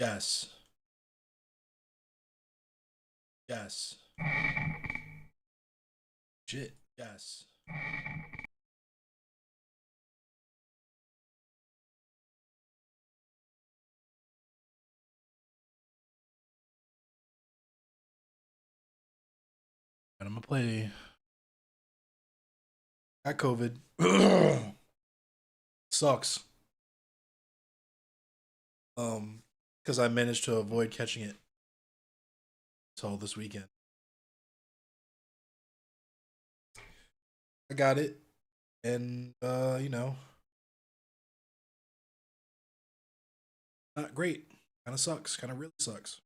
Yes. Yes. Shit. Yes. And I'm gonna play. Got COVID. Sucks. Because I managed to avoid catching it until this weekend. I got it, and not great. Kind of sucks. Kind of really sucks.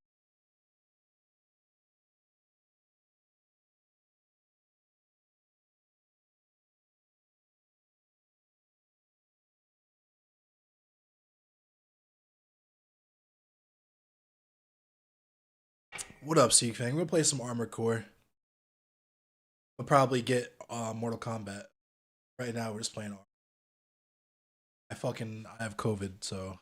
What up, Seek Fang? We'll play some Armored Core. We'll probably get Mortal Kombat. Right now, we're just playing. I have COVID, so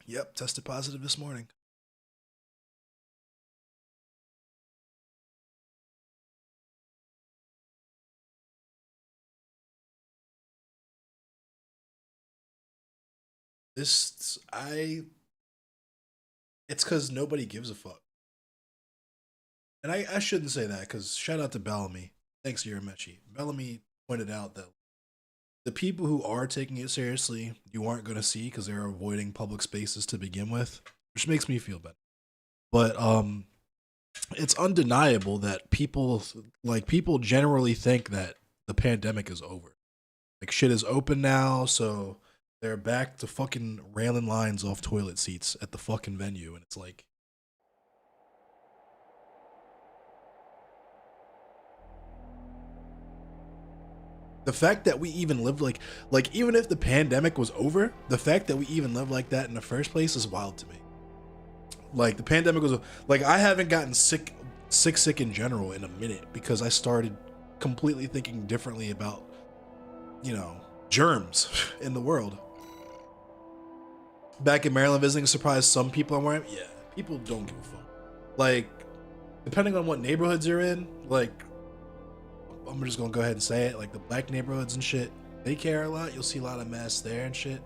yep, tested positive this morning. This I It's because nobody gives a fuck. And I shouldn't say that because shout out to Bellamy. Thanks, Yuramechi. Bellamy pointed out that the people who are taking it seriously, you aren't going to see because they're avoiding public spaces to begin with, which makes me feel better. But it's undeniable that people generally think that the pandemic is over. Like shit is open now, so they're back to fucking railing lines off toilet seats at the fucking venue, and it's like the fact that we even lived like even if the pandemic was over, the fact that we even lived like that in the first place is wild to me. Like the pandemic was like I haven't gotten sick in general in a minute because I started completely thinking differently about you know germs in the world. Back in Maryland visiting, surprised some people I'm wearing. Yeah, people don't give a fuck. Like depending on what neighborhoods you're in, like I'm just gonna go ahead and say it, like the black neighborhoods and shit, they care a lot. You'll see a lot of masks there and shit.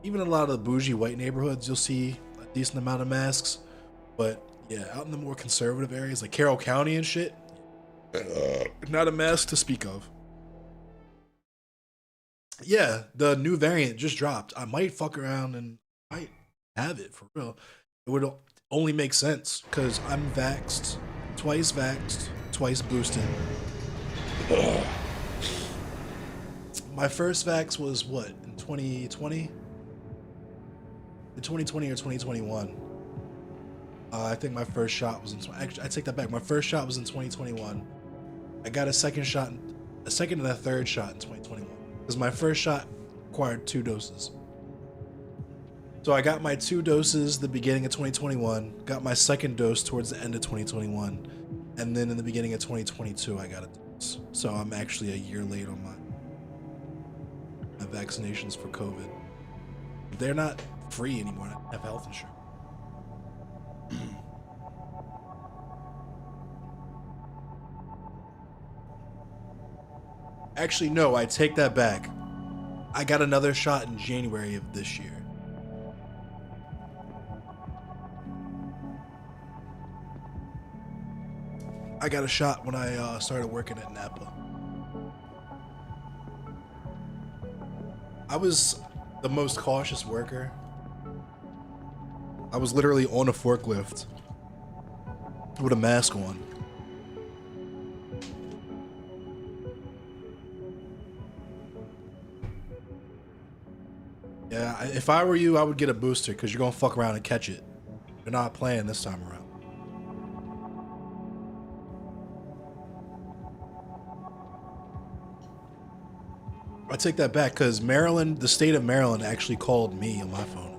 Even a lot of the bougie white neighborhoods, you'll see a decent amount of masks. But yeah, out in the more conservative areas like Carroll County and shit, not a mask to speak of. Yeah, the new variant just dropped. I might fuck around and might have it for real. It would only make sense because I'm vaxxed, twice boosted. My first vax was what in 2020, in 2020 or 2021. I think my first shot was in. Actually, I take that back. My first shot was in 2021. I got a second and a third shot in 2021 because my first shot required 2 doses. So I got my 2 doses the beginning of 2021. Got my second dose towards the end of 2021, and then in the beginning of 2022, I got a dose. So I'm actually a year late on my vaccinations for COVID. They're not free anymore. I have health insurance. Actually, no, I take that back. I got another shot in January of this year. I got a shot when I started working at Napa. I was the most cautious worker. I was literally on a forklift with a mask on. Yeah, if I were you, I would get a booster because you're gonna fuck around and catch it. You're not playing this time around. I take that back because Maryland, the state of Maryland, actually called me on my phone.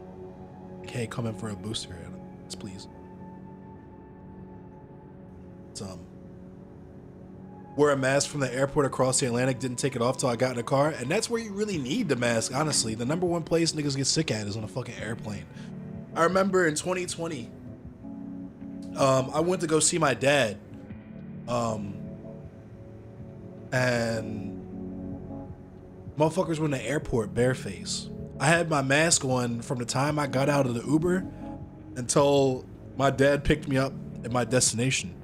Like, hey, come in for a booster. Yes, please. It's wore a mask from the airport across the Atlantic, didn't take it off till I got in the car. And that's where you really need the mask, honestly. The number one place niggas get sick at is on a fucking airplane. I remember in 2020, I went to go see my dad. And motherfuckers were in the airport bareface. I had my mask on from the time I got out of the Uber until my dad picked me up at my destination.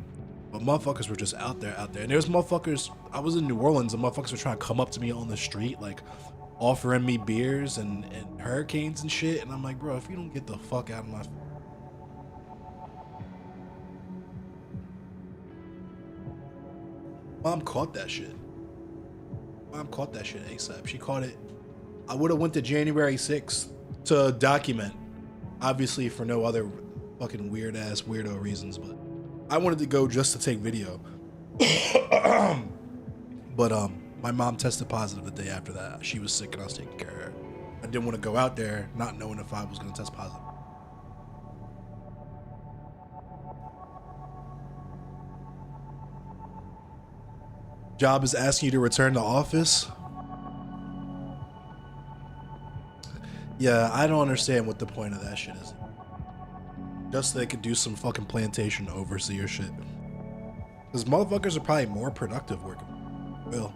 But motherfuckers were just out there. And there's motherfuckers, I was in New Orleans and motherfuckers were trying to come up to me on the street, like offering me beers and hurricanes and shit. And I'm like, bro, if you don't get the fuck out of my... Mom caught that shit. Mom caught that shit ASAP. She caught it. I would have went to January 6th to document, obviously for no other fucking weird ass weirdo reasons, but I wanted to go just to take video. But my mom tested positive the day after that. She was sick and I was taking care of her. I didn't want to go out there not knowing if I was going to test positive. Job is asking you to return to office. Yeah, I don't understand what the point of that shit is. Just so they could do some fucking plantation overseer shit. Because motherfuckers are probably more productive working. Well.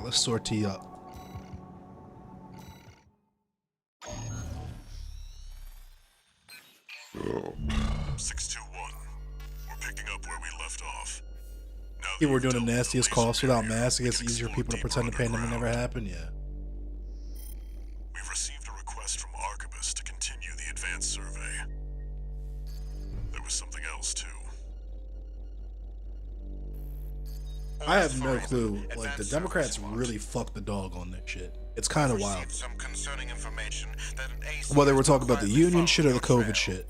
Let's sortie up. Oh. 621. We're picking up where we left off. Now People were doing the nastiest coughs without masks. It's easier for people to pretend the pandemic never happened. Yeah. We've received a request from Arquebus to continue the advanced survey. There was something else too. I have no clue. Like, the Democrats really fucked the dog on this shit. It's kind of wild. Whether we're talking about the union shit or the COVID shit.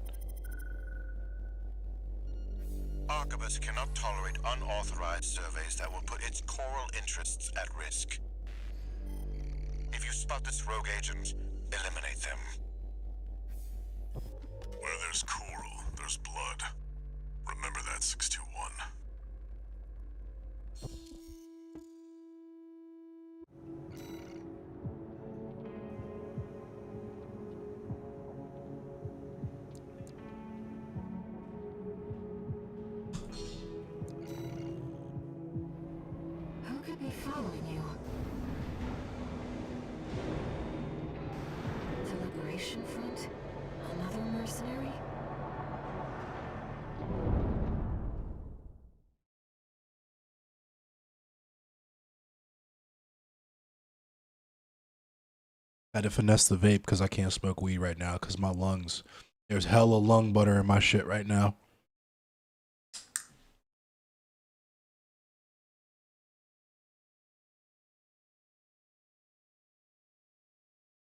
Arquebus cannot tolerate unauthorized surveys that will put its coral interests at risk. If you spot this rogue agent, eliminate them. Where there's coral, there's blood. Remember that, 621. Who could be following you? The Liberation Front? Another mercenary? I had to finesse the vape because I can't smoke weed right now because my lungs. There's hella lung butter in my shit right now.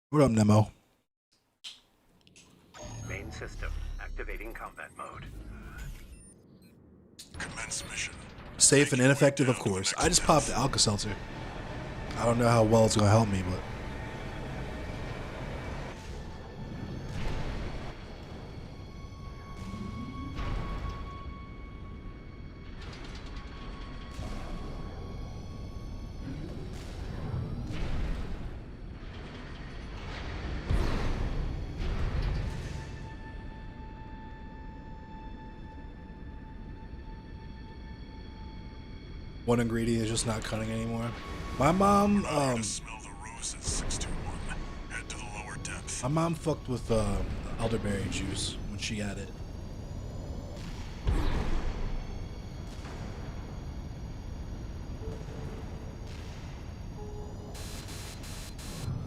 What up, Nemo? Main system activating combat mode. Commence mission. Safe and ineffective, of course. I just popped the Alka-Seltzer. I don't know how well it's gonna help me, but. One ingredient is just not cutting anymore. My mom, Smell the roses, 621. Head to the lower depth. my mom fucked with elderberry juice when she had it.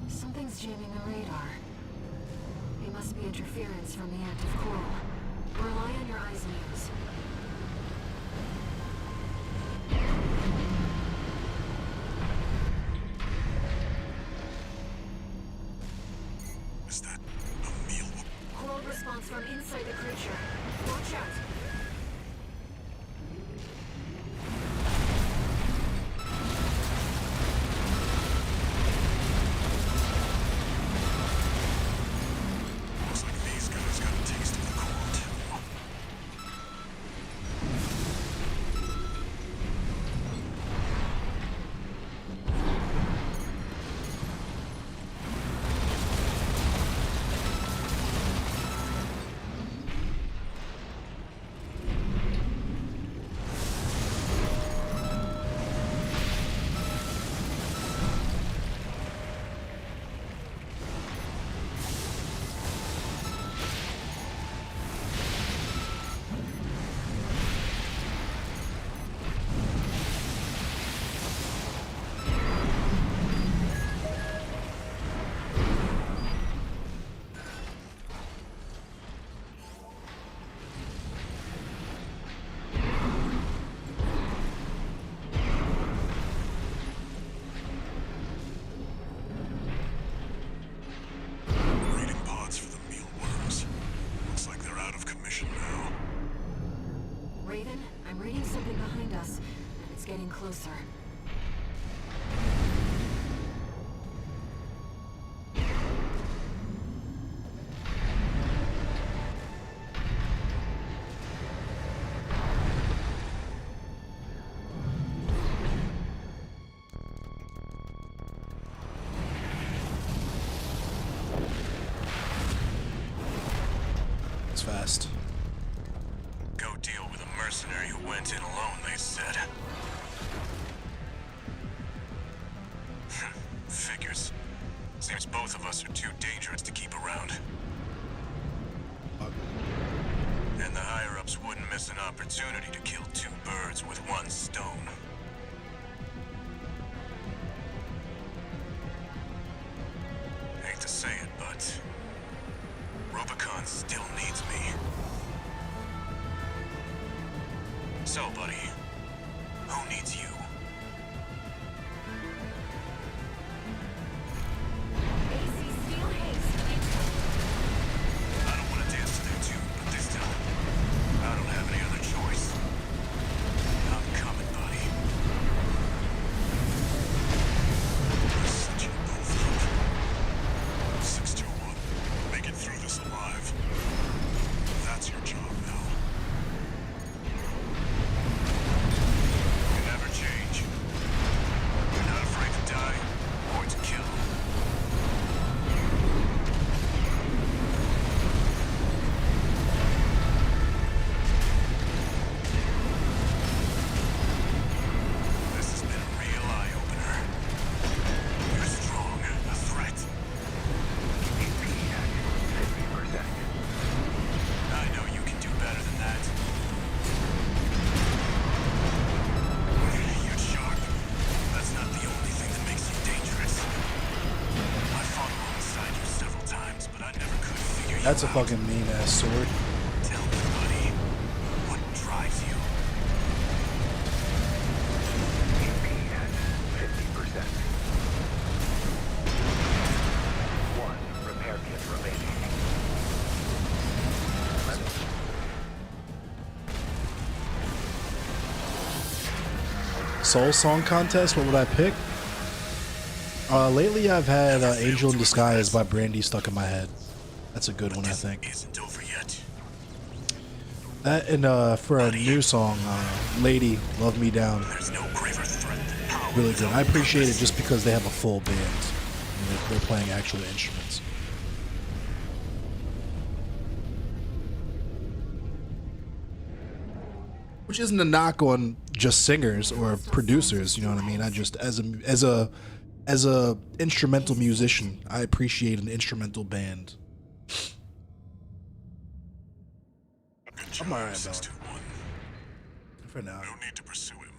Something's jamming the radar. It must be interference from the active coral. Rely on your eyes and ears. blast. Go deal with a mercenary who went in alone, they said. Figures. Seems both of us are too dangerous to keep around. And the higher-ups wouldn't miss an opportunity to kill two birds with one stone. Hate to say it, but Rubicon still needs me. So, buddy, who needs you? I don't want to dance to their tune, but this time, I don't have any other choice. I'm coming, buddy. I'll set you both up. 621, make it through this alive. That's your job now. You never change. You're not afraid to die or to kill. This has been a real eye-opener. You're strong, a threat. EP at 50%. I know you can do better than that. You're sharp. That's not the only thing that makes you dangerous. I fought alongside you several times, but I never could figure you That's a out. fucking mean ass sword. Tell me, buddy, what drives you? EP at 50%. One repair kit remaining. Soul Song Contest, what would I pick? Lately I've had Angel in Disguise by Brandy stuck in my head. That's a good one, I think. Isn't over yet. That and for a new song, Lady, Love Me Down. There's no graver threat than power. Really good. I appreciate it just because they have a full band. And they're playing actual instruments. Which isn't a knock on just singers or producers, you know what I mean? I just as a instrumental musician, I appreciate an instrumental band. Good job, I'm alright, 621. For now. No need to pursue him.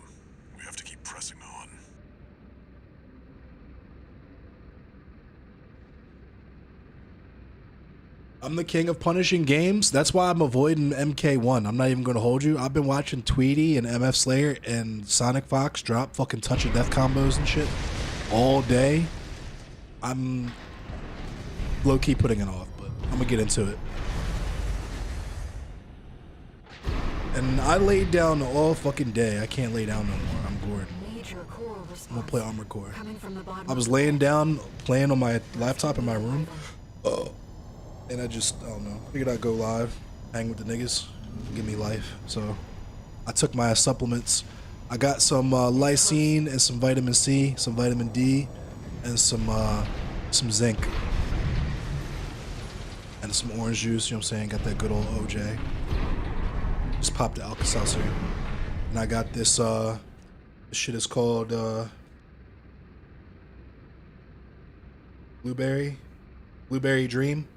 We have to keep pressing on. I'm the king of punishing games. That's why I'm avoiding MK1. I'm not even going to hold you. I've been watching Tweety and MF Slayer and Sonic Fox drop fucking touch of death combos and shit all day. I'm low-key putting it off, but I'm going to get into it. And I laid down all fucking day. I can't lay down no more. I'm bored. Major coral response. I'm going to play Armored Core. Coming from the bottom I was of the laying pool. down, playing on my laptop in my room. And I don't know, figured I'd go live, hang with the niggas, give me life. So I took my supplements. I got some lysine and some vitamin C, some vitamin D, and some zinc. And some orange juice, you know what I'm saying? Got that good old OJ. Just popped the Alka-Seltzer. And I got this, this shit is called Blueberry Dream.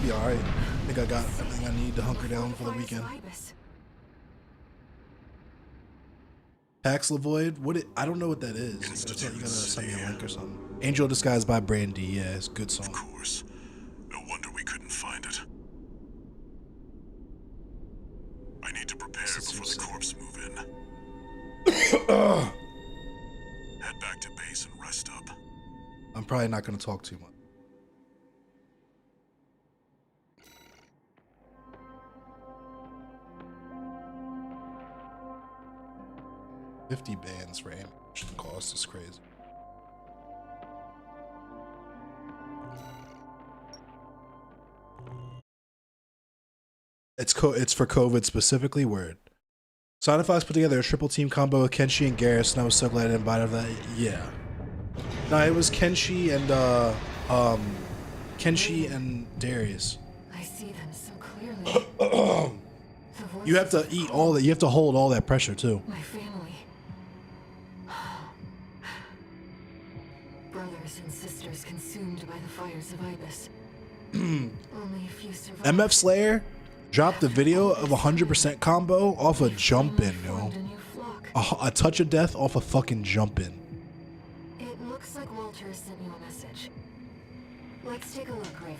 Be alright. I think I got everything I need to hunker down for the weekend. Paxlovoid? I don't know what that is. You gotta send me a link or something. Angel Disguised by Brandy. Yeah, it's a good song. Of course. No wonder we couldn't find it. I need to prepare before the corpse move in. Head back to base and rest up. I'm probably not gonna talk too much. $50 bands for ammunition cost is crazy. It's for COVID specifically. Word. Sonic Fox put together a triple team combo with Kenshi and Garrus, and I was so glad I didn't bite of that. Yeah. No, it was Kenshi and Kenshi and Darius. I see them so clearly. The You have to voices eat all that. You have to hold all that pressure too. my family. Brothers and sisters consumed by the fires of Ibis. Only a few survived. MF Slayer dropped a video of 100% combo off a jump in, yo. Formed a new flock. A touch of death off a fucking jump in. It looks like Walter has sent you a message. Let's take a look, Raven.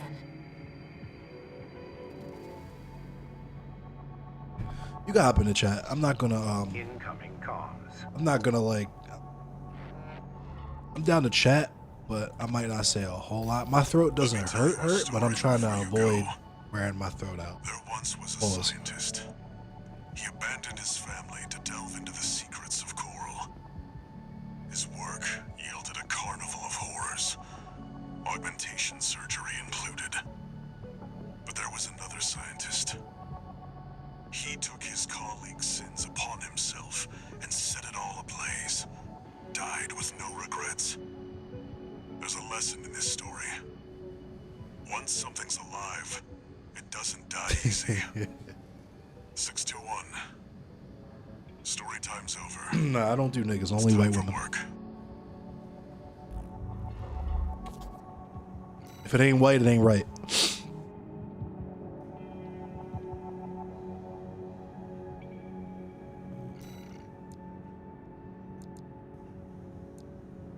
You can hop in the chat. I'm not gonna Incoming comms. I'm not gonna like. I'm down to chat, but I might not say a whole lot. My throat doesn't hurt, but I'm trying to avoid wearing my throat out. There once was a Pause. scientist. He abandoned his family to delve into the secrets of Coral. His work yielded a carnival of horrors, augmentation surgery included. But there was another scientist. He took his colleagues' sins upon himself and set it all ablaze. Died with no regrets. There's a lesson in this story. Once something's alive, it doesn't die easy. 621. Story time's over. Nah, I don't do niggas. Only Time white for women. work. If it ain't white, it ain't right.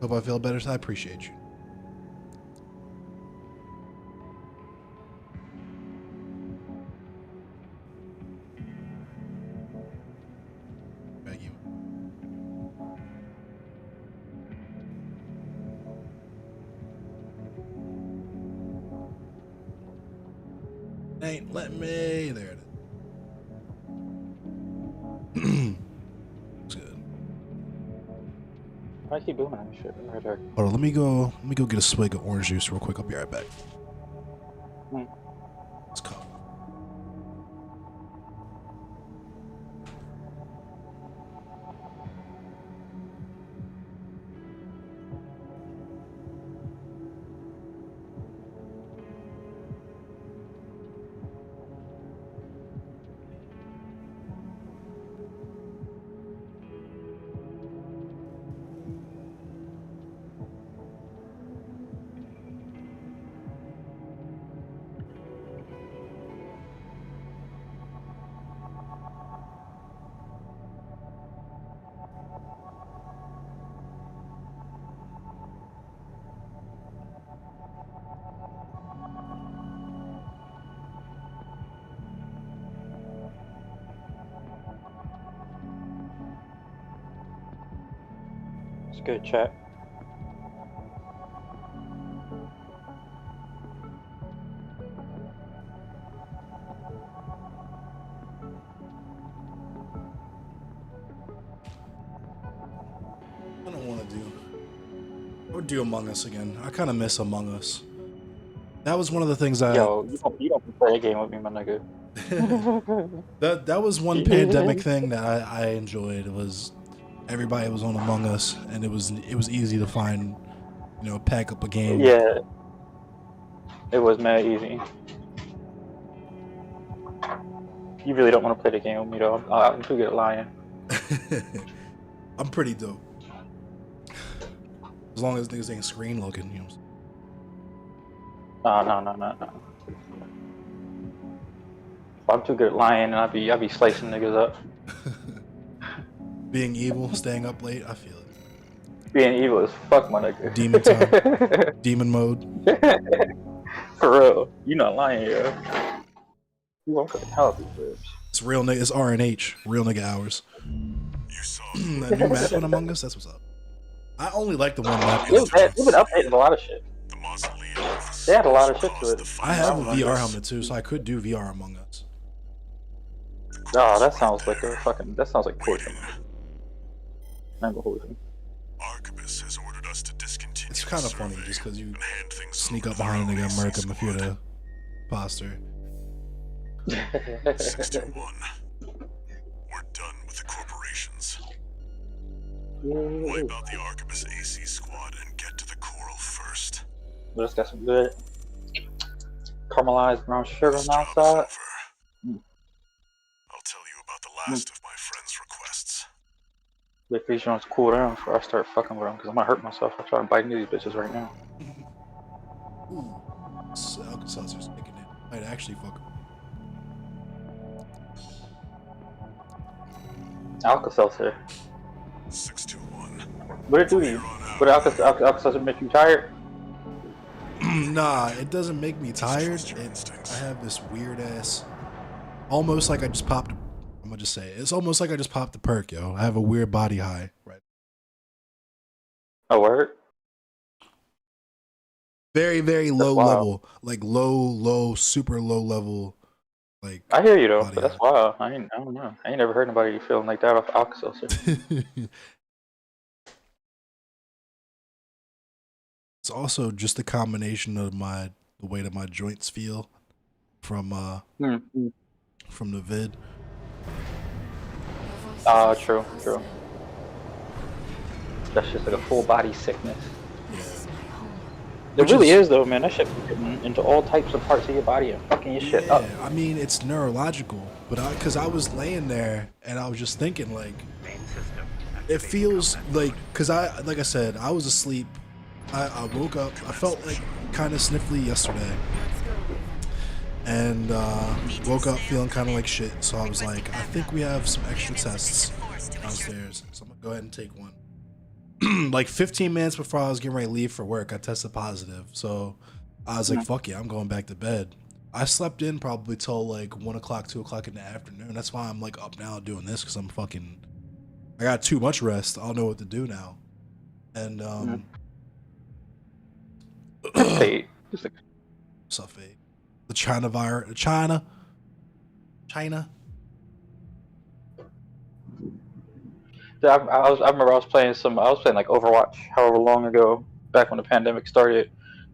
Hope I feel better. So I appreciate you. Thank you. Ain't let me. There it is. It's good. Why keep doing that shit? Right there. Hold on, let me go get a swig of orange juice real quick. I'll be right back. Hmm. Let's go. It's good chat. I don't want to do. Or do Among Us again. I kind of miss Among Us. That was one of the things I. Yo, you don't play a game with me, my nigga. That was one pandemic thing that I enjoyed. It was everybody was on Among Us, and it was easy to find, pack up a game. Yeah. It was mad easy. You really don't want to play the game with me though. I'm too good at lying. I'm pretty dope. As long as niggas ain't screen looking, No. I'm too good at lying, and I be slicing niggas up. Being evil, staying up late, I feel it. Being evil as fuck, my nigga. Demon time. Demon mode. For real. You not lying, yo. You won't fucking help these ribs. It's real nigga. It's RNH. Real nigga hours. You saw That new map on Among Us. That's what's up. I only like the one map. They've been updating a lot of shit. the mausoleum of They had a lot of shit to caused it. the I have a fire. VR helmet too, so I could do VR Among Us. Oh, that sounds like a fucking. That sounds like torture. I'm gonna hold you. Arquebus has ordered us to discontinue It's kind of the funny survey just because you and hand things sneak over up to behind a our nigga and OAC murk him if you're squad. the imposter. 621. We're done with the corporations. Wipe out the Arquebus AC squad and get to the Coral first. Let's got some good. caramelized brown sugar on This the job is outside. over. Mm. I'll tell you about the last of my friend's requests. Wait for these joints to cool down before I start fucking with them, because I'm gonna hurt myself. I'm trying to bite into these bitches right now. Ooh, Alka-Seltzer's kicking it. Might actually fuck. Alka-Seltzer. 621. What did it do to you? Would Alka-Seltzer make you tired? Nah, it doesn't make me tired. I have this weird ass, almost like I just popped. I'm gonna just say it. It's almost like I just popped the perk, yo. I have a weird body high, right? Oh, word? Very, very That's low wild. level, like low, super low level. Like I hear you though, body but that's high. wild. I don't know. I ain't never heard nobody feeling like that off Alka-Seltzer. It's also just a combination of the way that my joints feel from Mm-hmm. from the vid. True. That's just like a full body sickness. It Which really is- is though, man. That shit be getting into all types of parts of your body and fucking your shit up. I mean it's neurological, but because I was laying there and I was just thinking like, Main system. it feels like because like I said, I was asleep. I woke up. I felt like kind of sniffly yesterday, and woke up feeling kind of like shit. So I was like, I think we have some extra tests downstairs, so I'm gonna go ahead and take one. Like 15 minutes before I was getting ready to leave for work, I tested positive. So I was like, fuck yeah, I'm going back to bed. I slept in probably till like 1 o'clock, 2 o'clock in the afternoon. That's why I'm like up now doing this, because I got too much rest. I don't know what to do now. And Hey, just like, what's up, Fade? The China virus, China. I remember I was playing like Overwatch however long ago, back when the pandemic started,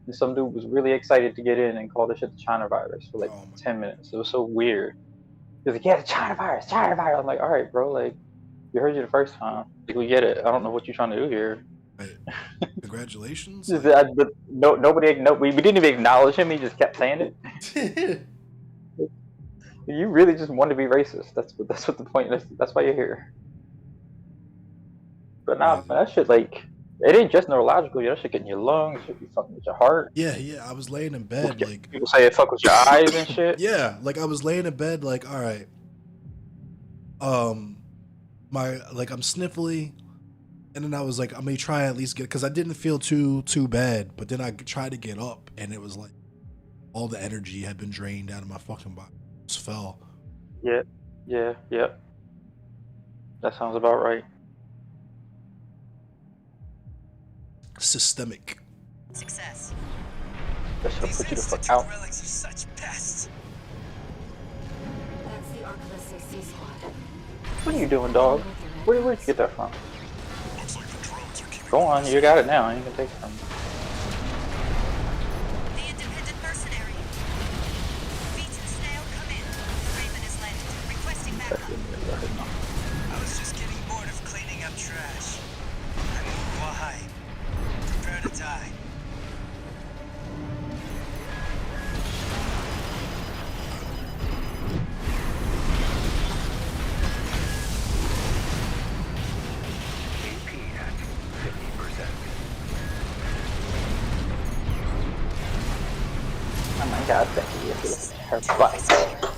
and some dude was really excited to get in and call this shit the China virus for like Oh my 10 minutes. It was so weird. He was like, yeah, the China virus. I'm like, all right, bro, like, we heard you the first time. Like, we get it. I don't know what you're trying to do here. Right. Congratulations. We didn't even acknowledge him. He just kept saying it. You really just want to be racist. That's what the point is. That's why you're here. But nah, man, that shit, like, it ain't just neurological. That shit get in your lungs. It should be fucking with your heart. Yeah. I was laying in bed, like, People say it fuck with your eyes and shit. yeah, like I was laying in bed, like, all right, I'm sniffly, and then I was like, I'm gonna try at least get, because I didn't feel too bad, but then I tried to get up, and it was like all the energy had been drained out of my fucking body. I just fell. Yeah. That sounds about right. Systemic. Success. That shit'll These put you the fuck Institute out. relics are such pests. That's the Archivist 6C squad. What are you doing, dog? Where'd you get that from? Looks like the drones are keeping Go on, you got it now. You can take it from me. The independent mercenary. V2 Snail, come in. Raven has landed. Requesting backup. I was just getting bored of cleaning up trash. I moved why? Prepare to die. AP at 50%. Oh my god, Becky, if you look at her butt,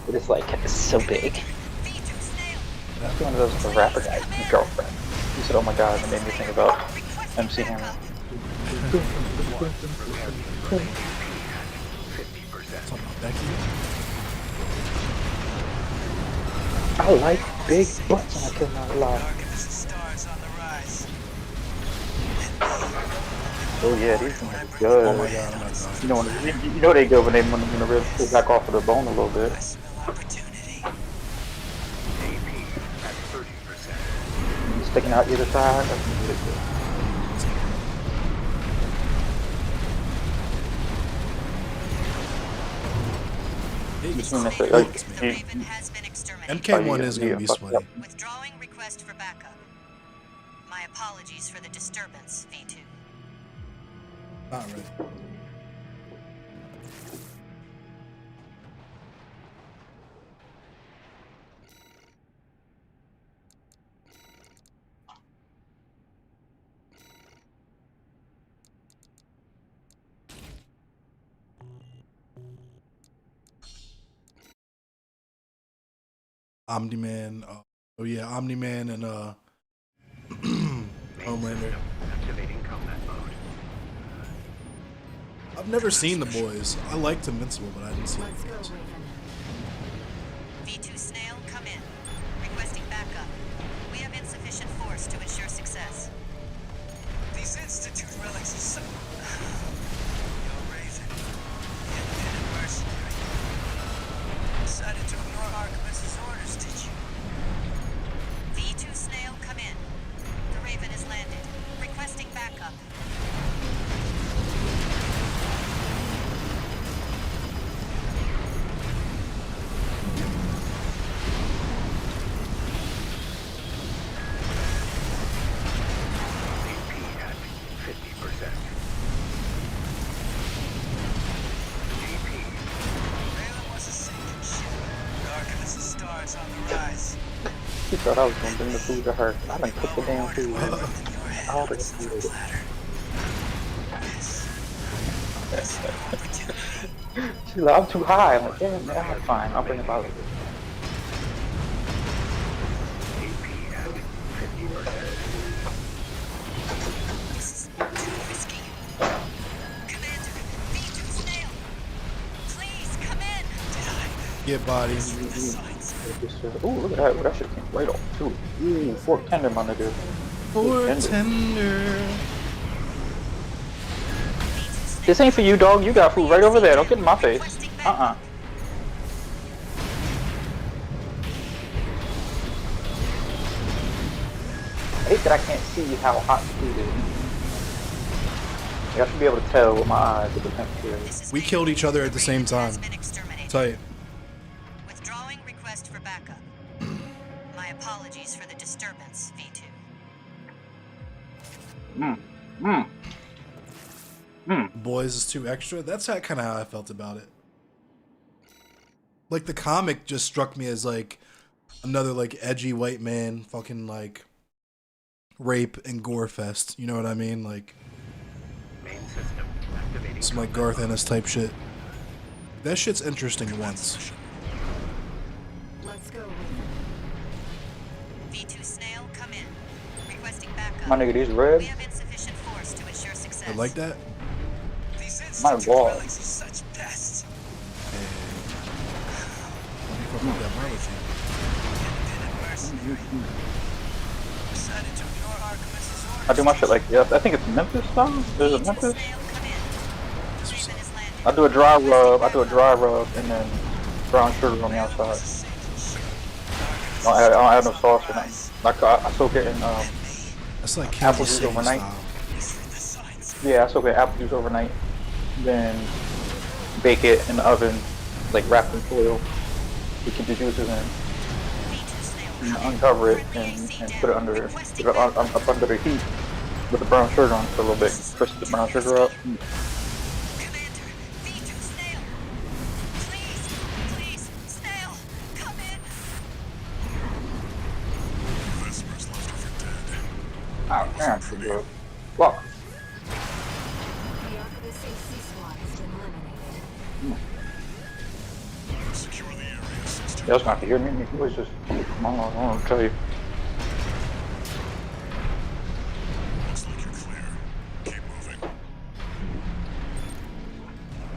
it is like, it's so big. V2 Snail. That's one of those rapper guys, my girlfriend. He said, oh my god, and it made me think about MC Hammer. Talking about Becky. I like big butts and I cannot lie. Archivist stars on the rise. Oh yeah, these ones are good. Oh my god, I'm not dying. You know they go when they want to really pull back off of the bone a little bit. I smell opportunity. AP at 30%. Sticking out either side, that's really good. Between this, The you- Raven has been exterminated. MK1 is gonna be fucked up. sweaty. Withdrawing request for backup. My apologies for the disturbance, V2. Not really. Omni-Man. Oh yeah, Omni-Man and Main Homelander. system activating combat mode. I've never seen The Boys. I liked Invincible, but I didn't see Let's The go, Boys. Raven. V2 Snail, come in. Requesting backup. We have insufficient force to ensure success. These Institute relics are so... Yo, Raven. The independent mercenary. Decided to ignore Archivist's orders, did you? V2 Snail, come in. The Raven has landed. Requesting backup. AP at 50%. AP Valen was a sinking ship. The Archivist's star is on the rise. She thought I was gonna bring the food to her. I done cooked the damn food. In your head, I'll on a silver do it. platter. This is an opportunity. She's like, I'm too high. I'm like, damn, man, I'm fine. I'll bring it back. AP at 50%. This is too risky. Commander, V2 Snail. Please come in. Did I? Get body. The signs. Ooh, look at that. Ooh, that shit came right off, too. Ooh, fork tender, my nigga. For Tender. tender. This ain't for you, dog. You got food right over there. Don't get in my face. Uh-uh. I hate that I can't see how hot the food is. You have to be able to tell with my eyes what the temperature is. We killed each other at the same time. Tight. Withdrawing request for backup. My apologies for the disturbance, V2. Boys is too extra. That's kind of how I felt about it. Like the comic just struck me as like another like edgy white man fucking like rape and gore fest. You know what I mean? Like Main system activating some like Garth Ennis type shit. That shit's interesting once. Let's go, Raven. V2 Snail, come in. Requesting backup. My nigga, these red. We have insufficient force to ensure success. I like that. These My Institute wall. relics are such pests. Let me fucking with that Marley thing. Independent mercenary. Decided to ignore Archivist's orders. I do my shit like, yeah, I think it's Memphis style. There's a V2 Memphis. Snail, come in. The Raven has landed. I do a dry rub. I do a dry rub and then brown sugar on the outside. Was a sinking ship. I don't add no sauce or nothing. Like I soak it in That's like Apple Kansas juice City overnight. style. Misread the signs. yeah, I soak it in apple juice overnight. Then bake it in the oven, like wrapped in foil. To keep the juices in. V2 Snail, And come in. uncover it Friendly and AC put it down. under Requesting up backup. under the heat with the brown sugar on it for a little bit. Crisp the brown sugar up. Commander, V2 Snail. Please, Snail, come in. Vesper's left her for dead. Oh damn, she good. Fuck. The Archivist AC squad has been eliminated. Secure the area, Sister. Y'all's gonna have to hear me. He was just, I don't tell you. Looks like you're clear. Keep moving.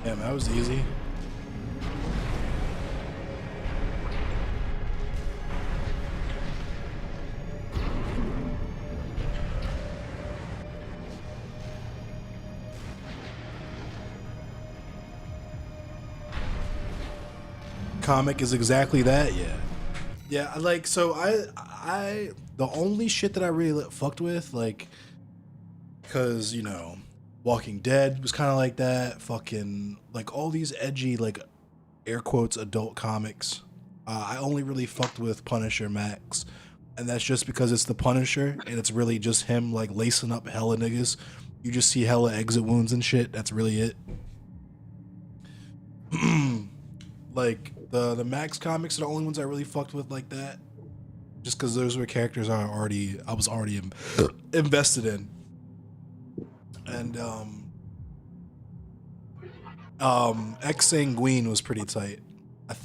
Damn, that was easy. Comic is exactly that, yeah. Yeah, like so I the only shit that I really fucked with, like, cause you know, Walking Dead was kind of like that. Fucking like all these edgy like air quotes adult comics. I only really fucked with Punisher Max, and that's just because it's the Punisher and it's really just him like lacing up hella niggas. You just see hella exit wounds and shit. That's really it. Like the Max comics are the only ones I really fucked with like that, just because those were characters I was already invested in. And Ex Sanguine was pretty tight.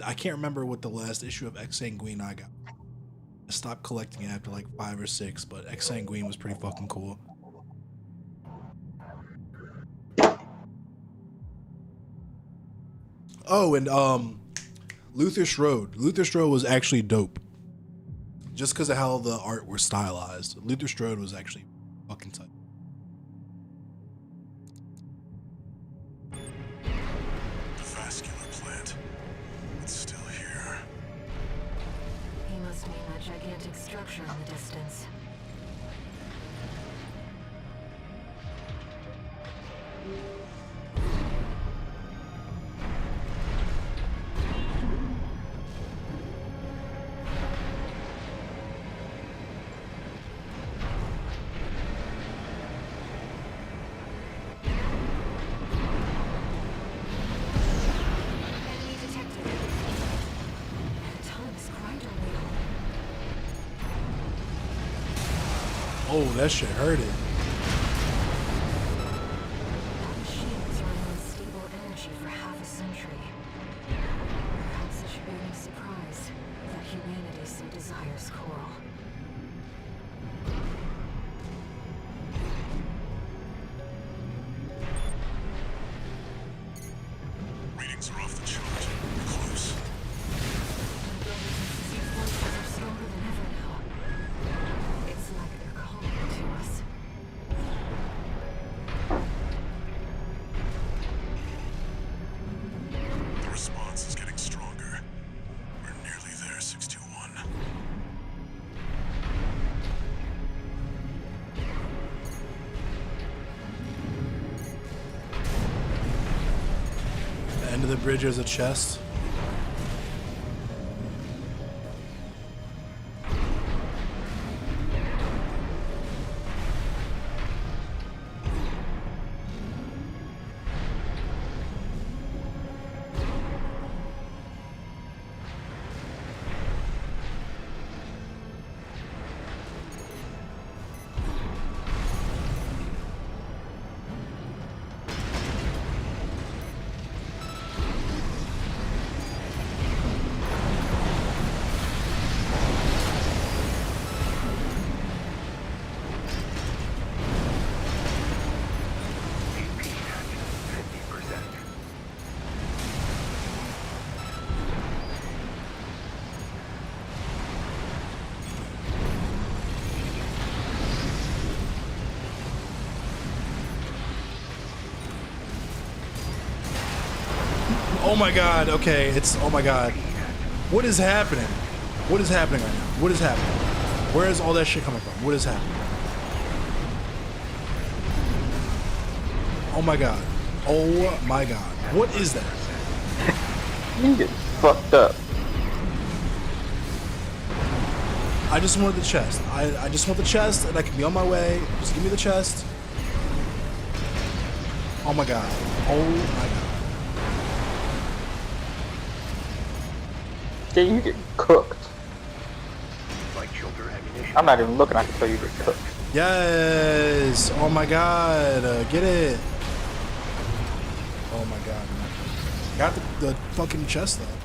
I can't remember what the last issue of Ex Sanguine I got. I stopped collecting it after like 5 or 6, but Exsanguine was pretty fucking cool. Oh, and Luther Strode. Luther Strode was actually dope. Just because of how the art were stylized. Luther Strode was actually fucking tight. The vascular plant. It's still here. He must mean that gigantic structure in the distance. Enemy detected. Thomas grinder wheel. Oh, that shit hurted. That machine was running on stable energy for half a century. Perhaps it should be no surprise that humanity so desires coral. Readings are off the chart. We're close. The buildings and physics forces are stronger than ever now. It's like they're calling to us. The response is getting stronger. We're nearly there, 621. The end of the bridge is a chest. AP at 50%. Oh my god, okay, it's, oh my god. What is happening? What is happening right now? What is happening? Where is all that shit coming from? What is happening? Oh my god. Oh my god. What is that? You get fucked up. I just wanted the chest. I just want the chest and I can be on my way. Just give me the chest. Oh my god. Oh my god. Yeah, you get cooked. Light shoulder ammunition. I'm not even looking, I can tell you get cooked. Yes. Oh my god. Get it. Oh my god. Got the fucking chest though.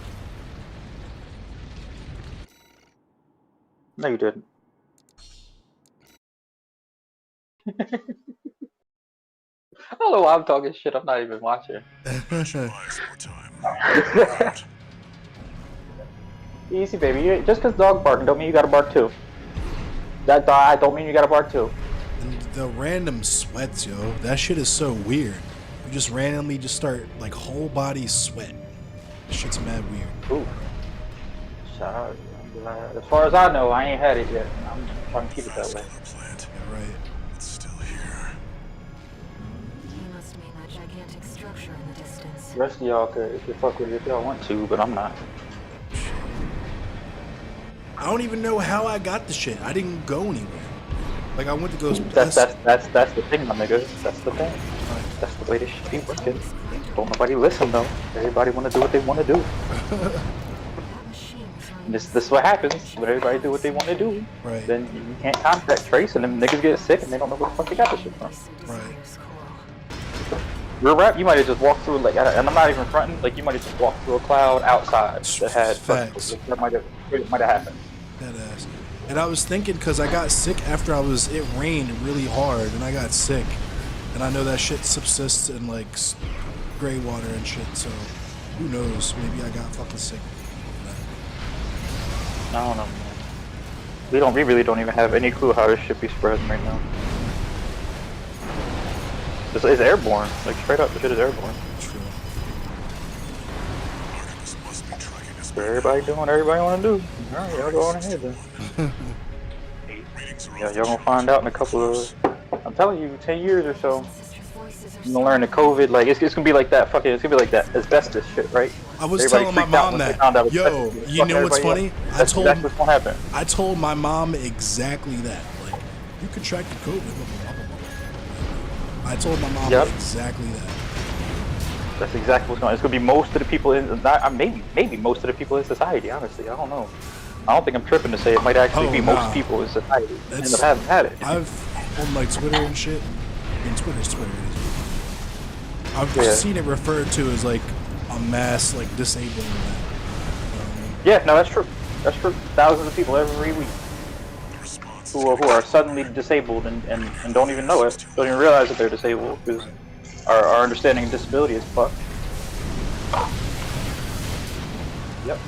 No, you didn't. I don't know why I'm talking shit, I'm not even watching. Buys more time. Easy, baby. Just because dog barking don't mean you gotta bark too. That dog don't mean you gotta bark too. And the random sweats, yo. That shit is so weird. You just randomly just start like whole body sweat. Shit's mad weird. Ooh. Shout out. As far as I know, I ain't had it yet. I'm trying to keep it that way. Vascular plant. Yeah, right. It's still here. He must mean that gigantic structure in the distance. The rest of y'all could fuck with it if y'all want to, but I'm not. I don't even know how I got the shit. I didn't go anywhere. Like I went to go. That's the thing, my nigga. That's the thing. That's the way this shit be working. Don't nobody listen though. Everybody wanna do what they wanna do. That machine was running This is what happens when everybody do what they want to do. Right. Then you can't contact trace, and them niggas get sick, and they don't know where the fuck they got this shit from. Right. Real rap, you might have just walked through like, and I'm not even fronting. Like you might have just walked through a cloud outside that had Facts. that might have happened. That ass. And I was thinking, because I got sick after it rained really hard, and I got sick. And I know that shit subsists in, like, gray water and shit, so who knows? Maybe I got fucking sick. I don't know, man. We really don't even have any clue how this shit be spreading right now. It's airborne. Like, straight up, the shit is airborne. True. Artemis must be tracking us. So everybody doing what everybody want to do. Alright, y'all go on ahead then. Readings are Yeah, off y'all the gonna find out in a couple of, I'm telling you, 10 years or so. Sister's voices are You're gonna learn the COVID, like, it's gonna be like that fucking, it's gonna be like that asbestos shit, right? I was Everybody telling my freaked out mom when they that. found out Yo, asbestos was you fucking know what's everybody funny? up. That's exactly what's gonna happen. I told my mom exactly that. Like, you contracted COVID. Blah, blah, blah, blah, blah. I told my mom Yep. exactly that. That's exactly what's going on. It's gonna be most of the people in, not, maybe most of the people in society, honestly. I don't know. I don't think I'm tripping to say it might actually Oh, be nah. most people in society that It's- haven't had it. I've on like Twitter and shit. And Twitter's Twitter. I've Yeah. seen it referred to as like a mass like disabling event. You know what I mean? Yeah, no, that's true. That's true. Thousands of people every week the response. who are suddenly disabled and don't even know it, don't even realize that they're disabled because our understanding of disability is fucked. Yep.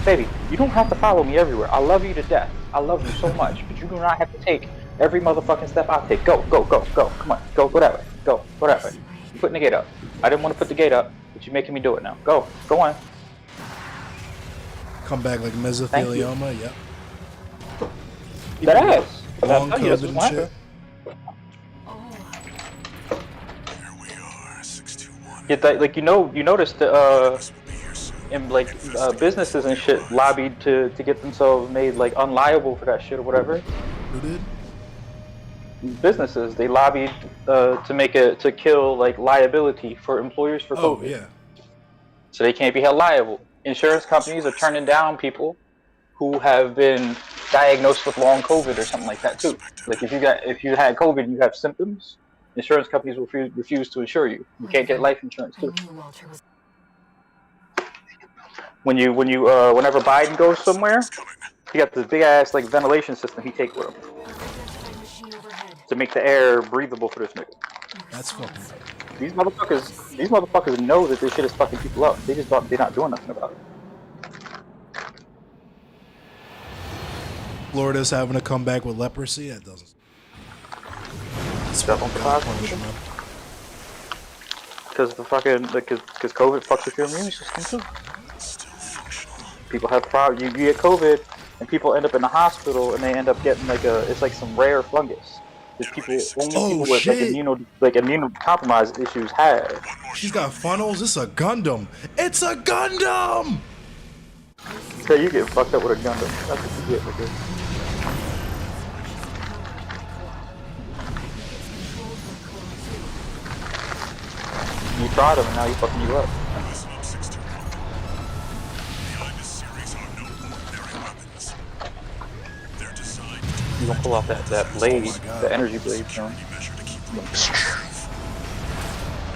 Baby, you don't have to follow me everywhere. I love you to death. I love you so much, but you do not have to take every motherfucking step I take. Go, go, go, go. Come on, go that way. Go that way. I'm putting the gate up. I didn't want to put the gate up, but you're making me do it now. Go on. Come back like Thank you. mesothelioma. Yep. That ass. Long I'll tell you, that's COVID what's and gonna shit. Here we are, 621. Yeah, like you noticed Artemis will be here soon. and like businesses and shit lobbied to get themselves made like unliable for that shit or whatever. Who did? Businesses, they lobbied to kill like liability for employers for Oh COVID. yeah. So they can't be held liable. Insurance companies are turning down people who have been diagnosed with long COVID or something like that too. Like if you had COVID and you have symptoms, insurance companies will refuse to insure you. You can't get life insurance I too. knew Walter was Whenever Biden goes somewhere, It's coming. he got this big ass like ventilation system he take with him identified machine overhead. to make the air breathable for this nigga. That's fucking. These motherfuckers know that this shit is fucking people up. They just they're not doing nothing about it. Florida's having to come back with leprosy. That doesn't. Step on the God clock. punishment. Because because COVID fucks with your immune system too. Still functional. People have problems. You get COVID, and people end up in the hospital, and they end up getting it's like some rare fungus. That people only Oh, people with shit. immunocompromised issues have. She's got funnels. It's a Gundam. It's a Gundam. So you get fucked up with a Gundam. That's what you get, nigga. You tried them, and now he's fucking you up. Listen up, 621. Behind this series are no ordinary weapons. They're designed to You gonna pull off that blade, Oh my God. the energy blade, you know? security measure to keep them safe.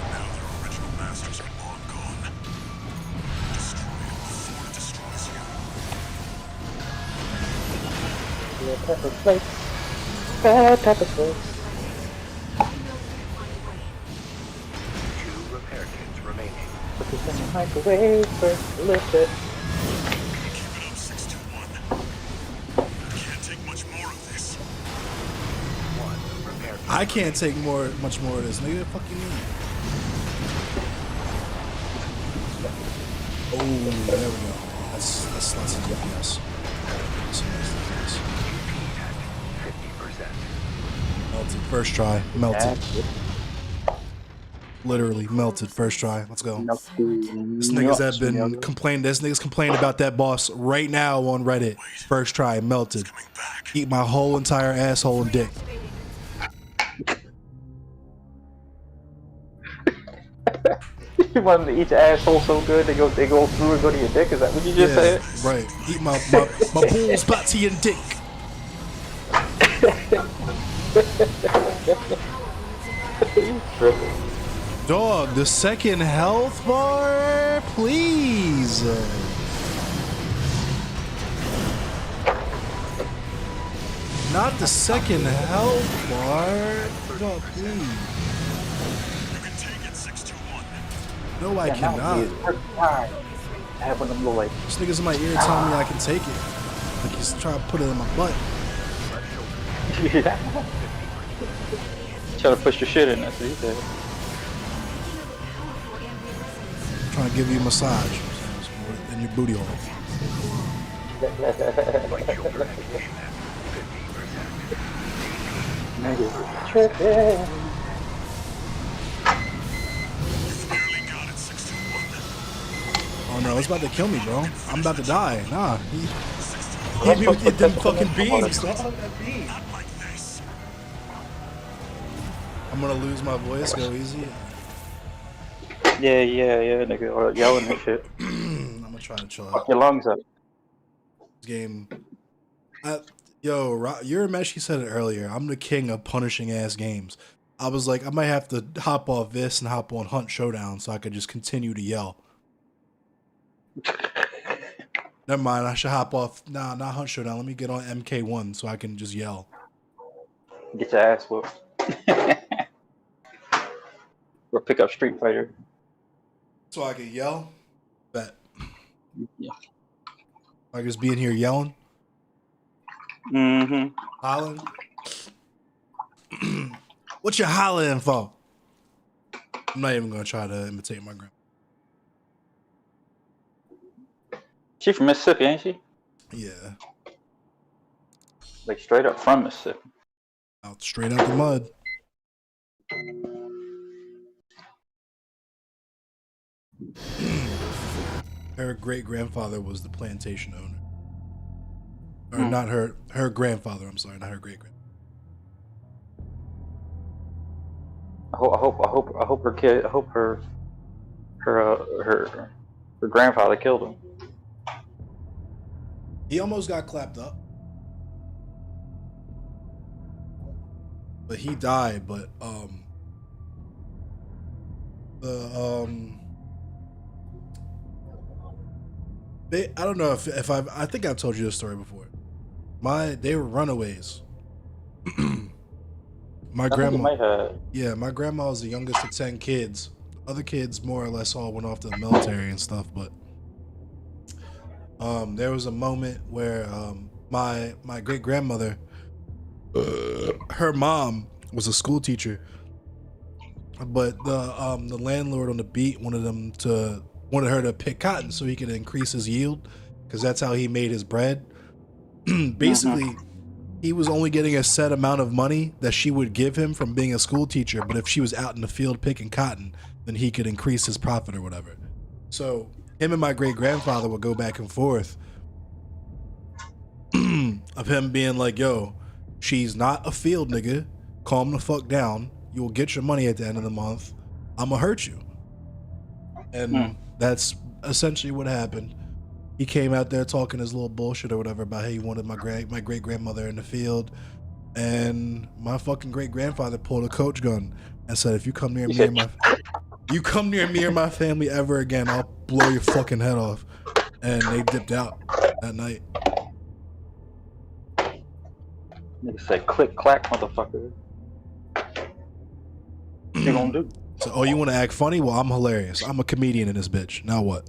Now their original masters are long gone. Destroy it before it destroys you. Pepper flakes. Pepper flakes. 2 repair kits remaining. Put this in the microwave first, lift it. Keep it up, 621. Can't take much more of this. 1 repair kit. I can't take much more of this. Nigga, fuck you mean? Oh, there we go. That's lots of DPS. That's some nice DPS. 50%. Melted first try. Melted. That's it. Literally melted first try. Let's go. This This niggas have been complaining. This niggas complaining about that boss right now on Reddit. First try, melted. Coming back. Eat my whole entire asshole and dick. You want them to eat your asshole so good they go through and go to your dick? Is that what you just said? right. Eat my balls back to your dick. You tripping. Dog, the second health bar, please. Not the second health bar. No, please. You can take it, 621. No, I Yeah, now cannot. he is first time. I have one of them little like. This nigga's in my ear telling me I can take it. Like he's trying to put it in my butt. Try to push your shit in. That's what he said. Trying to give you a massage in your booty hole. Nigga, tripping. Nearly got it, 621. Oh no, it's about to kill me, bro. I'm about to die. Nah, he hit me with them fucking beams. Not like this. I'm gonna lose my voice. Go easy. Yeah, nigga. Or yelling and shit. I'm gonna try to chill out. Fuck your lungs up. This game. Your Meshi said it earlier. I'm the king of punishing ass games. I was like, I might have to hop off this and hop on Hunt Showdown so I could just continue to yell. Never mind, I should hop off. Nah, not Hunt Showdown. Let me get on MK1 so I can just yell. Get your ass whooped. Or pick up Street Fighter. So I can yell? Bet. Yeah. I just be in here yelling? Mm-hmm. Hollering? What you hollering for? I'm not even gonna try to imitate my grandma. She from Mississippi, ain't she? Yeah. Like straight up from Mississippi. Out straight out the mud. Her great grandfather was the plantation owner. Or not her grandfather, I'm sorry, not her great grandfather. I hope her kid. I hope her grandfather killed him. He almost got clapped up. But he died, but I don't know if I think I've told you this story before. They were runaways. My grandma, yeah, my grandma was the youngest of 10 kids. Other kids more or less all went off to the military and stuff, but there was a moment where my great grandmother, her mom was a school teacher, but the landlord on the beat wanted her to pick cotton so he could increase his yield, because that's how he made his bread. Basically, he was only getting a set amount of money that she would give him from being a school teacher, but if she was out in the field picking cotton, then he could increase his profit or whatever. So him and my great grandfather would go back and forth of him being like, yo, she's not a field nigga, calm the fuck down, you will get your money at the end of the month, I'ma hurt you. And that's essentially what happened. He came out there talking his little bullshit or whatever about how he wanted my great grandmother in the field, and my fucking great grandfather pulled a coach gun and said, "If you come near me or my family ever again, I'll blow your fucking head off." And they dipped out that night. Nigga said, "Click clack, motherfucker." What you gonna do? So, oh, you want to act funny? Well, I'm hilarious. I'm a comedian in this bitch. Now what?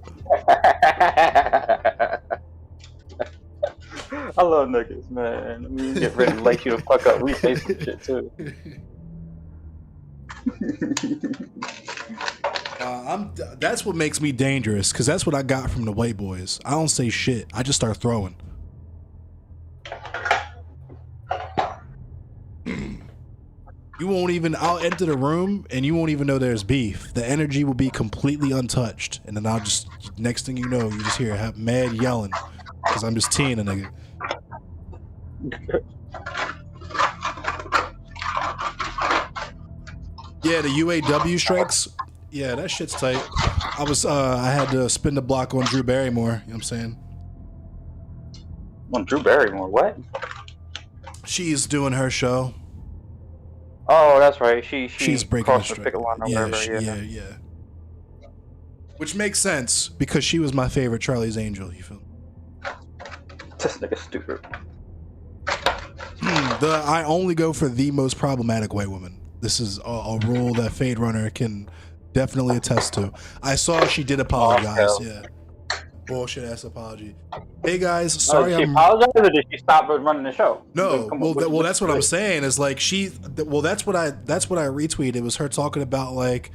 I love niggas, man. I mean, get ready to light you the fuck up. We say some shit too. That's what makes me dangerous, because that's what I got from the white boys. I don't say shit. I just start throwing. You won't even, I'll enter the room and you won't even know there's beef. The energy will be completely untouched. And then I'll just, next thing you know, you just hear mad yelling, because I'm just teeing a nigga. Yeah, the UAW strikes. Yeah, that shit's tight. I had to spin the block on Drew Barrymore, you know what I'm saying? On Drew Barrymore, what? She's doing her show. Oh, that's right. She's breaking the crossed the strike. picket line or whatever. Yeah. Which makes sense, because she was my favorite Charlie's Angel, you feel me? This nigga stupid. I only go for the most problematic white woman. This is a rule that Fade Runner can definitely attest to. I saw she did apologize. Oh, Yeah, bullshit ass apology. Hey guys, sorry Did she I'm. apologize or did she stop running the show? No, Come well, on, that's what I'm saying. Is like that's what I retweeted. It was her talking about like,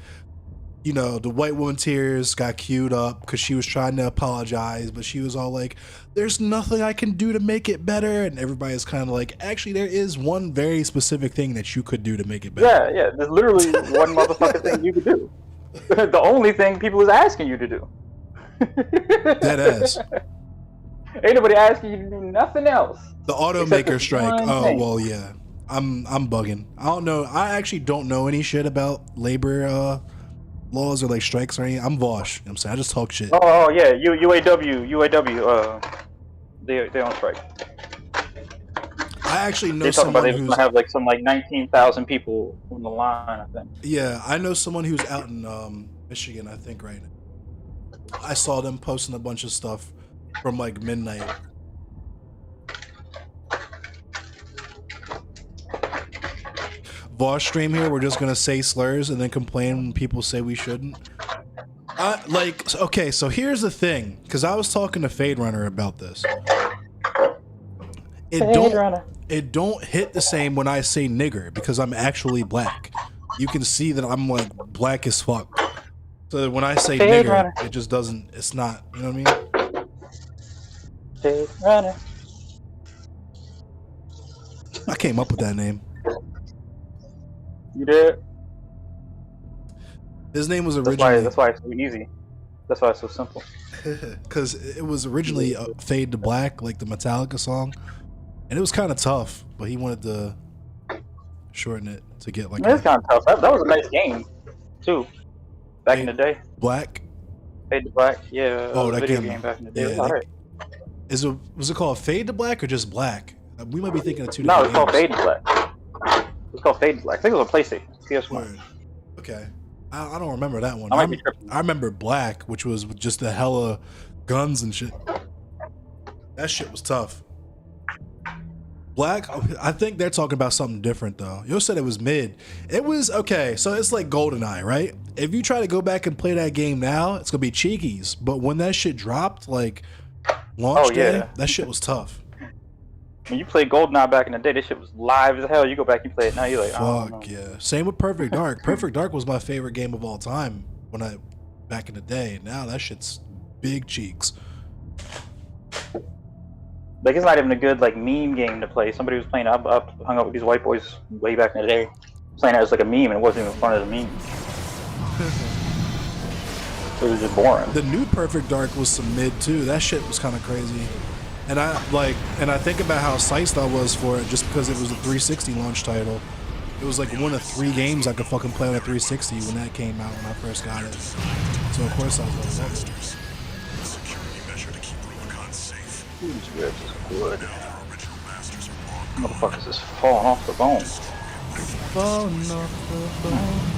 you know, the white woman tears got queued up because she was trying to apologize, but she was all like, "There's nothing I can do to make it better," and everybody's kind of like, "Actually, there is one very specific thing that you could do to make it better." Yeah. There's literally one motherfucking thing you could do. The only thing people is asking you to do. Dead ass. Ain't nobody asking you to do nothing else. The Except automaker for strike. one Oh thing. well, yeah. I'm bugging. I don't know. I actually don't know any shit about labor laws or like strikes or anything. I'm Vosh. You know what I'm saying, I just talk shit. Oh yeah, UAW. They on strike. I actually know They talking about someone they who's gonna have like some like 19,000 people on the line. I think. yeah. I know someone who's out in Michigan. I think right now. I saw them posting a bunch of stuff from like midnight. Vosh stream here. We're just gonna say slurs and then complain when people say we shouldn't. Okay, so here's the thing, because I was talking to Fade Runner about this. It don't hit the same when I say nigger because I'm actually black. You can see that I'm like black as fuck. So that when I say Fade nigger, Runner. it just doesn't. It's not. You know what I mean? Fade Runner. I came up with that name. You did. His name was That's originally why it's so easy. That's why it's so simple. because it was originally Fade to Black, like the Metallica song, and it was kind of tough. But he wanted to shorten it to get like It's kind of tough. That was a nice game, too. Back in the day. Black. Fade to Black. Yeah. Oh, that video game. game back in the day. Yeah, It was alright. was it called Fade to Black or just Black? We might be thinking of two No, different it's called games. Fade to Black. It's called Fade to Black. I think it was on PlayStation. PS1. Word. Okay. I don't remember that one. I might be tripping. I remember Black, which was just a hella guns and shit. That shit was tough. Black, I think they're talking about something different though. You said it was mid. It was okay, so it's like GoldenEye, right? If you try to go back and play that game now, it's gonna be cheekies. But when that shit dropped, like launch day, yeah. that shit was tough. When you played GoldenEye back in the day, this shit was live as hell. You go back and play it now, you're like, I don't know. Fuck yeah. Same with Perfect Dark. Perfect Dark was my favorite game of all time back in the day. Now that shit's big cheeks. Like, it's not even a good, like, meme game to play. Somebody was playing, I hung out with these white boys way back in the day, playing it as like a meme, and it wasn't even fun as a meme. It was just boring. The new Perfect Dark was some mid too. That shit was kind of crazy. And I think about how psyched I was for it just because it was a 360 launch title. It was like one of 3 games I could fucking play on a 360 when that came out when I first got it. So of course I was like, love it. Security measure to keep Rubicon safe. These ribs is good. Now their original masters are long Motherfuckers is falling off the bone.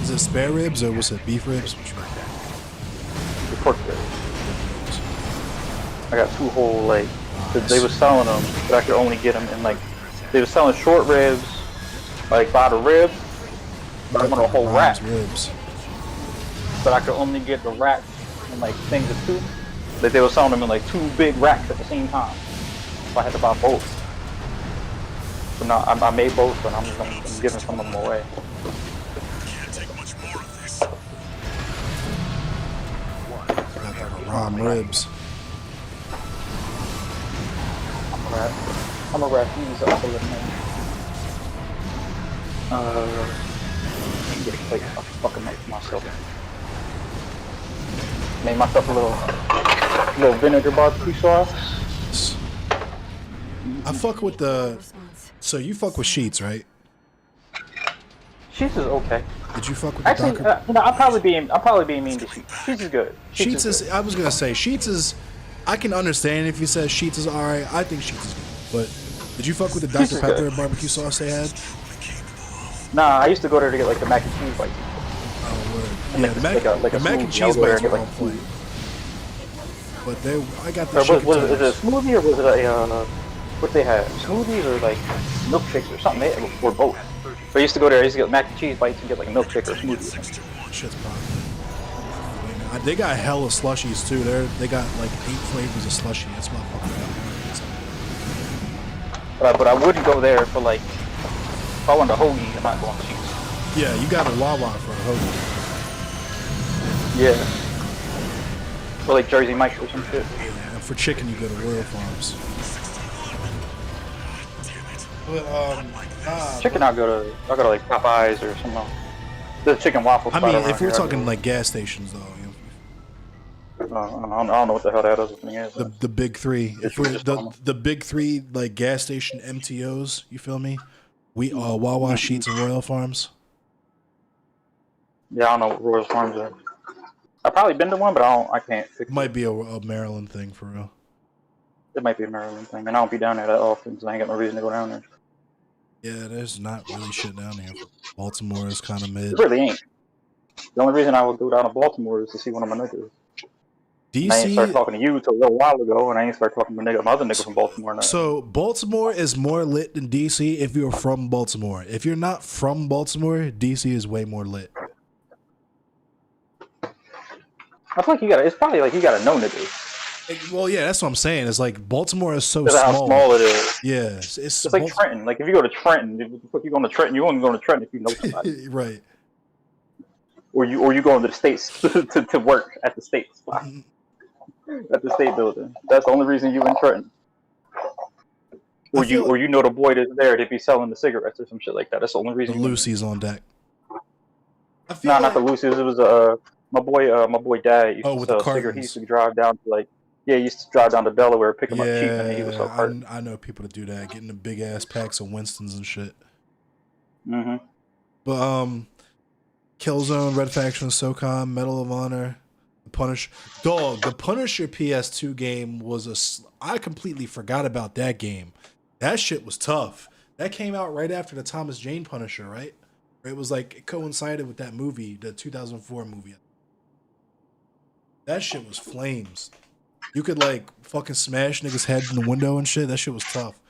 Is it spare ribs or was it beef ribs? The pork ribs. I got 2 whole, like, 'cause they was selling them, but I could only get them in, like, they was selling short ribs, like, by the rib, but I want a whole rack. Ribs. But I could only get the rack in, like, things of 2. Like, they were selling them in, like, 2 big racks at the same time. So I had to buy both. So now I made both, and I'm giving some of them away. Can't take much more of this. Raw ribs. I'm gonna wrap these up a little more. Get a plate. I'll fucking make myself. Made myself a little vinegar barbecue sauce. I fuck with the. Response. So you fuck with Sheets, right? Sheets is okay. Did you fuck with the Actually, Docker? I'm probably being mean to Sheets. Sheets is good. Sheets is. I was gonna say Sheets is. I can understand if you said Sheets is alright. I think Sheets is good. But did you fuck with the Sheets Dr. is Pepper good. barbecue sauce they had? Nah, I used to go there to get like the mac and cheese bites. Oh word. And Yeah, like the a- mac, like a- like a the mac and smoothie. cheese I'll go there bites and were get, on like, point. But I got the Or chicken is it a tenders. smoothie or was it a what they had, smoothies or like milkshakes or something, or both. But I used to go there. I used to get mac and cheese bites and get like a milkshake or a smoothie. Shit's popping. They got hella slushies too. They got like 8 flavors of slushy. That's motherfucker. But I wouldn't go there for like, if I wanted a hoagie, I'm not going to cheese. Yeah, you got a Wawa for a hoagie. Yeah. Or like Jersey Mike's or some shit. Yeah, and for chicken you go to Royal Farms. But Chicken, I'll go to like Popeyes or something else. The chicken waffle. I mean, if we're talking like gas stations though, you I don't know what the hell that other thing is. the big 3. If we're the big 3 like gas station MTOs, you feel me? Wawa, Sheetz, and Royal Farms. Yeah, I don't know what Royal Farms are. I've probably been to one, but I can't. It might be a Maryland thing for real. It might be a Maryland thing, and I don't be down there that often, so I ain't got no reason to go down there. Yeah, there's not really shit down here. Baltimore is kind of mid. It really ain't. The only reason I would go down to Baltimore is to see one of my niggas. DC, I ain't start talking to you until a little while ago, and I ain't start talking to my other nigga from Baltimore now. So Baltimore is more lit than DC if you're from Baltimore. If you're not from Baltimore, DC is way more lit. I feel like it's probably like you gotta know niggas. Well, yeah, that's what I'm saying. It's like Baltimore is so Because of small. how small it is. Yeah, It's like Trenton. Like if you go to Trenton, if you go to Trenton, you only go to Trenton if you know somebody. Right. Or you go into the states to work at the state spot. At the state building. That's the only reason you in Trenton. Or you know the boy that's there, they be selling the cigarettes or some shit like that. That's the only reason. The Lucy's on deck. Nah, not the Lucy's. It was my boy dad used to with sell the cigarettes. He used to drive down to he used to drive down to Delaware, pick him up cheap, and he was so hurt. I know people that do that, getting the big ass packs of Winston's and shit. Mm-hmm. But Killzone, Red Faction, SOCOM, Medal of Honor, The Punisher. Dog, the Punisher PS2 game was I completely forgot about that game. That shit was tough. That came out right after the Thomas Jane Punisher, right? It was like it coincided with that movie, the 2004 movie. That shit was flames. You could like fucking smash niggas' head in the window and shit. That shit was tough.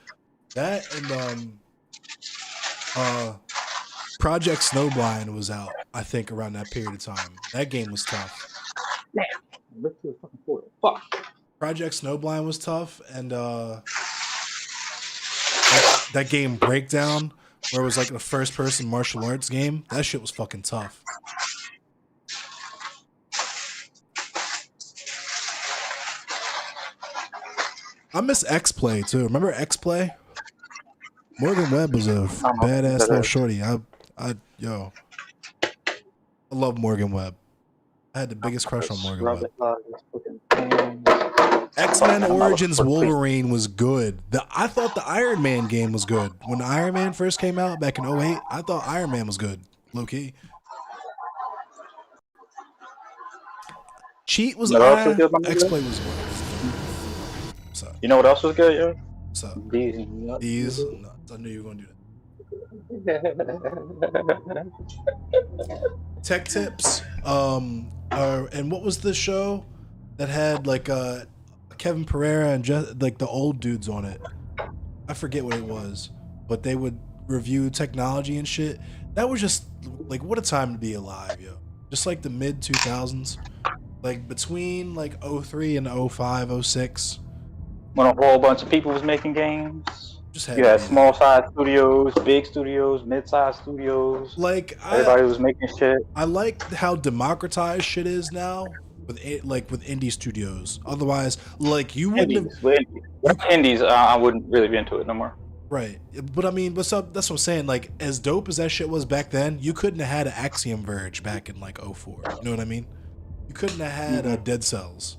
That and Project Snowblind was out, I think, around that period of time. That game was tough. Damn. Let's do a fucking photo. Fuck. Project Snowblind was tough, and that game Breakdown, where it was like a first-person martial arts game. That shit was fucking tough. I miss X-Play too. Remember X-Play? Morgan Webb was a badass little shorty. I love Morgan Webb. I had the biggest crush on Morgan Webb. X-Men Origins Wolverine was good. I thought the Iron Man game was good. When Iron Man first came out back in 2008, I thought Iron Man was good. Low key. Cheat was X-Play was good. What's up? You know what else was good, yo? What's up? These. No, I knew you were gonna do that. Tech Tips. And what was the show that had like Kevin Pereira and like the old dudes on it? I forget what it was, but they would review technology and shit. That was just like what a time to be alive, yo. Just like the mid 2000s, like between like 03 and 05, 06. When a whole bunch of people was making games. You had small size studios, big studios, mid size studios. Like everybody was making shit. I like how democratized shit is now with indie studios. Otherwise, like you wouldn't indies, I wouldn't really be into it no more. Right, but I mean, that's what I'm saying. Like, as dope as that shit was back then, you couldn't have had an Axiom Verge back in like 04. You know what I mean? You couldn't have had Dead Cells.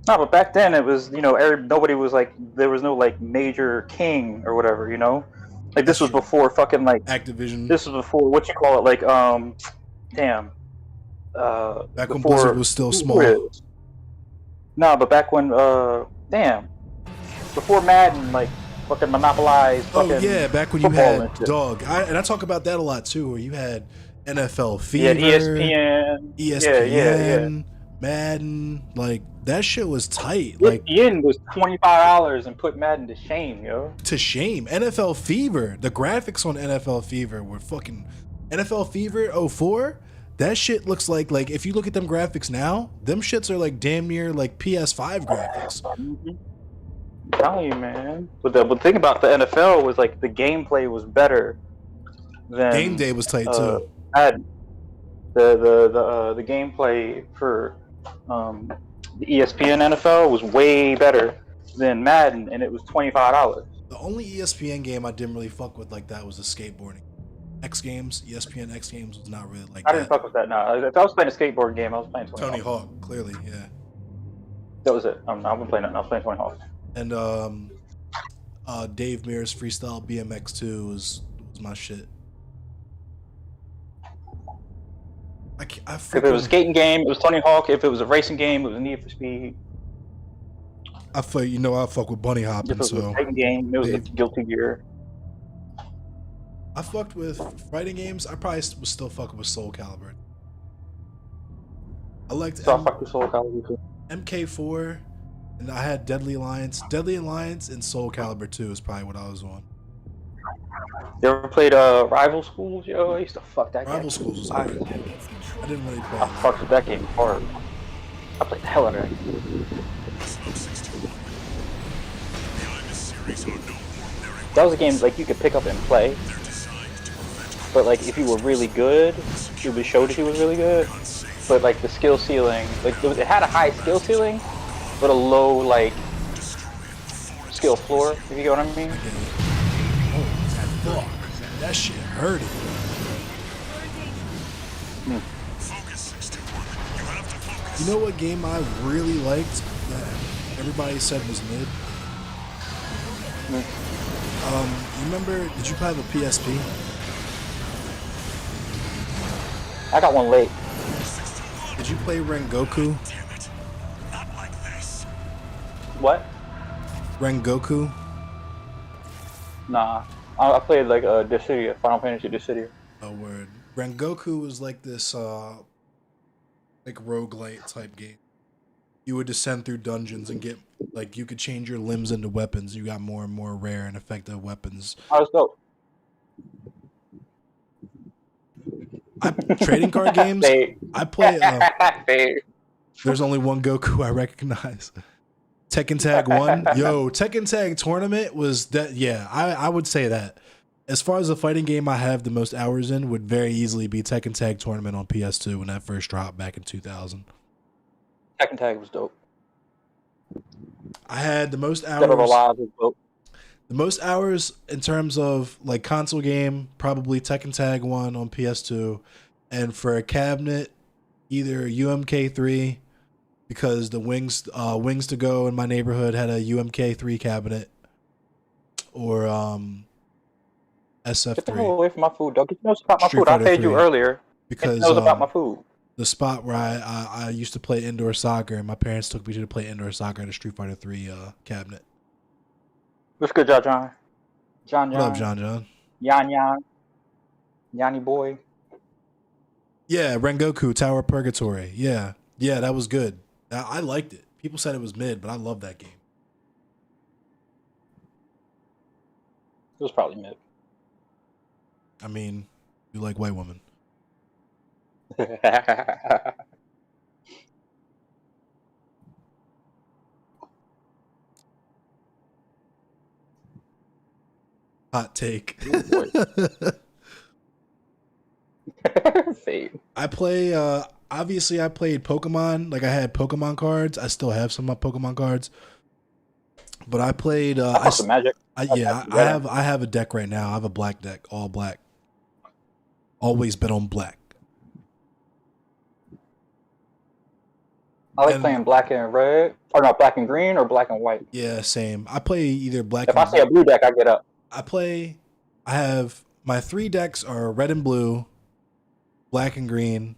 No, but back then it was, nobody was like, there was no like major king or whatever, like this was before fucking like Activision. This was before what you call it, like damn. Back when Blizzard was still small. No, but back when before Madden like fucking monopolized. Oh yeah, back when you had dog, and I talk about that a lot too, where you had NFL Fever, ESPN, yeah. Madden, like that shit was tight. Like ESPN was $25 and put Madden to shame, yo. to shame. NFL Fever, the graphics on NFL Fever were fucking NFL Fever 04. That shit looks like if you look at them graphics now, them shits are like damn near like PS5 graphics. I'm telling you, man. But the thing about the NFL was like the gameplay was better than Game Day was tight too. Madden. The gameplay for the ESPN NFL was way better than Madden, and it was $25. The only ESPN game I didn't really fuck with like that was the skateboarding. X Games, ESPN X Games was not really like I that. didn't fuck with that. No, if I was playing a skateboard game, I was playing Tony Hawk, clearly, yeah. That was it. I wasn't playing that. I was playing Tony Hawk. And Dave Mears Freestyle BMX 2 was my shit. If it was a skating game, it was Tony Hawk. If it was a racing game, it was Need for Speed. I fuck with bunny hopping, If it was so a fighting game, it was Guilty Gear. I fucked with fighting games. I probably was still fucking with Soul Calibur. I liked So I fucked with Soul Calibur too. MK4, and I had Deadly Alliance. Deadly Alliance and Soul Calibur 2 is probably what I was on. You ever played Rival Schools? Yo, I used to fuck that game. Rival Schools was alright. I didn't really play I it. fucked with that game hard. I played the hell out of that. Smoke 61. The Ibis series are no ordinary That was a game like you could pick up and play, They're designed to prevent but like if you were really good, it would show that you was really good. unsafe But like the skill ceiling, like it had a high skill ceiling, but a low like destroying the forest. skill floor. If you get what I mean. Fuck. That shit hurted. Focus 61. You have to focus. You know what game I really liked that everybody said was mid? You remember, did you have a PSP? I got one late. Did you play Rengoku? Damn it. Not like this. What? Rengoku? Nah. I played like Dissidia, Final Fantasy Dissidia. Oh, word. Rengoku was like this, like roguelite type game. You would descend through dungeons and get, like, you could change your limbs into weapons. You got more and more rare and effective weapons. I was dope. Trading card games? Fade. I play, Fade. there's only one Goku I recognize. Tekken Tag 1. Yo, Tekken Tag Tournament was that, yeah, I would say that. As far as a fighting game I have the most hours in would very easily be Tekken Tag Tournament on PS2 when that first dropped back in 2000. Tekken Tag was dope. I had the most Dead or hours. Alive was dope. The most hours in terms of like console game, probably Tekken Tag 1 on PS2. And for a cabinet, either UMK3, because the Wings to Go in my neighborhood had a UMK3 cabinet, or Get the hell SF3. away from my food, dog. Get your nose about my Street food. I Fighter paid you 3. earlier. Get Because your nose about my food. the spot where I used to play indoor soccer, and my parents took me to play indoor soccer at a Street Fighter 3 cabinet. What's good, John John? John What John. up, John John? Yan Yan. Yanni boy. Yeah, Rengoku, Tower of Purgatory. Yeah, that was good. I liked it. People said it was mid, but I love that game. It was probably mid. I mean, you like white women. Hot take. Fade. I play, obviously I played Pokemon. Like I had Pokemon cards. I still have some of my Pokemon cards. But I played, I fuck with Magic. I have a deck right now. I have a black deck, all black. Always been on black. I like and- playing black and red. Or not, black and green or black and white. Yeah, same. I play either black If I see a blue deck, I get up. I have my 3 decks are red and blue, black and green,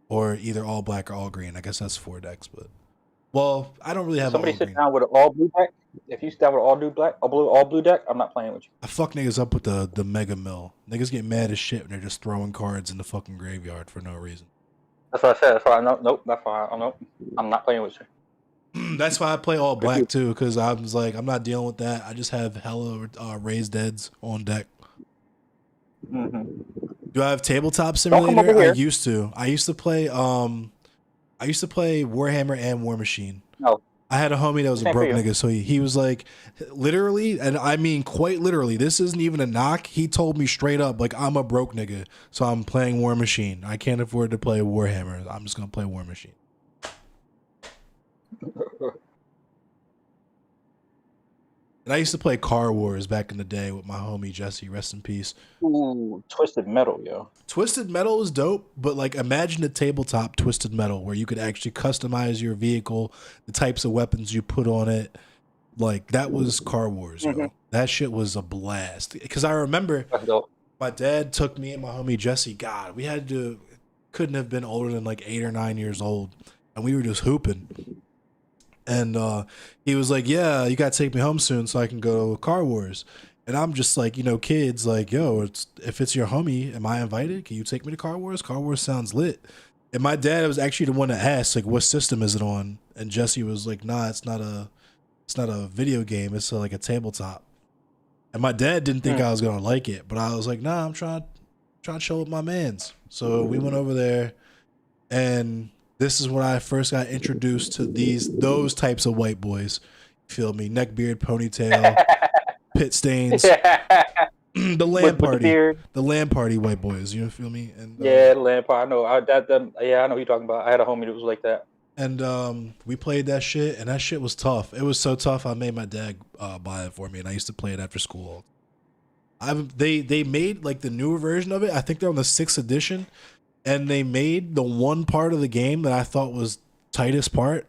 or either all black or all green. I guess that's 4 decks, but well, I don't really have Somebody all sit green. down with an all blue deck. If you sit down with an all blue deck, I'm not playing with you. I fuck niggas up with the Mega Mill. Niggas get mad as shit when they're just throwing cards in the fucking graveyard for no reason. That's what I said. That's why I know. Nope. That's why I know. I'm not playing with you. That's why I play all black too, because I was like, I'm not dealing with that. I just have hella raised deads on deck. Mm-hmm. Do I have tabletop Don't come simulator? over I here. used to. I used to play Warhammer and War Machine. No. I had a homie that was a Same for broke you. nigga, so he was like, literally, and I mean quite literally, this isn't even a knock. He told me straight up, like, I'm a broke nigga, so I'm playing War Machine. I can't afford to play Warhammer. I'm just gonna play War Machine. And I used to play Car Wars back in the day with my homie Jesse, rest in peace. Ooh, Twisted Metal, yo. Twisted Metal is dope, but like imagine a tabletop Twisted Metal where you could actually customize your vehicle, the types of weapons you put on it. Like that was Car Wars, yo. That shit was a blast. Because I remember That's dope. my dad took me and my homie Jesse. God, we couldn't have been older than like 8 or 9 years old, and we were just hooping. And he was like, "Yeah, you gotta take me home soon so I can go to Car Wars." And I'm just like, kids, like, "Yo, if it's your homie, am I invited? Can you take me to Car Wars? Car Wars sounds lit." And my dad was actually the one that asked, like, "What system is it on?" And Jesse was like, "Nah, it's not a video game. It's like a tabletop." And my dad didn't think I was gonna like it, but I was like, "Nah, I'm trying to chill with my mans." So we went over there, and this is when I first got introduced to those types of white boys. Feel me? Neckbeard, ponytail, pit stains, the land With the party, beard. the land party white boys. You feel me? And Yeah, the Lampard. I know. Yeah, I know who you're talking about. I had a homie that was like that. and we played that shit, and that shit was tough. It was so tough. I made my dad buy it for me, and I used to play it after school. They made like the newer version of it. I think they're on the 6th edition. And they made the one part of the game that I thought was tightest part.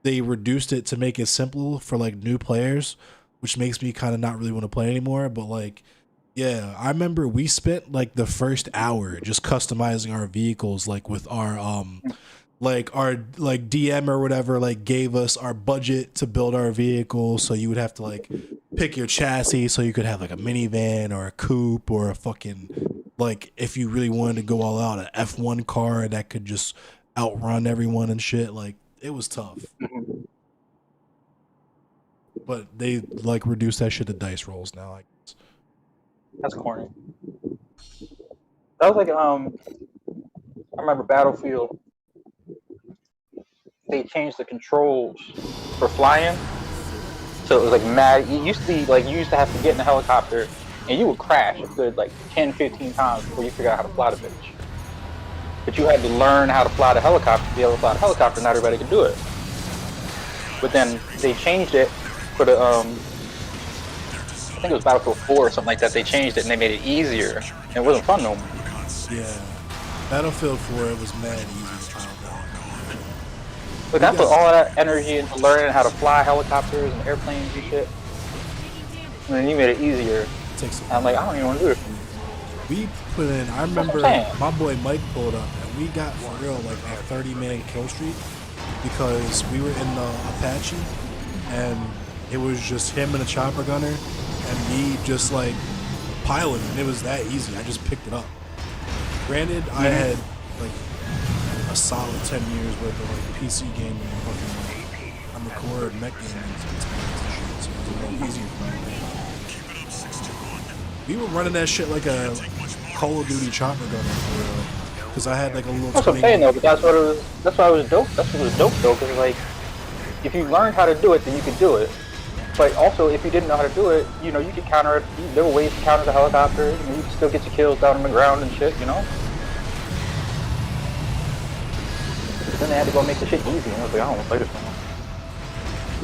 They reduced it to make it simple for like new players, which makes me kind of not really want to play anymore. But like, yeah, I remember we spent like the first hour just customizing our vehicles, like with our DM or whatever, like gave us our budget to build our vehicle. So you would have to like pick your chassis so you could have like a minivan or a coupe or a fucking, like if you really wanted to go all out, an F1 car that could just outrun everyone and shit. Like it was tough. But they like reduced that shit to dice rolls now, I guess. That's corny. That was like I remember Battlefield. They changed the controls for flying, so it was like mad. You used to be like you used to have to get in a helicopter, and you would crash a good like 10, 15 times before you figure out how to fly the bitch. But you had to learn how to fly the helicopter to be able to fly the helicopter. Not everybody could do it. But then they changed it for the I think it was Battlefield 4 or something like that. They changed it and they made it easier. And it wasn't fun no more. Yeah. Battlefield 4, it was mad easy to try out. But I put all of that energy into learning how to fly helicopters and airplanes and shit. And then you made it easier. And I'm like, I don't even want to do it. We put in, I remember saying. my boy Mike pulled up and we got for real like a 30-man kill streak because we were in the Apache and it was just him and a chopper gunner and me just like piloting, and it was that easy. I just picked it up. Granted, I had like a solid 10 years worth of like PC gaming and fucking I'm a core mech gaming experience and shit, so it was a little easier for me. We were running that shit like a Call of Duty chopper gunner for real. Because I had like a little. That's what I'm saying though, but that's what it was. That's why it was dope. That's what was dope though, because like, if you learned how to do it, then you could do it. But also, if you didn't know how to do it, you know, you could counter it. There were ways to counter the helicopter. You know, you could still get your kills down on the ground and shit. You know. But then they had to go make the shit easy, and I was like, I don't want to play this no more.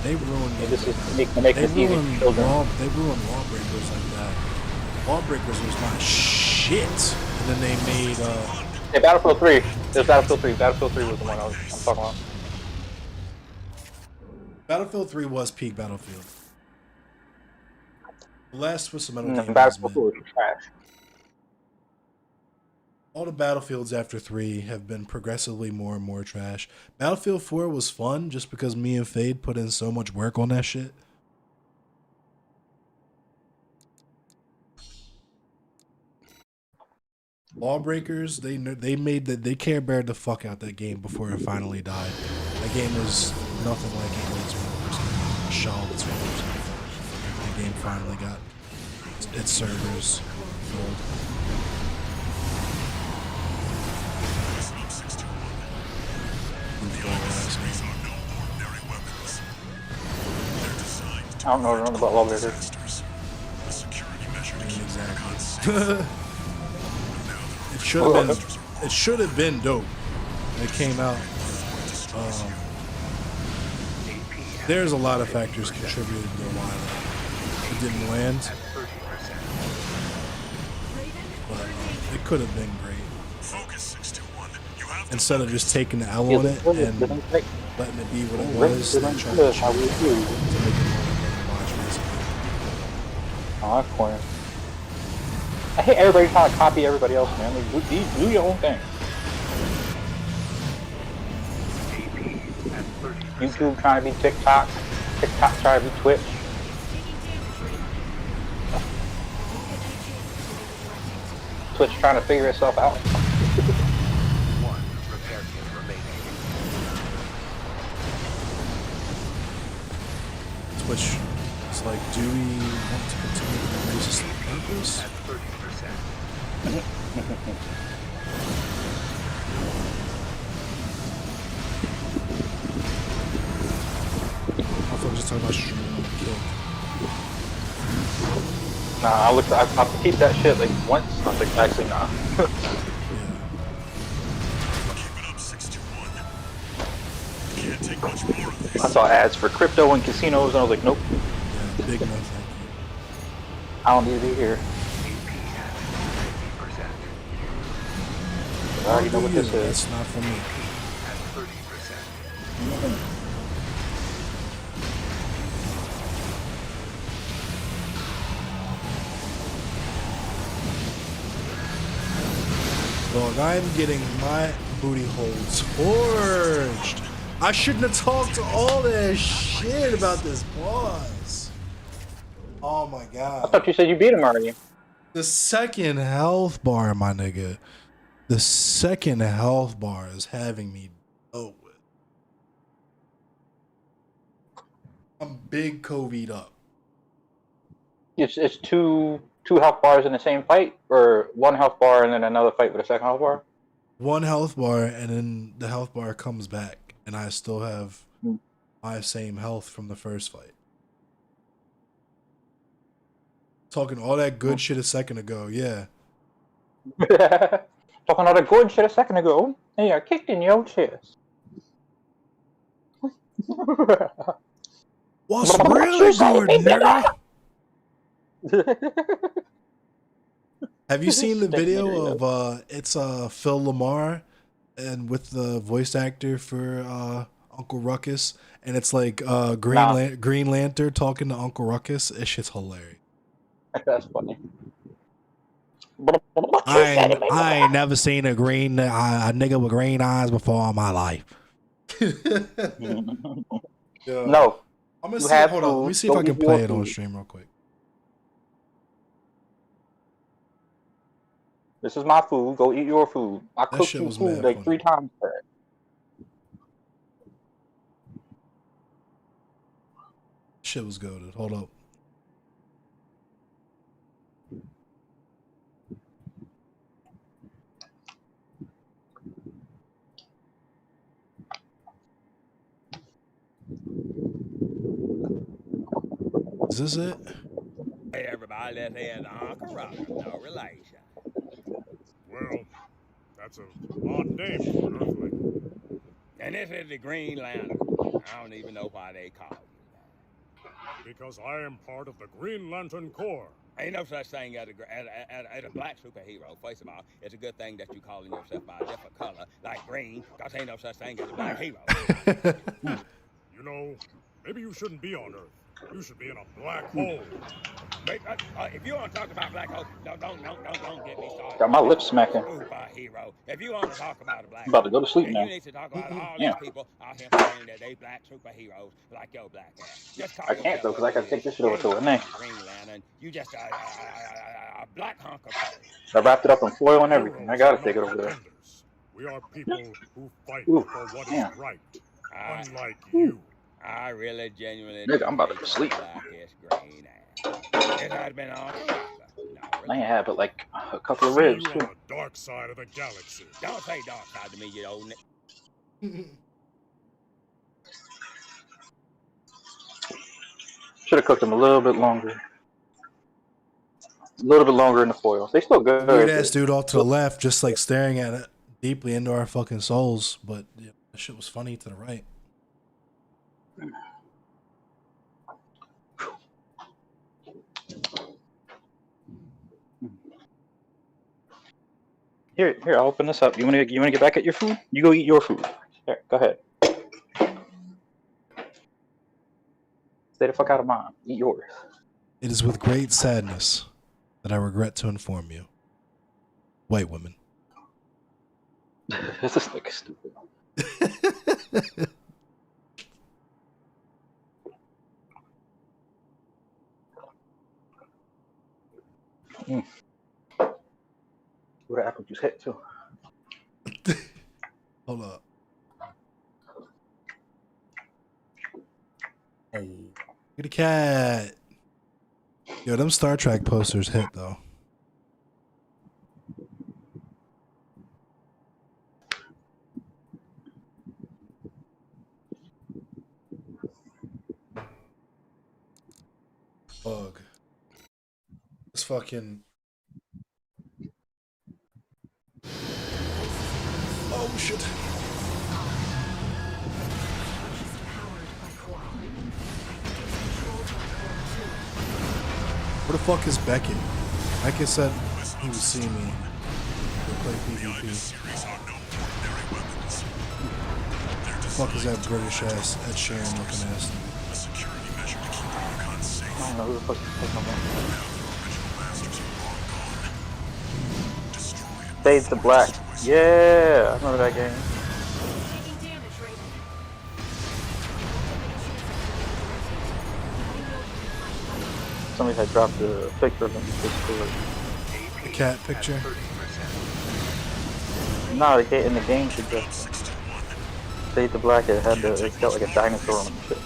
They ruined. This is make this easy for children. They ruined Lawbreakers like that. Lawbreakers was my shit, and then they made. Hey, Battlefield 3. There's Battlefield 3. Battlefield 3 was the one I'm talking about. Battlefield 3 was peak Battlefield. The last was some other game. Battlefield 4 was trash. All the Battlefields after 3 have been progressively more and more trash. Battlefield 4 was fun just because me and Fade put in so much work on that shit. Lawbreakers, they made that they Care Bear the fuck out that game before it finally died. That game was nothing like Aliens when it first came out. A shell of its first. That game finally got its servers filled. Listen up, 621. The Argus series are no ordinary weapons. They're designed to I don't know nothing about Lawbreakers. disasters. A security measure to keep Exactly. Recon safe. It should have been dope. It came out. There's a lot of factors contributed to why it didn't land, 30%. but it could have been great. Focus 621. You have Instead of just taking the L on it and letting it be what it was, they tried to How we do. make it more like a watch, basically. Oh, that's corny. I hate everybody trying to copy everybody else, man. Like, do your own thing. AP at 30%. YouTube trying to be TikTok. TikTok trying to be Twitch. Twitch trying to figure itself out. 1 repair kit remaining. Which it's like, do we want to continue to raise the purpose? At 30%. I thought just talking about shooting kill. Nah, I peeped that shit like once. I was like, actually, nah. Yeah. keep it up, 621. Can't take much more of this. I saw ads for crypto and casinos, and I was like, nope, Yeah, big no thank you. I don't need to be here. AP at 50%. I already know what this is. That's not for me. At 30%. Dog, I'm getting my booty holes forged. I shouldn't have talked all that shit about this boss. Oh my I god. thought you said you beat him already. The second health bar, my nigga. The second health bar is having me dealt with. I'm big COVID up. It's two health bars in the same fight, or one health bar and then another fight with a second health bar. One health bar, and then the health bar comes back, and I still have my same health from the first fight. Talking all that good shit a second ago, yeah. Talking all that good shit a second ago, and you're kicked in your chest. What's really good, nigga? Have you seen the video of it's Phil Lamar and with the voice actor for Uncle Ruckus, and it's like Green Lantern talking to Uncle Ruckus? This shit's hilarious. That's funny. I ain't never seen a nigga with green eyes before in my life. No. I'm gonna You see. have Hold on. to Let me see if I go can eat your play it on food. stream real quick. This is my food. Go eat your food. I That cooked shit you was food mad like funny. 3 times for it. Shit was goated. Hold up. Is this it? Hey everybody, let's hear the Uncle Robert, no relation. Well, that's a odd name for an Earthling. And this is the Green Lantern. I don't even know why they call you Because I am part of the Green Lantern Corps. that. Ain't no such thing as a black superhero. First of all, it's a good thing that you calling yourself by a different color, like green, because ain't no such thing as a black hero. You know, maybe you shouldn't be on Earth. You should be in a black hole. Wait, if you want to talk about black holes, don't get me started. Got my lips smacking. Over superhero. If you want to talk about a black I'm about to go to sleep then now. you need to talk about all Yeah. these people out here saying that they black superheroes like your black ass. Just call I can't though, yourself because I gotta what take it this is. shit over to You a ain't name. no Green Lantern. You just a black hunk of coal. I wrapped it up in foil and everything. I gotta take it over there. We are people who fight Ooh, for what is damn. right, I, unlike you. I really genuinely Nigga, I'm about to think sleep. your blackest green ass. It has been on the rocker. I ain't had but like a couple of See ribs you too. on the dark side of the galaxy. Don't say dark side to me, you old Should have cooked them a little bit longer. A little bit longer in the foil. They still good. Weird ass dude off to the left, just like staring at it deeply into our fucking souls. But yeah, that shit was funny to the right. Here, I'll open this up. You wanna get back at your food? You go eat your food. Here, go ahead. Stay the fuck out of mine. Eat yours. It is with great sadness that I regret to inform you, white women. This is like stupid. Where the apple juice hit too. Hold up. Oh, get a cat. Yo, them Star Trek posters hit though. Bug. This fucking. Oh shit. Where the fuck is Beckett? Beckett said he was seeing me play PvP. The fuck is that British ass Ed Sheeran looking ass? I don't know who the fuck is taking them. Fade to Black. Yeah, I remember that game. Somebody had dropped a picture of him. The cat picture. No, in the game suggestion. Fade to Black. It's got like a dinosaur on it and shit.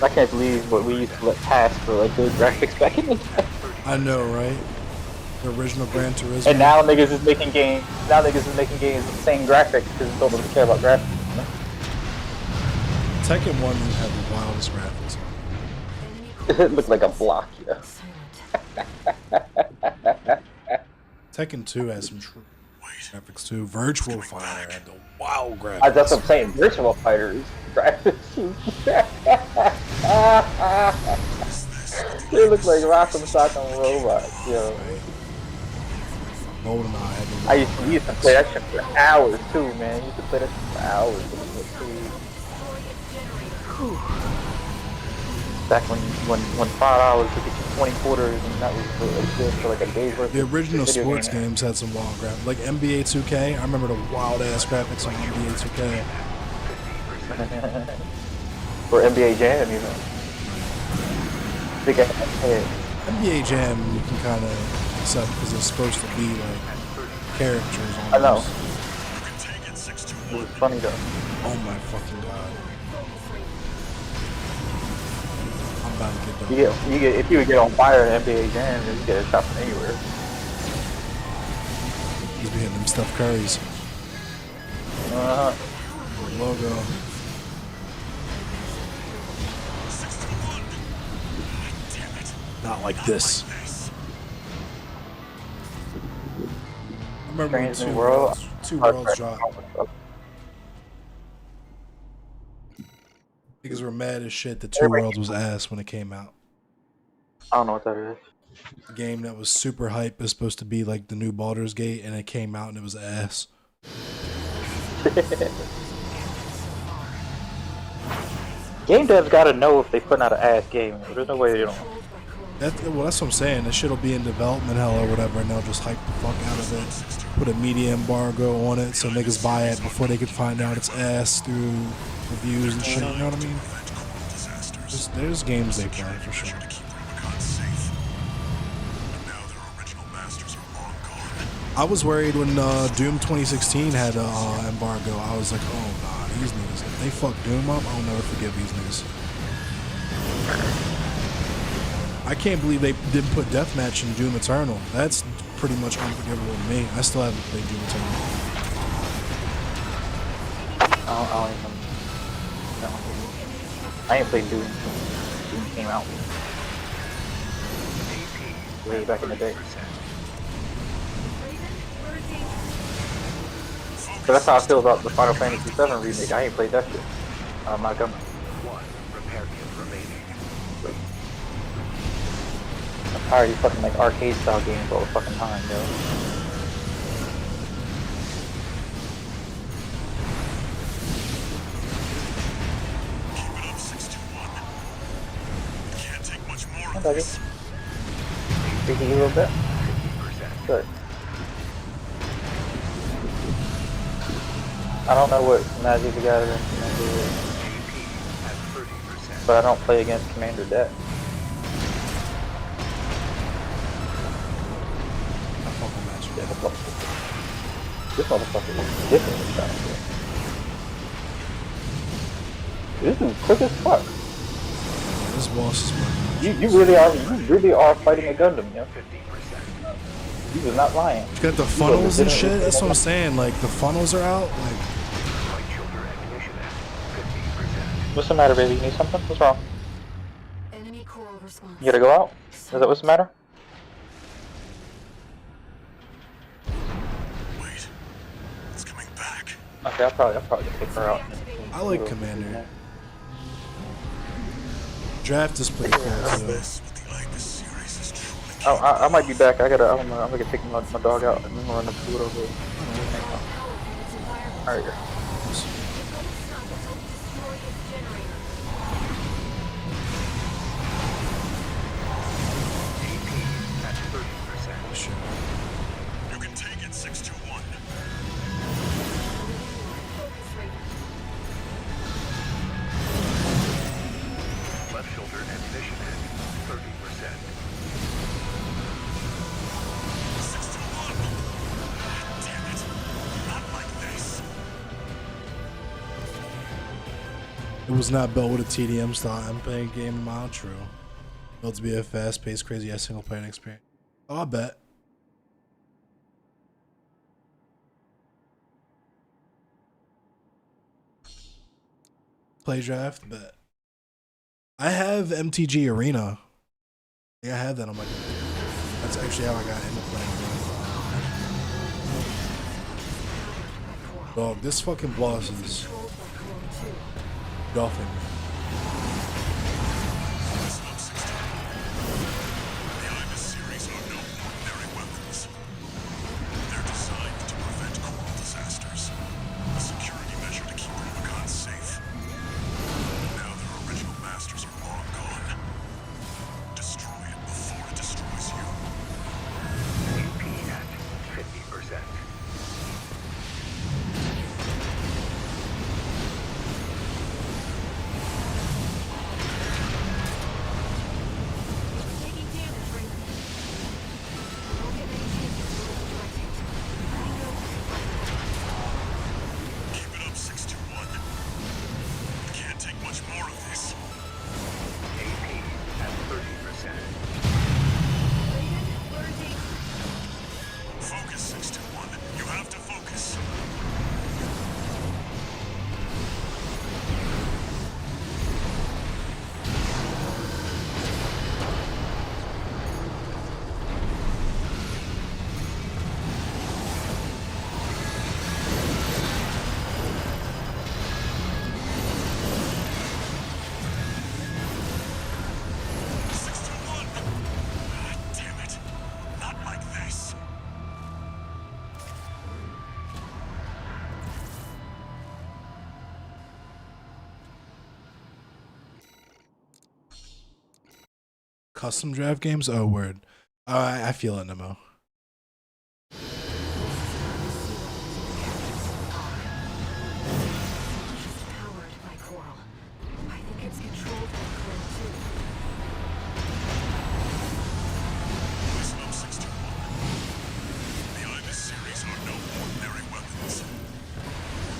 I can't believe what we used to let pass for like good graphics back in the day. I know, right? The original Gran Turismo. And now niggas is making games. Now niggas is making games with the same graphics because they don't really care about graphics. You know? Tekken 1 had the wildest graphics. It looked like a block, yeah. Tekken 2 has some true graphics too. Virtual Fighter had the wild graphics. That's what I'm saying. Virtual Fighters graphics. They look like Rock'em Sock'em robots, yo. GoldenEye had the I used to play that shit for hours too, man. I used to play that shit for hours. Back when $5 would get you 20 quarters, and that was good for like a day's worth. The original video sports game. games had some wild graphics. Like NBA 2K, I remember the wild ass graphics on NBA 2K. Or NBA Jam, even. Big ass head. NBA Jam you can kind of accept because it's supposed to be like characters on I know. those. It was funny though. Oh my fucking god. I'm about to get done. If you would get on fire in NBA Jam, you get a shot from anywhere. He's be hitting them Steph Currys. Logo. Not like this. I remember when Strange New World. two worlds dropped. Niggas were mad as shit that Two Worlds was ass when it came out. I don't know what that is. A game that was super hype is supposed to be like the new Baldur's Gate, and it came out and it was ass. Game devs gotta know if they putting out an ass game. There's no way they don't. That's what I'm saying. This shit'll be in development hell or whatever, and they'll just hype the fuck out of it. Put a media embargo on it so niggas buy it before they can find out it's ass through reviews and shit. You know what I mean? There's games they play for sure. I was worried when Doom 2016 had an embargo. I was like, oh god, these niggas, if they fuck Doom up, I'll never forgive these niggas. I can't believe they didn't put Deathmatch in Doom Eternal. That's pretty much unforgivable to me. I still haven't played Doom Eternal. I ain't played Doom since Doom came out. Way back in the day. So that's how I feel about the Final Fantasy VII remake. I ain't played that shit. I'm not gonna. One repair kit remaining. I'm tired of these fucking like arcade style games all the fucking time, yo. Keep it up, 621. Can't take much more Hi, of buddy. this. Speaking a little bit. 50%. Good. I don't know what Magic the Gathering Commander is, AP at 30%. but I don't play against Commander Deck. I fuck with Magic. Yeah, this motherfucker is different this time. This is quick as fuck. This boss is working. You really are fighting a Gundam, yo. 50%. You was not lying. You got the funnels and shit. That's what I'm saying. Like the funnels are out. Like Light shoulder ammunition at 50%. What's the matter, baby? You need something? What's wrong? Enemy coral response. You gotta go out? Is that what's the matter? Wait, it's coming back. Okay, I'll probably take her out. I like Commander. Draft is pretty cool too. This with the Ibis series is truly Oh, I might be back. I'm gonna take my dog out and then run the food over. Alright, here. AP at 30%. Shit. You can take it, 621. Left shoulder ammunition at 30%. 621. Damn it. Not like this. It was not built with a TDM style MPEG game in my outro. Built to be a fast-paced, crazy-ass single-player experience. Oh, I bet. Play draft, bet. I have MTG Arena. Yeah, I have that on my computer. That's actually how I got into playing draft. Dog, this fucking boss is golfing me. Listen up, 621. The Ibis series are no ordinary weapons. They're designed to prevent coral disasters. A security measure to keep Rubicon safe. But now their original masters are long gone. Destroy it before it destroys you. AP at 50%. Custom draft games? Oh, word. I feel it, Nemo. Just powered by Coral. I think it's controlled by Coral too. Listen up, 61. The Ibis series are no ordinary weapons.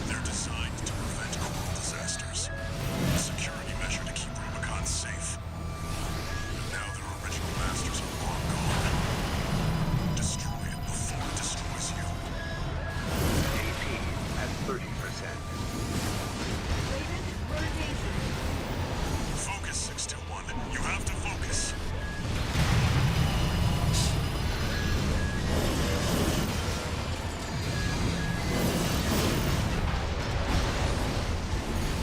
They're designed to prevent coral disasters. A security measure to keep Rubicon safe. Now their original masters are long gone. Destroy it before it destroys you. AP at 30%. Raven, we're in danger. Focus, 621. You have to focus.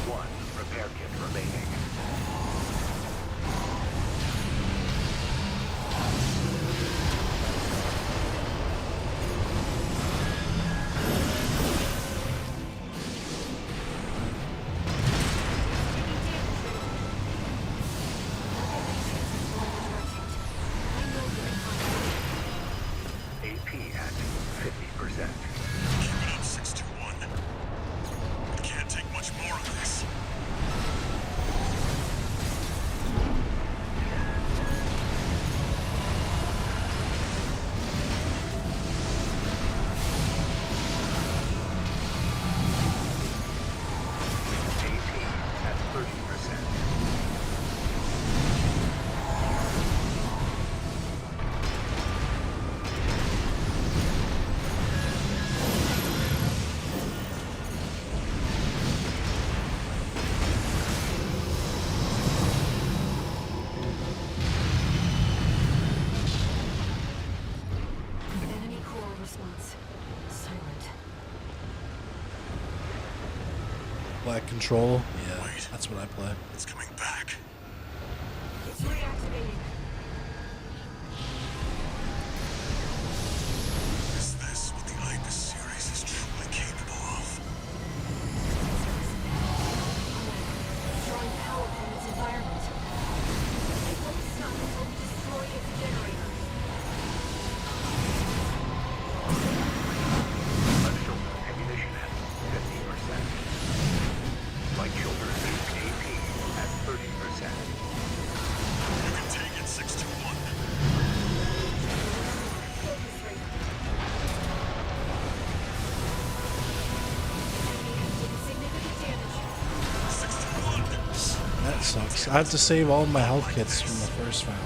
One repair kit remaining. AP at 50%. Keep it up, 621. It can't take much more of this. AP at 30%. Enemy Coral response. Silent. Black Control. Yeah, Wait. that's what I play. It's coming back. It's reactivating. Is this what the Ibis series is truly capable of? Drawing power from its environment. It won't stop until we destroy its generator. Left shoulder ammunition at 50%. Right shoulder AP at 30%. You can take it, 621. Focus rate. Enemy has taken significant damage. 621. That sucks. I have to save all my health kits from the first rounds.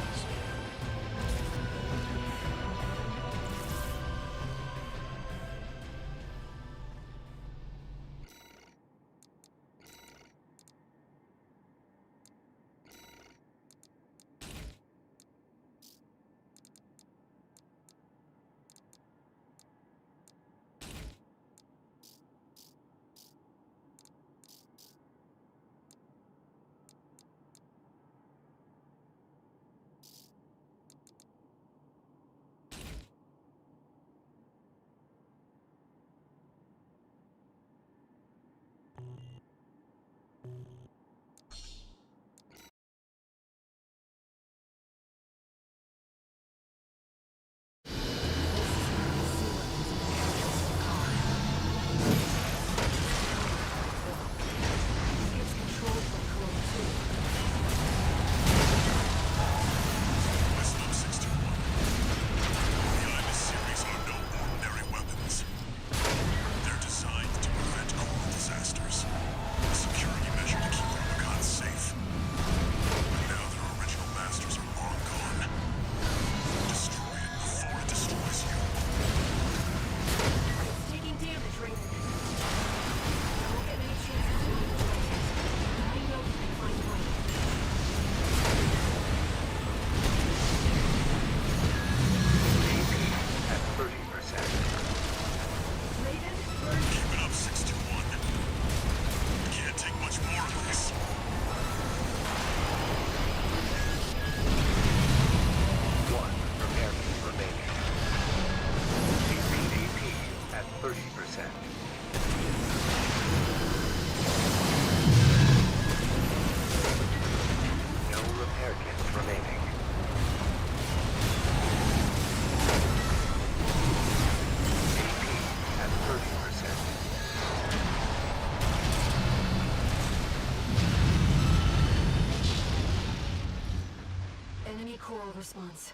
response.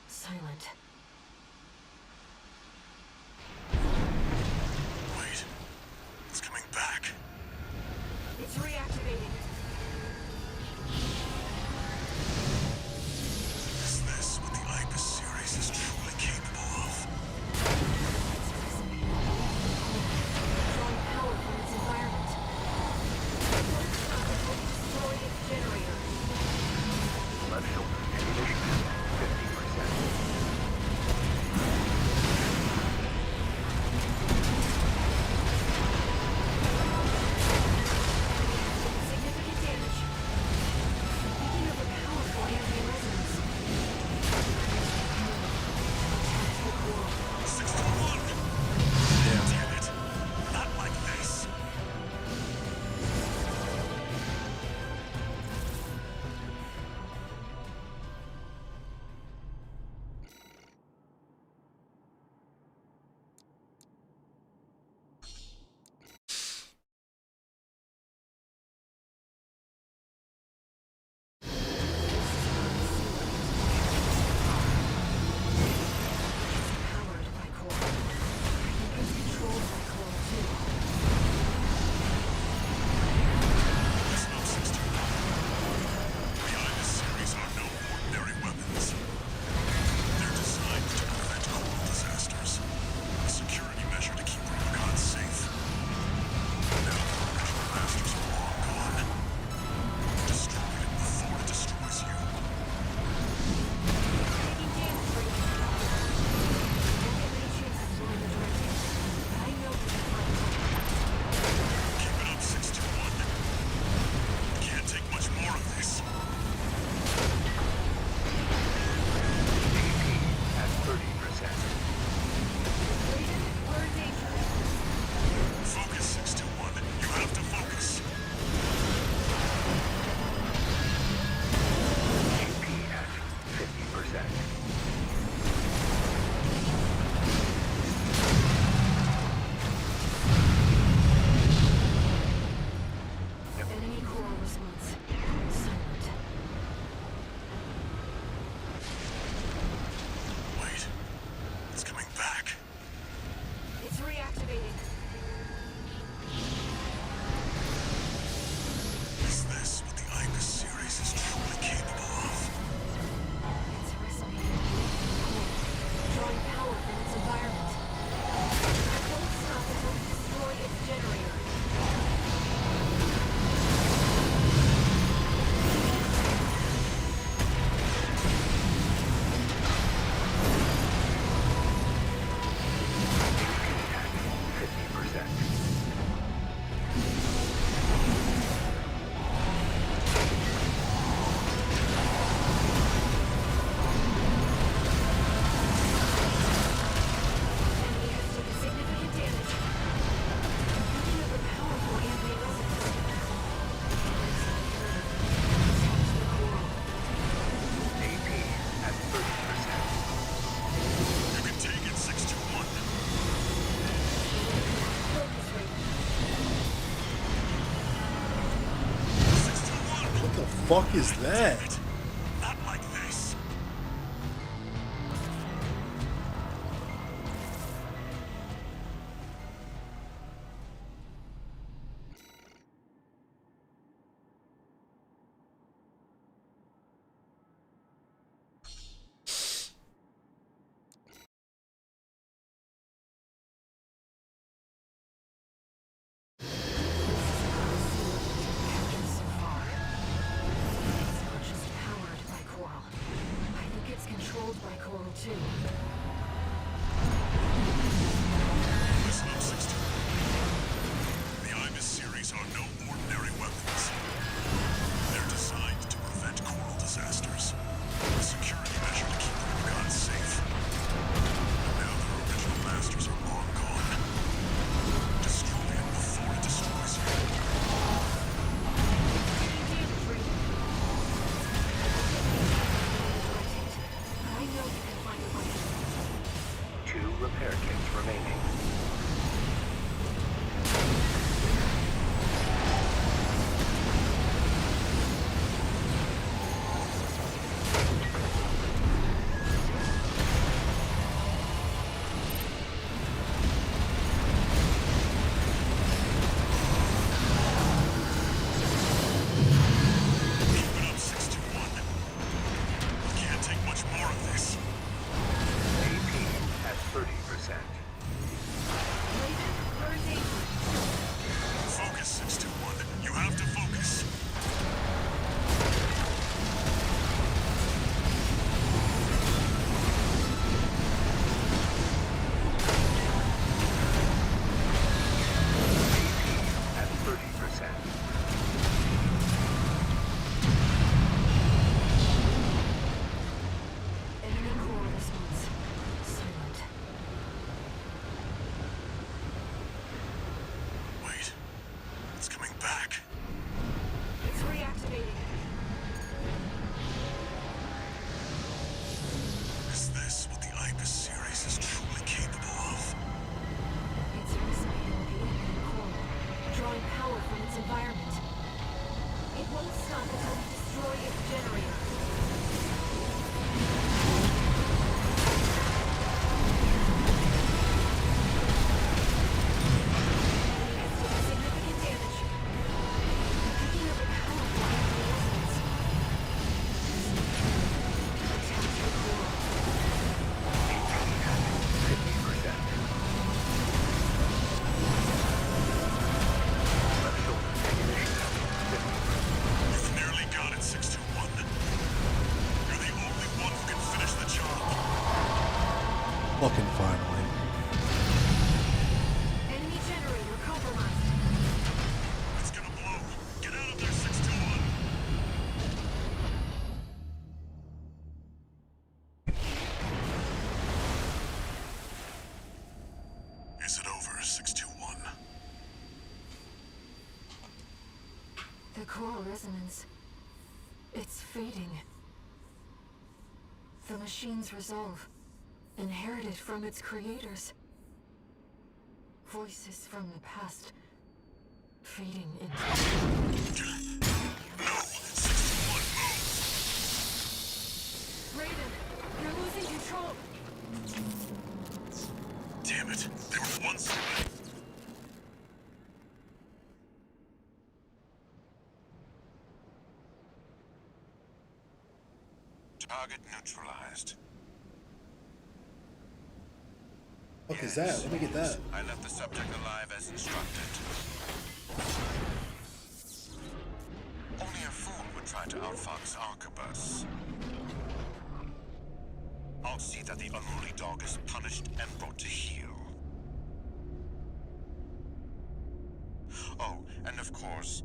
Silent. Wait. It's coming back. It's reactivating. Is this what the Ibis series is truly capable of? It's a recipe. Drawing power from its environment. Don't stop until we destroy its generator. Left shoulder ammunition at 50%. Significant damage. Picking up a powerful anti-resonance. Tactical core. 61! Damn it. Not like this. Powered by core. I think it's controlled by core too. Listen up, 61. The Ibis series are no ordinary weapons. They're designed to prevent coral disasters. A security measure to keep Rubicon safe. Now the original masters are long gone. Destroy it before it destroys you. Taking damage right now. Don't get many chances to learn the direction, but I know you can find a way. Keep it up, 621. Can't take much more of this. AP at 30%. Raiden, we're in danger. Focus, 621. You have to focus. AP at 50%. Enemy core response. Silent. Wait. It's coming back. It's reactivating. Is this what the Ibis series is truly capable of? It's a recipe. Core. Drawing power from its environment. Don't stop until we destroy its generator. AP at 50%. Enemy has taken significant damage. Picking up a powerful anti-resonance. Change the core. AP at 30%. You can take it, 621. Focus rate. 621! What the fuck is that? Not like this. So far. It's not just powered by coral. I think it's controlled by coral too. Listen up, 621. The Ibis series are no ordinary weapons. They're designed to prevent coral disasters. A security measure to keep Rubicon safe. But now their original masters are long gone. Destroy it before it destroys you. Damage rate. I know you can find a way. 2 repair kits remaining. 30%. Raven, we're in danger. Focus, 621. You have to focus. At 30%. Enemy core response. Silent. Wait. It's coming back. It's reactivating. Is this what the Ibis series is truly capable of? It's resonating the enemy core, drawing power from its environment. It won't stop until we destroy its generator. It's doing significant damage. Picking up a powerful enemy resonance. Attack your core. AP at 50%. Left shoulder ammunition at 50%. You've nearly got it, 621. You're the only one who can finish the job. Fucking finally. Enemy generator compromised. It's gonna blow. Get out of there, 621. Is it over, 621? The choral resonance. It's fading. The machine's resolve, inherited from its creators. Voices from the past, fading into... No! 621, move! Raven, you're losing control! Damn it. They were one step ahead. Target neutralized. What is that? Let me get that. I left the subject alive as instructed. Only a fool would try to outfox Arquebus. I'll see that the unruly dog is punished and brought to heel. Oh, and of course,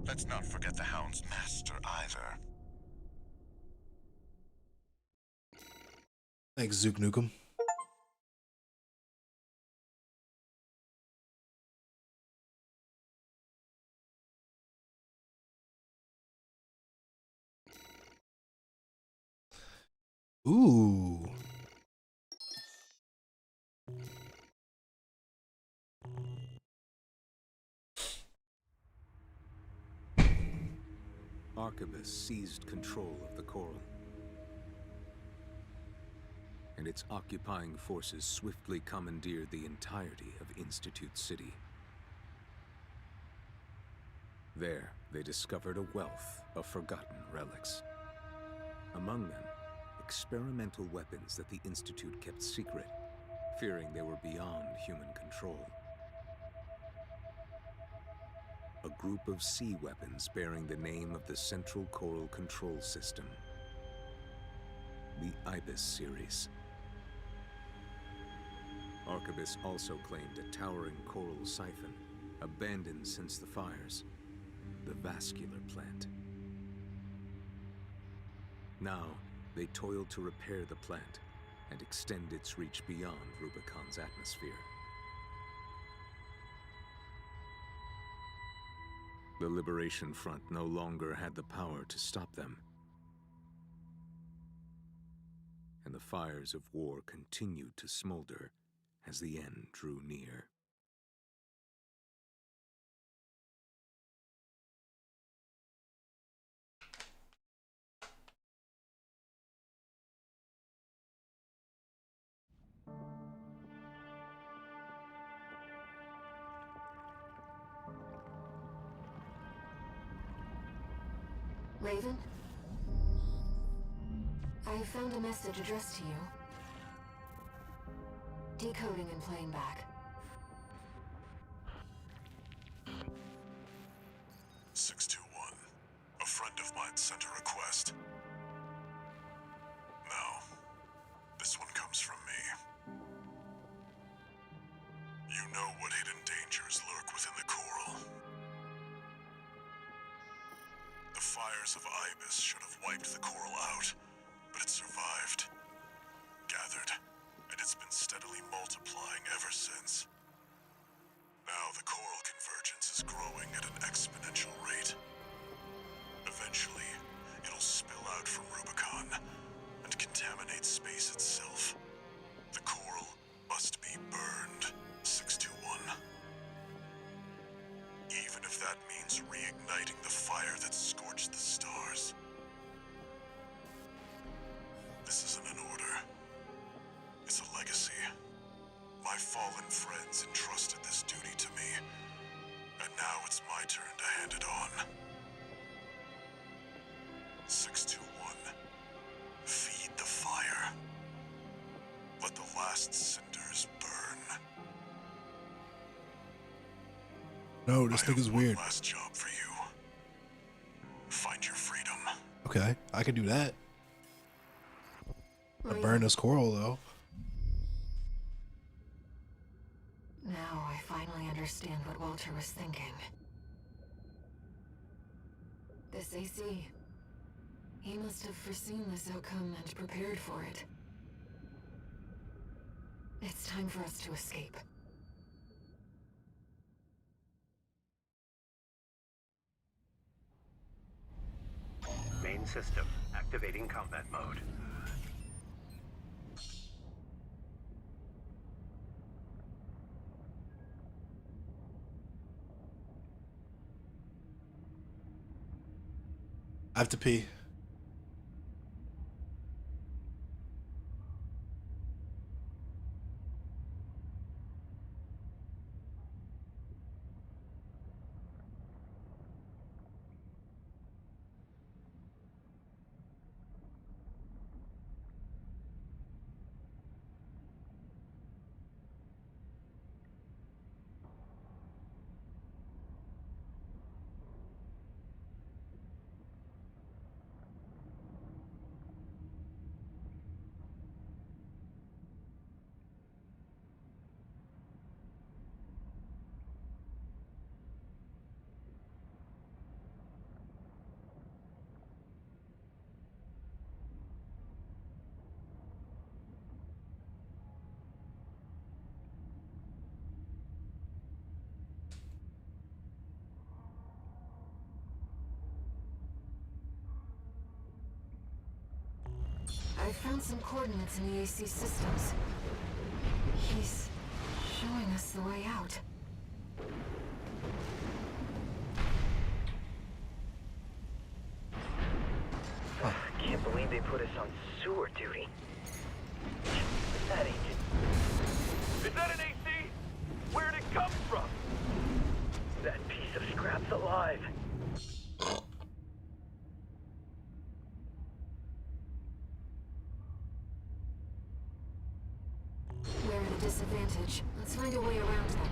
let's not forget the Hound's master either. Thanks, Zook Nukem. Ooh. Arquebus seized control of the Coral, and its occupying forces swiftly commandeered the entirety of Institute City. There, they discovered a wealth of forgotten relics. Among them, experimental weapons that the Institute kept secret, fearing they were beyond human control. A group of sea weapons bearing the name of the Central Coral Control System, the Ibis series. Arquebus also claimed a towering coral siphon, abandoned since the fires, the vascular plant. Now, they toiled to repair the plant and extend its reach beyond Rubicon's atmosphere. The Liberation Front no longer had the power to stop them, and the fires of war continued to smolder as the end drew near. Raven? I found a message addressed to you. Decoding and playing back. 621. A friend of mine sent a request. Now, this one comes from me. You know what hidden dangers lurk within the coral. The fires of Ibis should have wiped the coral out, but it survived, gathered, and it's been steadily multiplying ever since. Now the coral convergence is growing at an exponential rate. Eventually, it'll spill out from Rubicon and contaminate space itself. The coral must be burned, 621. Even if that means reigniting the fire that scorched the stars. This isn't an order. It's a legacy. My fallen friends entrusted this duty to me, and now it's my turn to hand it on. 621. Feed the fire. Let the last cinders burn. No, this thing is weird. One last job for you. Find your freedom. Okay, I can do that. I burn this coral though. Now I finally understand what Walter was thinking. This AC. He must have foreseen this outcome and prepared for it. It's time for us to escape. Main system activating combat mode. I have to pee. I found some coordinates in the AC systems. He's showing us the way out. Can't believe they put us on sewer duty. That ain't it. Is that an AC? Where'd it come from? That piece of scrap's alive. We're at a disadvantage. Let's find a way around them.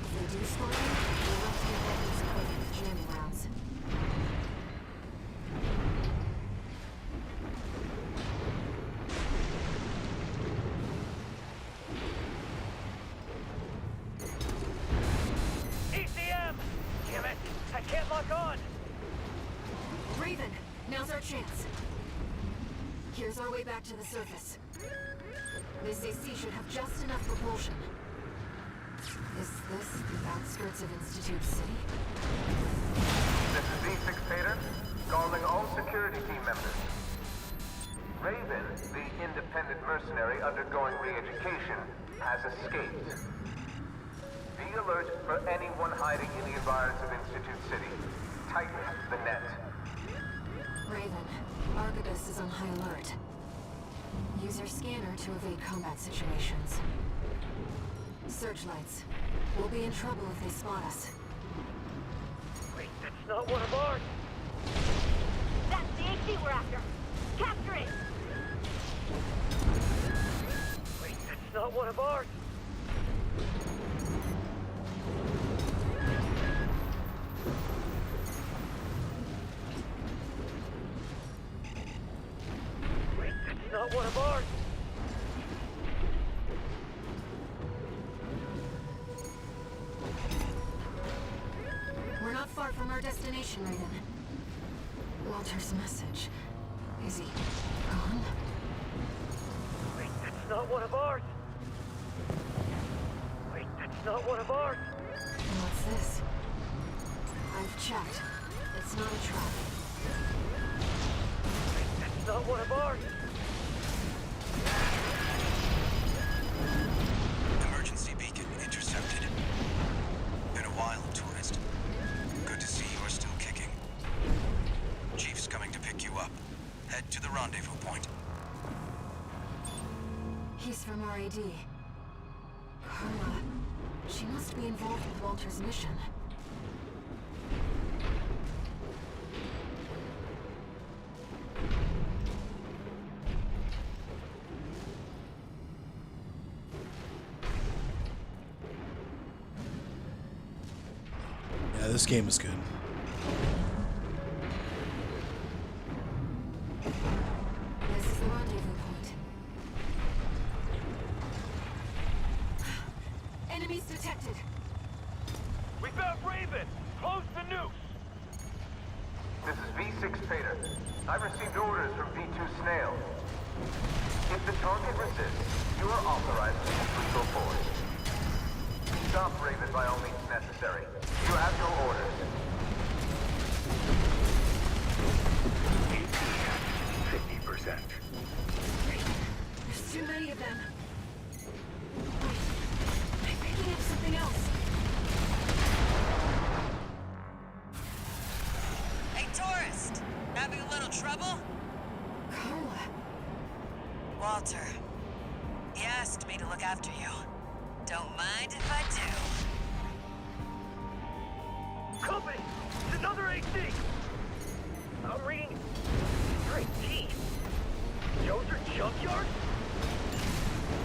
If they do spawn in, we'll have to get weapons equipped with jamming rounds. ECM! Damn it! I can't lock on! Raven, now's our chance. Here's our way back to the surface. This AC should have just enough propulsion. Is this the outskirts of Institute City? This is V6 Tater, calling all security team members. Raven, the independent mercenary undergoing re-education, has escaped. Be alert for anyone hiding in the environs of Institute City. Tighten the net. Raven, Arquebus is on high alert. Use your scanner to evade combat situations. Searchlights. We'll be in trouble if they spot us. Wait, that's not one of ours! That's the AC we're after. Capture it! Wait, that's not not one of ours. Wait, that's not one of ours. We're not far from our destination, Raiden. Walter's message. Is he gone? Wait, that's not one of ours. Wait, that's not one of ours. What's this? I've checked. It's not a trap. Wait, that's not one of ours. Emergency beacon intercepted. Been a while, tourist. Good to see you're still kicking. Chief's coming to pick you up. Head to the rendezvous point. He's from RAD. Carla. She must be involved with Walter's mission. Yeah, this game is good. This is the rendezvous point. Enemies detected. We found Raven. Close the noose. This is V6 Pater. I've received orders from V2 Snail. If the target resists, you are authorized to use lethal force. Stop Raven by all means necessary. You have your orders. 50%. There's too many of them. Wait, I'm picking up something else. Hey, tourist! Having a little trouble? Carla. Walter. He asked me to look after you. Don't mind if I do. Company! It's another AC! I'm reading... Great T. Joser Junkyard?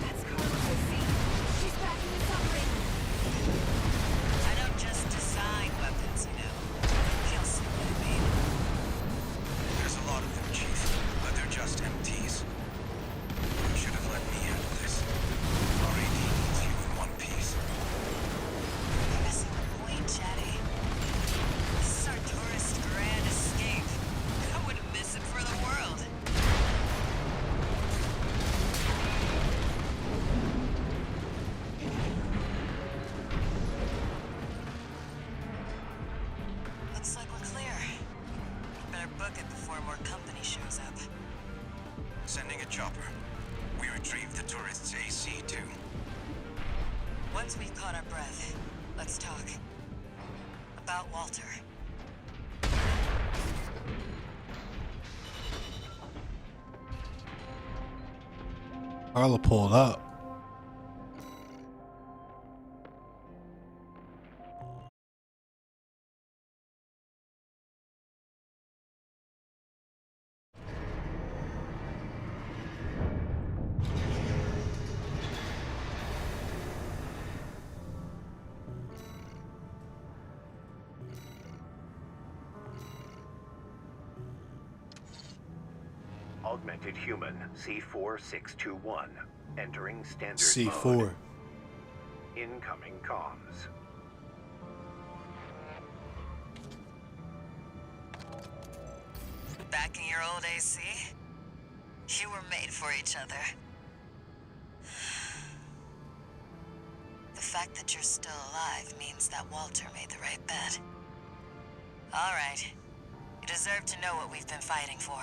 That's Carla's AC. She's backing us up, Raiden. I don't just design weapons, you know. He'll see what I mean. There's a lot of them, Chief, but they're just MTs. You should have let me handle this. RAD needs you in one piece. You're missing the point, Chatty. This is our tourist grand escape. I wouldn't miss it for the world. Looks like we're clear. Better book it before more company shows up. Sending a chopper. We retrieved the tourist's AC, too. Once we've caught our breath, let's talk. About Walter. Carla pulled up. Augmented human C4621 entering standard C4. mode. Incoming comms. Back in your old AC? You were made for each other. The fact that you're still alive means that Walter made the right bet. All right. You deserve to know what we've been fighting for.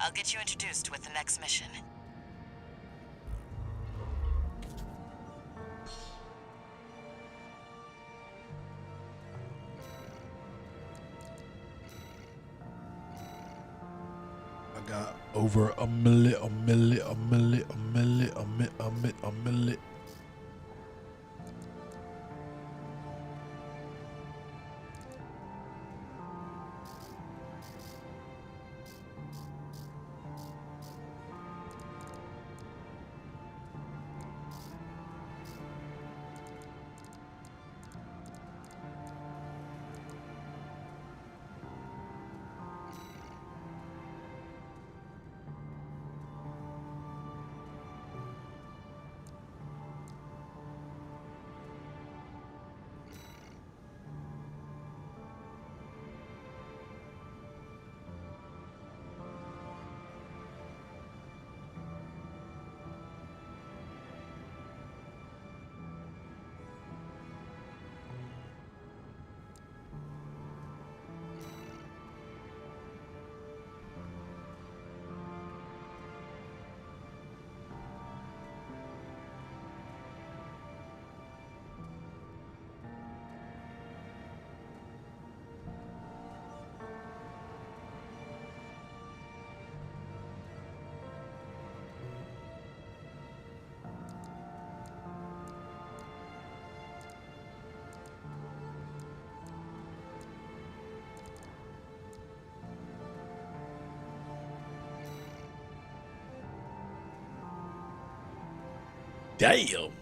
I'll get you introduced with the next mission. I got over a milli. Damn.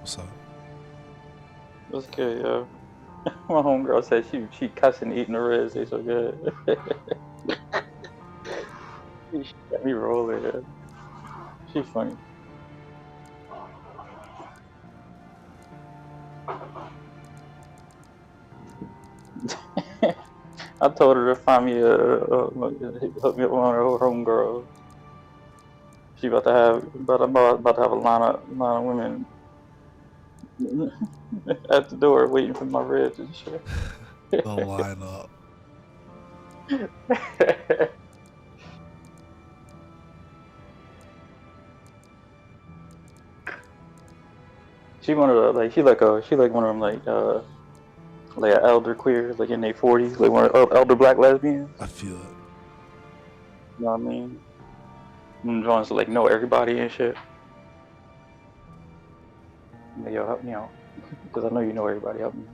What's up? What's good, yo? My homegirl said she cussing eating the ribs. They so good. She got me rolling. Yeah. She funny. I told her to find me hook me up with one of her homegirls. She about to have a line of women at the door waiting for my ribs and shit. The line up. She one of the she like one of them like an elder queer, like in their 40s, like one of elder black lesbians. I feel it. You know what I mean? I'm trying to like know everybody and shit. Like, yo, help me out, because I know you know everybody. Help me.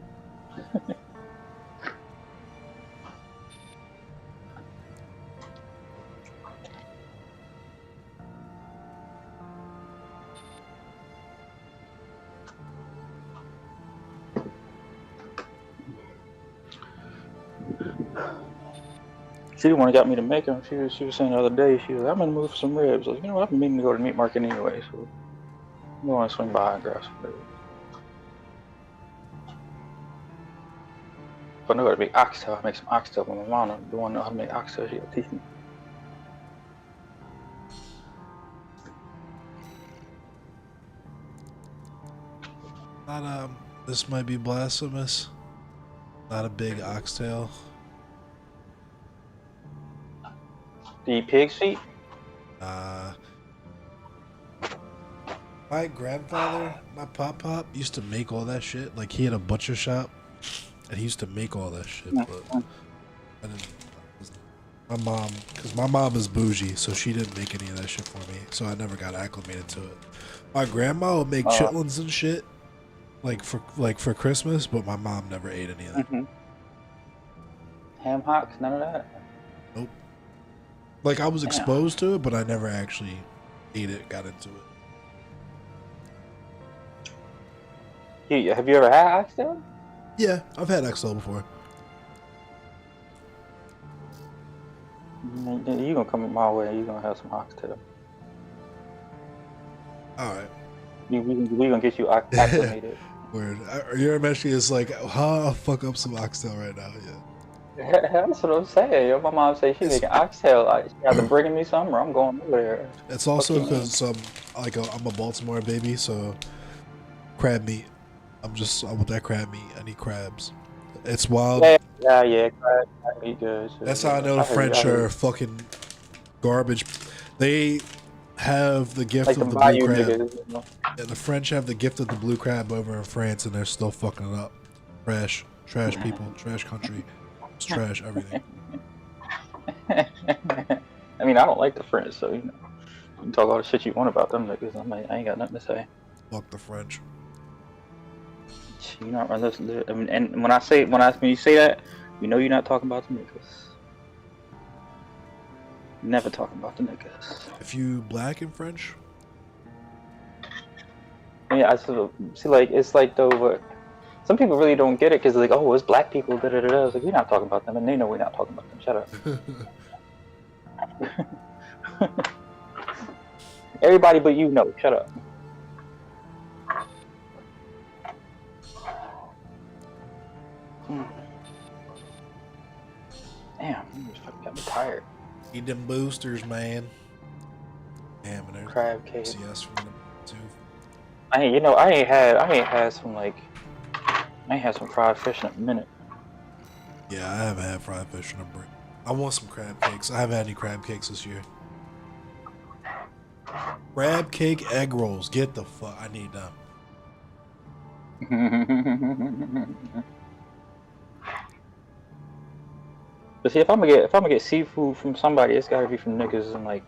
She the one that got me to make them. She was saying the other day, she was like, I'm in the mood for some ribs. Like, you know, I've been meaning to go to the meat market anyway, so I'm going to swing by and grab some ribs. If I know how to make oxtail, I'll make some oxtail. But my mom, the one know how to make oxtail, she'll teach me. Not this might be blasphemous. Not a big oxtail. Do you eat pig's feet? My grandfather, my pop used to make all that shit. Like, he had a butcher shop, and he used to make all that shit. But I didn't, my mom, because my mom is bougie, so she didn't make any of that shit for me. So I never got acclimated to it. My grandma would make chitlins and shit, like for Christmas, but my mom never ate any of that. Ham hocks, none of that. Nope. Like, I was exposed to it, but I never actually ate it, got into it. Have you ever had oxtail? Yeah, I've had oxtail before. You gonna come my way? You gonna have some oxtail? All right. We gonna get you acclimated. Word. Your mentally is like, I'll fuck up some oxtail right now. Yeah. That's what I'm saying. Yo, my mom said she's making oxtail. She either bringing me some or I'm going over there. It's also because I'm a Baltimore baby, so crab meat. I want that crab meat. I need crabs. It's wild. Yeah. Crab meat good. That's how I know the French are fucking garbage. They have the gift of the blue crab. Niggas, you know? Yeah, the French have the gift of the blue crab over in France, and they're still fucking it up. Trash people, trash country. It's trash everything. I mean, I don't like the French, so you can talk all the shit you want about them niggas. I ain't got nothing to say. Fuck the French. You're not listening. I mean, and when you say that, you know you're not talking about the niggas. Never talking about the niggas. If you black and French, Yeah, I see. Like it's like though, but some people really don't get it because like, oh, it's black people. Da da da. I was like, we're not talking about them, and they know we're not talking about them. Shut up. Everybody but you know. Shut up. Damn, this fucking got me tired. Eat them boosters, man. Damn, and there's Crab cake. CS from them too. I ain't had some fried fish in a minute. Yeah, I haven't had fried fish in a break. I want some crab cakes. I haven't had any crab cakes this year. Crab cake egg rolls. Get the fuck. I need them. But see, if I'm gonna get seafood from somebody, it's gotta be from niggas in like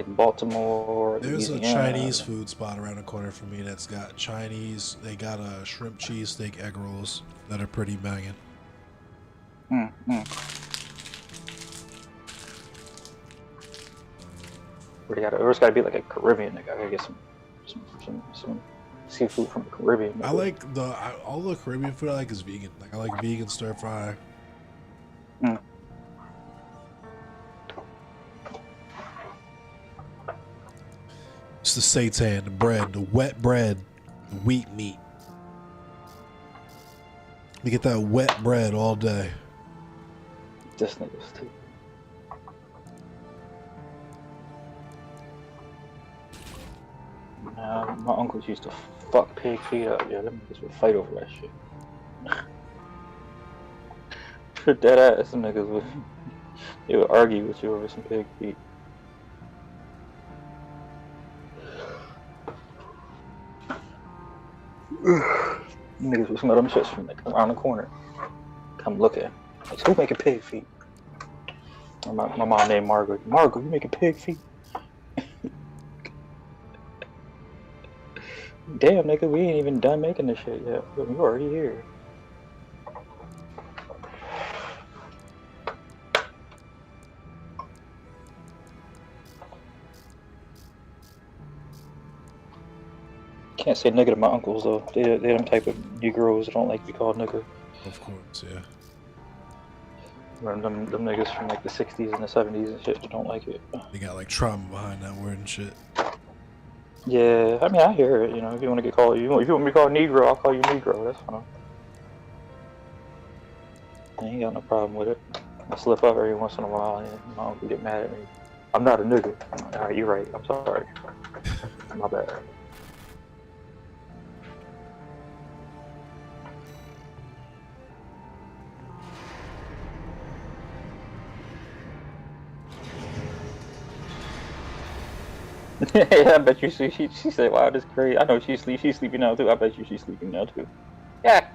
Baltimore. There's a Louisiana. Chinese food spot around the corner from me that's got Chinese. They got shrimp cheesesteak egg rolls that are pretty banging. Or it's gotta be like a Caribbean nigga. I gotta get some seafood from the Caribbean. I like all the Caribbean food I like is vegan. Like I like vegan stir fry. It's the seitan, the bread, the wet bread, the wheat meat. You get that wet bread all day. This nigga's too. Nah, my uncles used to fuck pig feet up. Yeah, them niggas would fight over that shit. For dead ass, them niggas would. They would argue with you over some pig feet. Niggas with some of them shits from like around the corner. Come looking. Like, who making pig feet? My mom named Margaret. Margaret, you making pig feet? Damn, nigga, we ain't even done making this shit yet. You already here. Can't say nigga to my uncles though. They them type of Negroes that don't like to be called nigga. Of course, yeah. Them niggas from like the 60s and the 70s and shit don't like it. They got like trauma behind that word and shit. Yeah, I mean I hear it. You know, if you want to get called, if you want me to be called Negro, I'll call you Negro. That's fine. I ain't got no problem with it. I slip up every once in a while and my uncle get mad at me. I'm not a nigga. Alright, you're right. I'm sorry. My bad. Yeah, I bet you she said, wow, this is crazy. I know she's sleeping now too. I bet you she's sleeping now too. Yeah.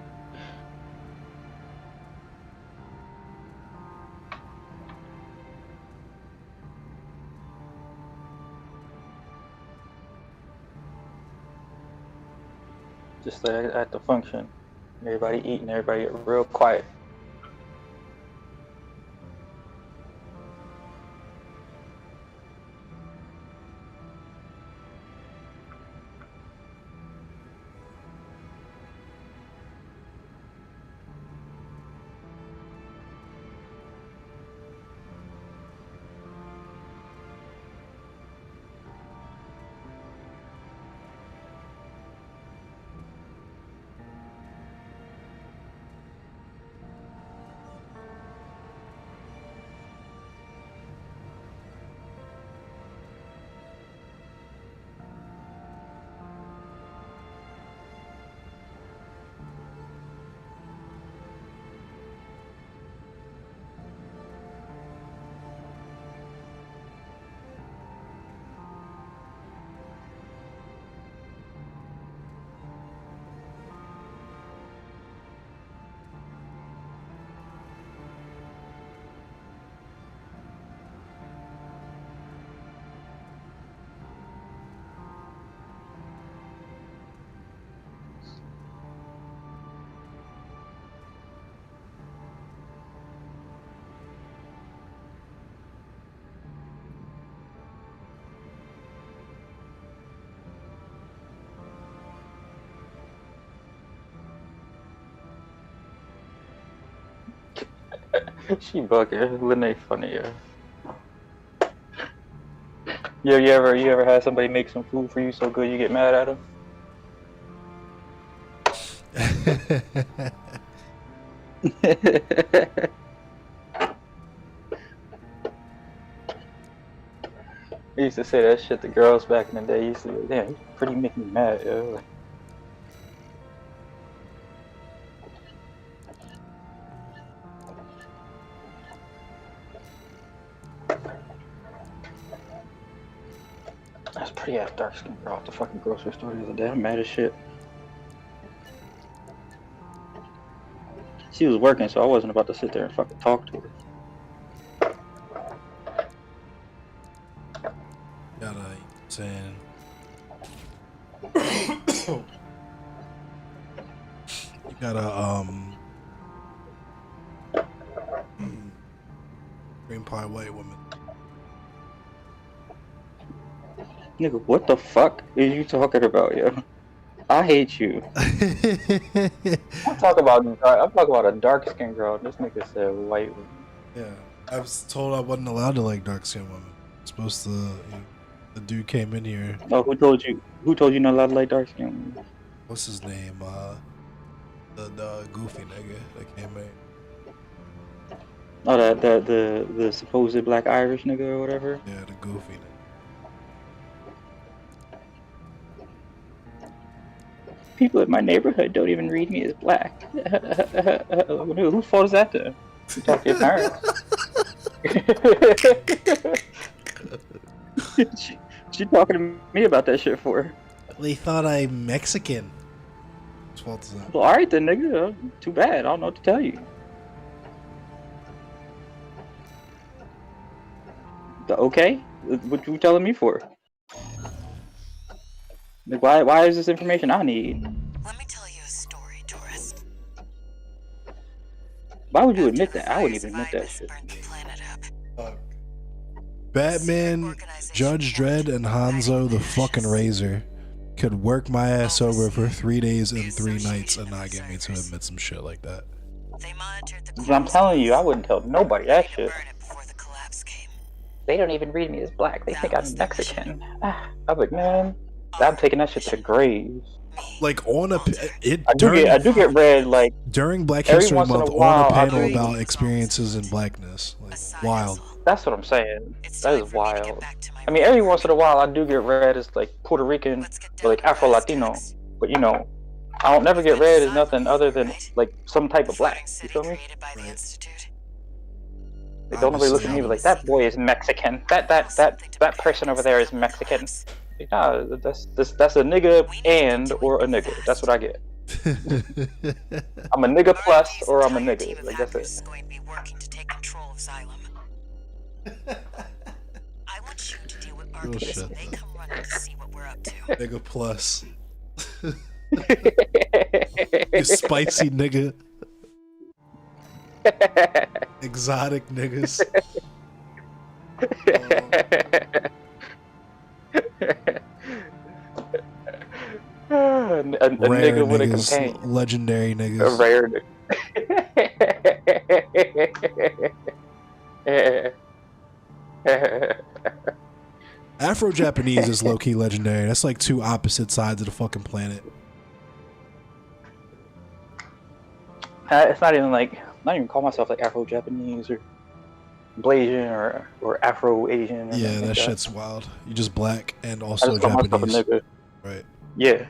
Just like at the function, everybody eating, everybody real quiet. She bugging. Lene funny, yeah. You ever had somebody make some food for you so good you get mad at them? I used to say that shit to girls back in the day. Used to be, damn, you pretty make me mad, yo. That's pretty ass dark skin girl at the fucking grocery store the other day. I'm mad as shit. She was working, so I wasn't about to sit there and fucking talk to her. Gotta saying. You gotta green pie white woman. Nigga, what the fuck is you talking about, yo? I hate you. I'm talking about a dark skinned girl. This nigga said white woman. Yeah, I was told I wasn't allowed to like dark skinned women. I'm supposed to. The dude came in here. Oh, who told you? Who told you not allowed to like dark skinned women? What's his name? The goofy nigga that came in. Oh, the supposed black Irish nigga or whatever. Yeah, the goofy nigga. People in my neighborhood don't even read me as black. Whose fault is that then? You talk to your parents. she talking to me about that shit for. They thought I'm Mexican. Whose fault is that? Well, alright then, nigga. Too bad. I don't know what to tell you. Okay? What you telling me for? Like, why is this information I need? Let me tell you a story, tourist. Why would you admit that? I wouldn't even admit that shit. Batman, Judge Dredd, and Hanzo the fucking Razor could work my ass over for 3 days and 3 nights and not get me to admit some shit like that. I'm telling you, I wouldn't tell nobody that shit. They don't even read me as black. They think I'm Mexican. I'm like, man, I'm taking that shit to the grave. Like on a I do get read like during Black every History once in Month a while, on a panel I do- about experiences in blackness. Like wild. That's what I'm saying. That is wild. I mean, every once in a while, I do get read as like Puerto Rican or like Afro Latino, but you know, I don't never get read as nothing other than like some type of black. You feel me? Like, don't nobody look at me like that boy is Mexican. That person over there is Mexican. Like, nah, that's a nigga and or a nigga. That's what I get. I'm a nigga plus or I'm a nigga. Like that's it. I want you to deal with Oh, Arkham shit. so they come running to see what we're up to. Nigga plus. You spicy nigga. Exotic niggas. A Rare nigga with a niggas, companion. legendary A niggas. rare nigga. Afro-Japanese is low-key legendary. That's like two opposite sides of the fucking planet. It's not even like, not even call myself like Afro-Japanese or Blasian or Afro-Asian. Yeah, that shit's wild. You just black and also I just call myself a Japanese. nigga. Right. Yeah.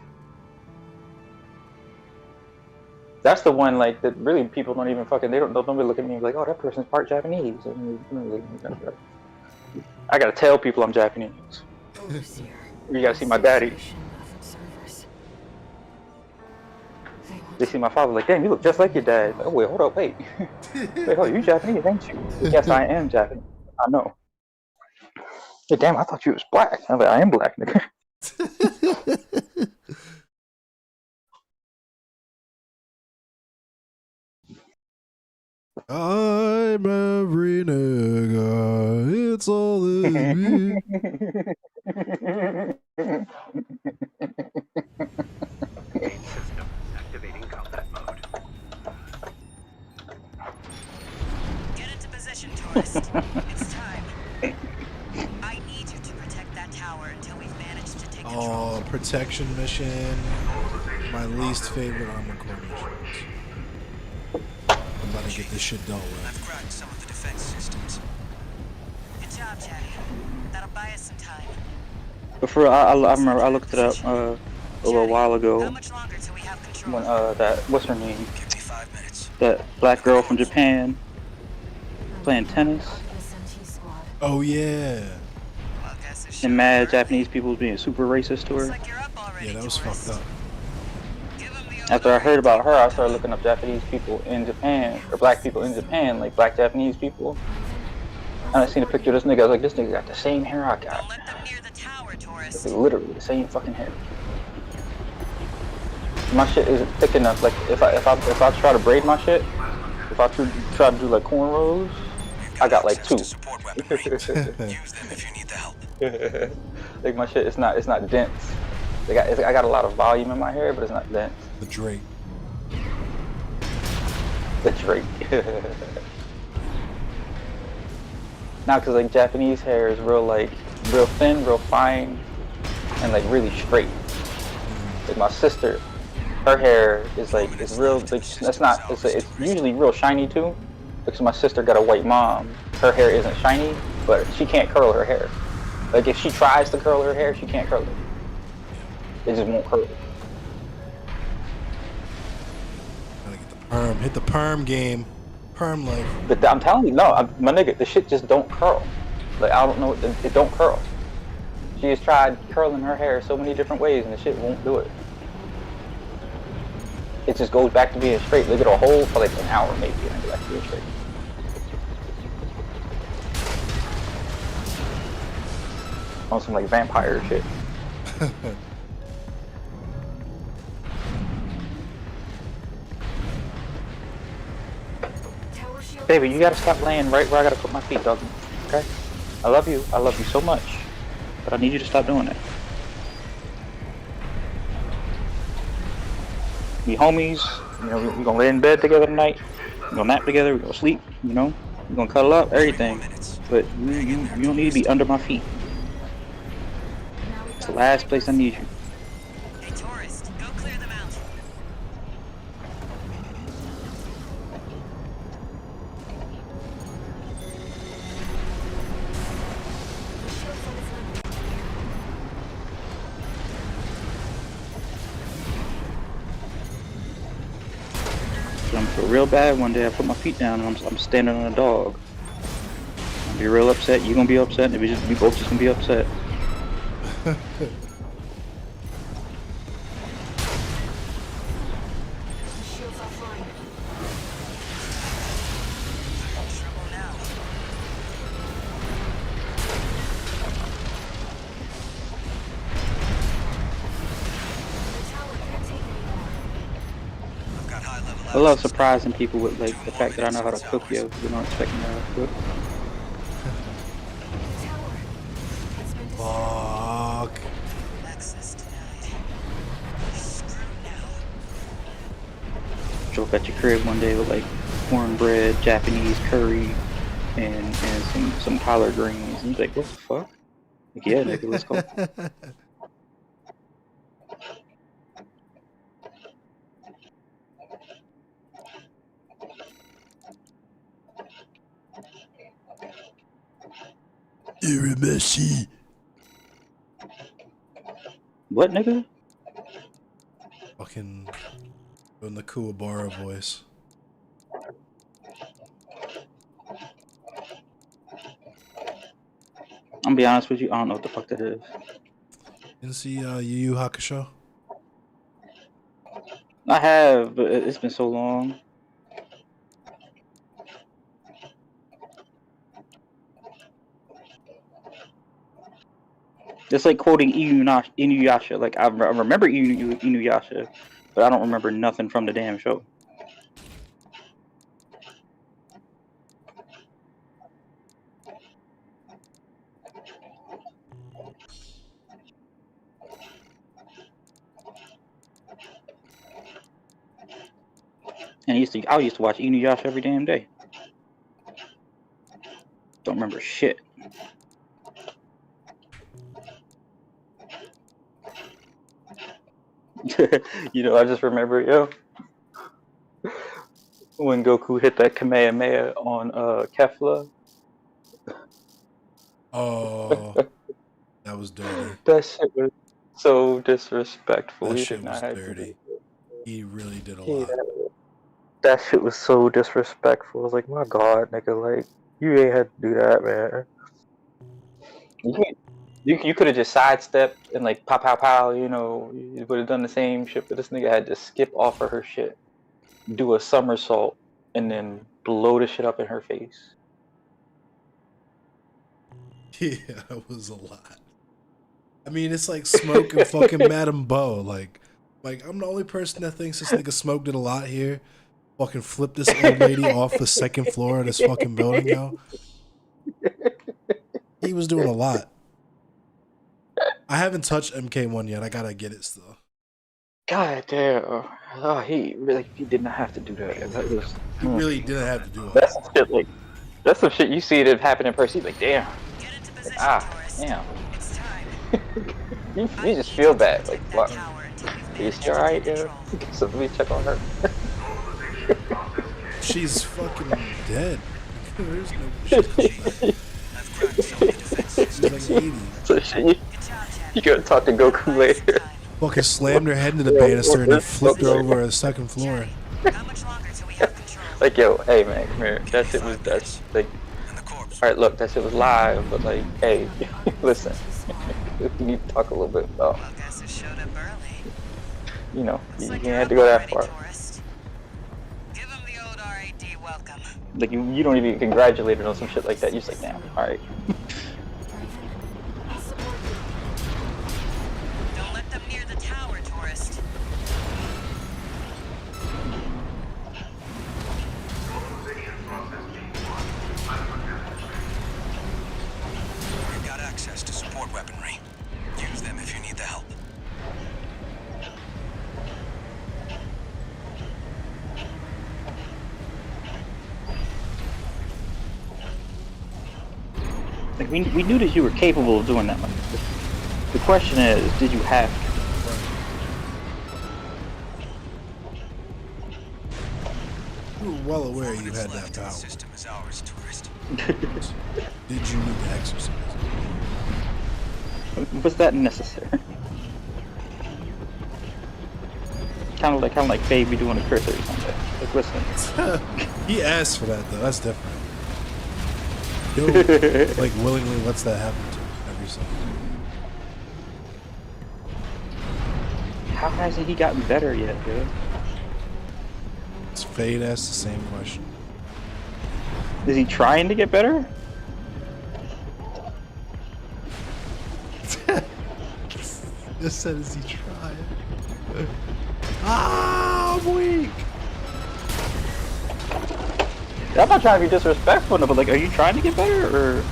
That's the one like that really people don't even fucking they'll nobody look at me like, oh, that person's part Japanese. I gotta tell people I'm Japanese. You gotta see my daddy. They see my father like, damn, you look just like your dad. Like, oh wait, hold up, wait. Wait, hold, you Japanese, ain't you? Yes, I am Japanese. I know. Hey, damn, I thought you was black. I'm like, I am black, nigga. I'm every nigga. It's all in me. System activating combat mode. Get an Tourist, it's time. I need you to protect that tower until we've managed to take control. Oh, protection mission. My least favorite Armored Core missions. I'm about to get this shit dealt with. I've cracked some of the defense systems. Good job, Chatty. That'll buy us some time. But for I remember I looked it up a little while How ago much longer till we have control? when that what's her name, Give me 5 minutes. that black girl from Japan playing tennis, SMT squad. Oh yeah. Well, guess it and should mad work. Japanese people being super racist to Looks her. like you're up already, Yeah, that was Tourist. fucked up. Give 'em the After I heard about her, I started looking up Japanese people in Japan, or black people in Japan, like black Japanese people. And I seen a picture of this nigga. I was like, this nigga got the same hair I got. Don't let them near the tower, Tourist. Like, literally the same fucking hair. My shit isn't thick enough. Like if I try to braid my shit, if I try to do like cornrows, I got like 2. Support weaponry. Use them if you need the help. Like my shit, it's not dense. I got a lot of volume in my hair, but it's not dense. The Drake. The Drake. Now, cause like Japanese hair is real thin, real fine, and like really straight. Like my sister, her hair is like it's real. Like it's usually real shiny too. Because my sister got a white mom, her hair isn't shiny, but she can't curl her hair. Like if she tries to curl her hair, she can't curl it. It just won't curl. Gotta get the perm. Hit the perm game. Perm life. But I'm telling you, no, my nigga, the shit just don't curl. Like I don't know, it don't curl. She has tried curling her hair so many different ways, and the shit won't do it. It just goes back to being straight. Look at a hole for like an hour maybe, and then go back to being straight. On some like vampire shit. Tower shield. Baby, you gotta stop laying right where I gotta put my feet, dog. Okay? I love you so much. But I need you to stop doing that. We homies, you know, we're gonna lay in bed together tonight. We're gonna nap together, we're gonna sleep, you know? We're gonna cuddle up, everything. But you don't need to be under my feet. It's the last place I need you. Hey, Tourist, go clear them out. The shield cell is limited. So I'm feel real bad one day I put my feet down and I'm standing on a dog. I'll be real upset, you gonna be upset, and we both just gonna be upset. The shield's offline. Trouble now. The tower can't take anymore. I've got high level I love access. surprising people with like the fact that I know how to cook, yo. They don't expect me to cook. The tower. It's been destroyed. Fuck. Access denied. Screw now. Show up at your crib one day with like cornbread, Japanese curry, and some collard greens. And you're like, what the fuck? Like, yeah, nigga, let's go. You're a messy. What, nigga? Fucking doing the Kuwabara voice. I'm gonna be honest with you, I don't know what the fuck that is. Didn't see Yu Yu Hakusho? I have, but it's been so long. It's like quoting Inuyasha. Like I remember Inuyasha, but I don't remember nothing from the damn show. And I used to watch Inuyasha every damn day. remember shit. You know, I just remember, yo, when Goku hit that Kamehameha on Kefla. Oh, that was dirty. That shit was so disrespectful. That He shit did not was have to do dirty. that. He really did a Yeah, lot. that shit was so disrespectful. I was like, my God, nigga, like, you ain't had to do that, man. You could have just sidestepped and like pow pow pow, you know, you would have done the same shit, but this nigga had to skip off of her shit, do a somersault, and then blow the shit up in her face. Yeah, that was a lot. I mean, it's like Smoke and fucking Madame Bo. Like I'm the only person that thinks this nigga Smoke did a lot here. Fucking flip this old lady off the second floor of this fucking building, yo. He was doing a lot. I haven't touched MK1 yet. I gotta get it still. God damn. Oh, he did not have to do that. That was, He really didn't have to do it. that's some shit like, that's some shit you see that happen in person. You're like, damn. Damn. you just feel bad. Like, what? Is she alright, yo? So let me check on her. She's fucking dead. There's no shit. She's like 80. So you gotta talk to Goku later. Fucking slammed her head into the banister and then flipped her over a second floor. Like, yo, hey man, come here. That shit was, that's like, alright, look, that shit was live, but like, hey, listen, we need to talk a little bit about, you know, you ain't had to go that far. Like, you don't even congratulate her on some shit like that. You're just like, damn, alright. Don't let them near the tower, tourist. We've got access to support weaponry. Use them if you need the help. Like, we knew that you were capable of doing that much. The question is, did you have to? You were well aware you had that power. System is ours, tourist. Did you need to exercise? Was that necessary? Kind of like baby doing a curse or something. Like, listen. He asked for that though. That's different. Yo, like willingly lets that happen to him every Sunday. How hasn't he gotten better yet, dude? It's Fade asked the same question. Is he trying to get better? Just said, is he trying? Ah, I'm weak. I'm not trying to be disrespectful, but like, are you trying to get better,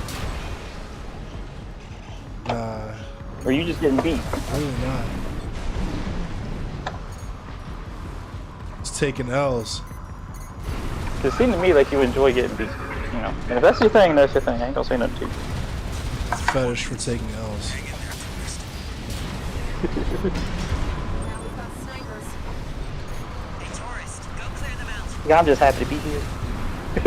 or are you just getting beat? Really not. It's taking L's. It seemed to me like you enjoy getting beat, you know. And if that's your thing, that's your thing. I ain't gonna say nothing to you. Fetish for taking L's. Now we've got snipers. Hey, tourist, go clear them out. Yeah, I'm just happy to be here. Tower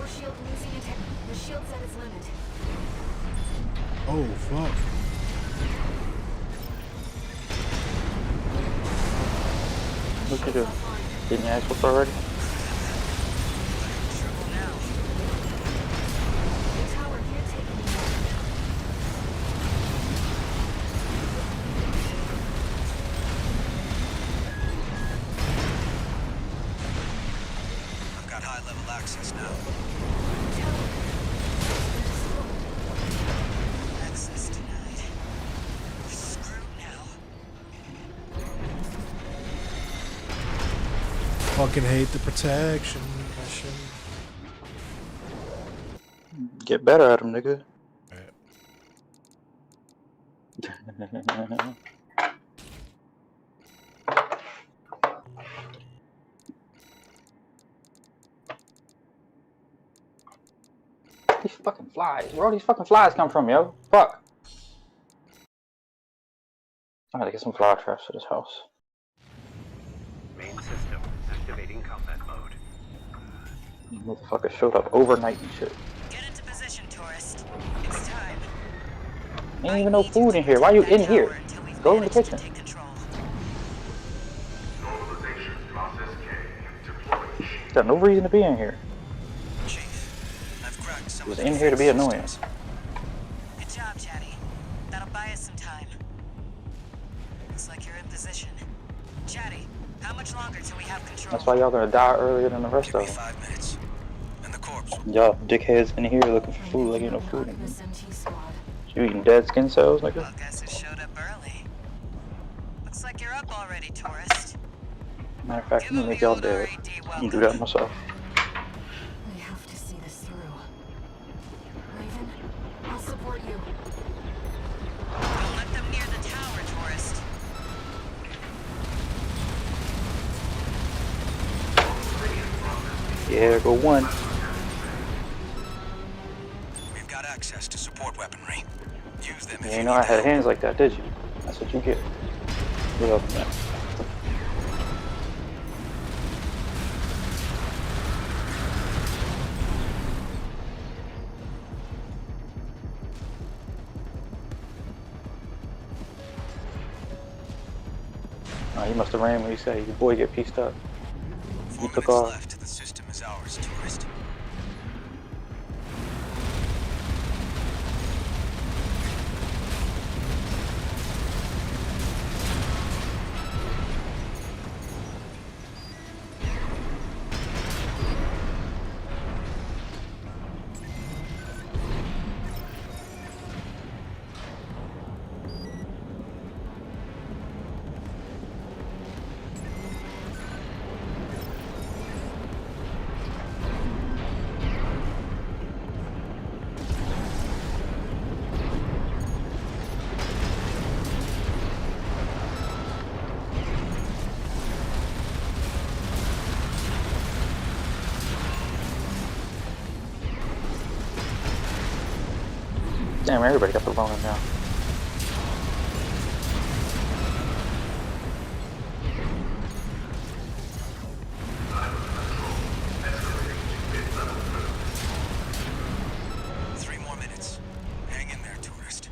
shield losing attack. The shield's at its limit. Oh, fuck. Look at you. Didn't you ask what's already? The tower can't take me. I've got high-level access now. Access denied. We're screwed now. Fucking hate the protection mission. Get better at him, nigga. These fucking flies. Where all these fucking flies come from, yo? Fuck. I gotta get some fly traps for this house. Main system activating combat mode. Motherfucker showed up overnight and shit. Get into position, tourist. It's time. Ain't even no food in here. Why you in here? Go in the kitchen. Normalization process K deployed. Got no reason to be in here. Chief, I've cracked some Was of the in here to be defense annoying. systems. Good job, Chatty. That'll buy us some time. Looks like you're in position. Chatty, how much longer till we have control? That's why y'all gonna die earlier than the rest Give of me them. 5 minutes. And the corpse. Y'all dickheads in here looking for food like ain't no food in here. You eating dead skin cells, nigga? Well, guess it showed up early. Looks like you're up already, tourist. Matter of fact, I'm gonna make y'all dead. I'm gonna do that myself. We have to see this through. Raven, I'll support you. Don't let them near the tower, tourist. Yeah, there go one. We've got access to support weaponry. Use them You if ain't you know need I had help. hands like that, did you? That's what you get. What up, man? Oh, he must have ran when he said your boy get pieced up. 4 He took minutes off. left. The system is ours, tourist. Damn, everybody got the Rona now. Three more minutes. Hang in there, tourist.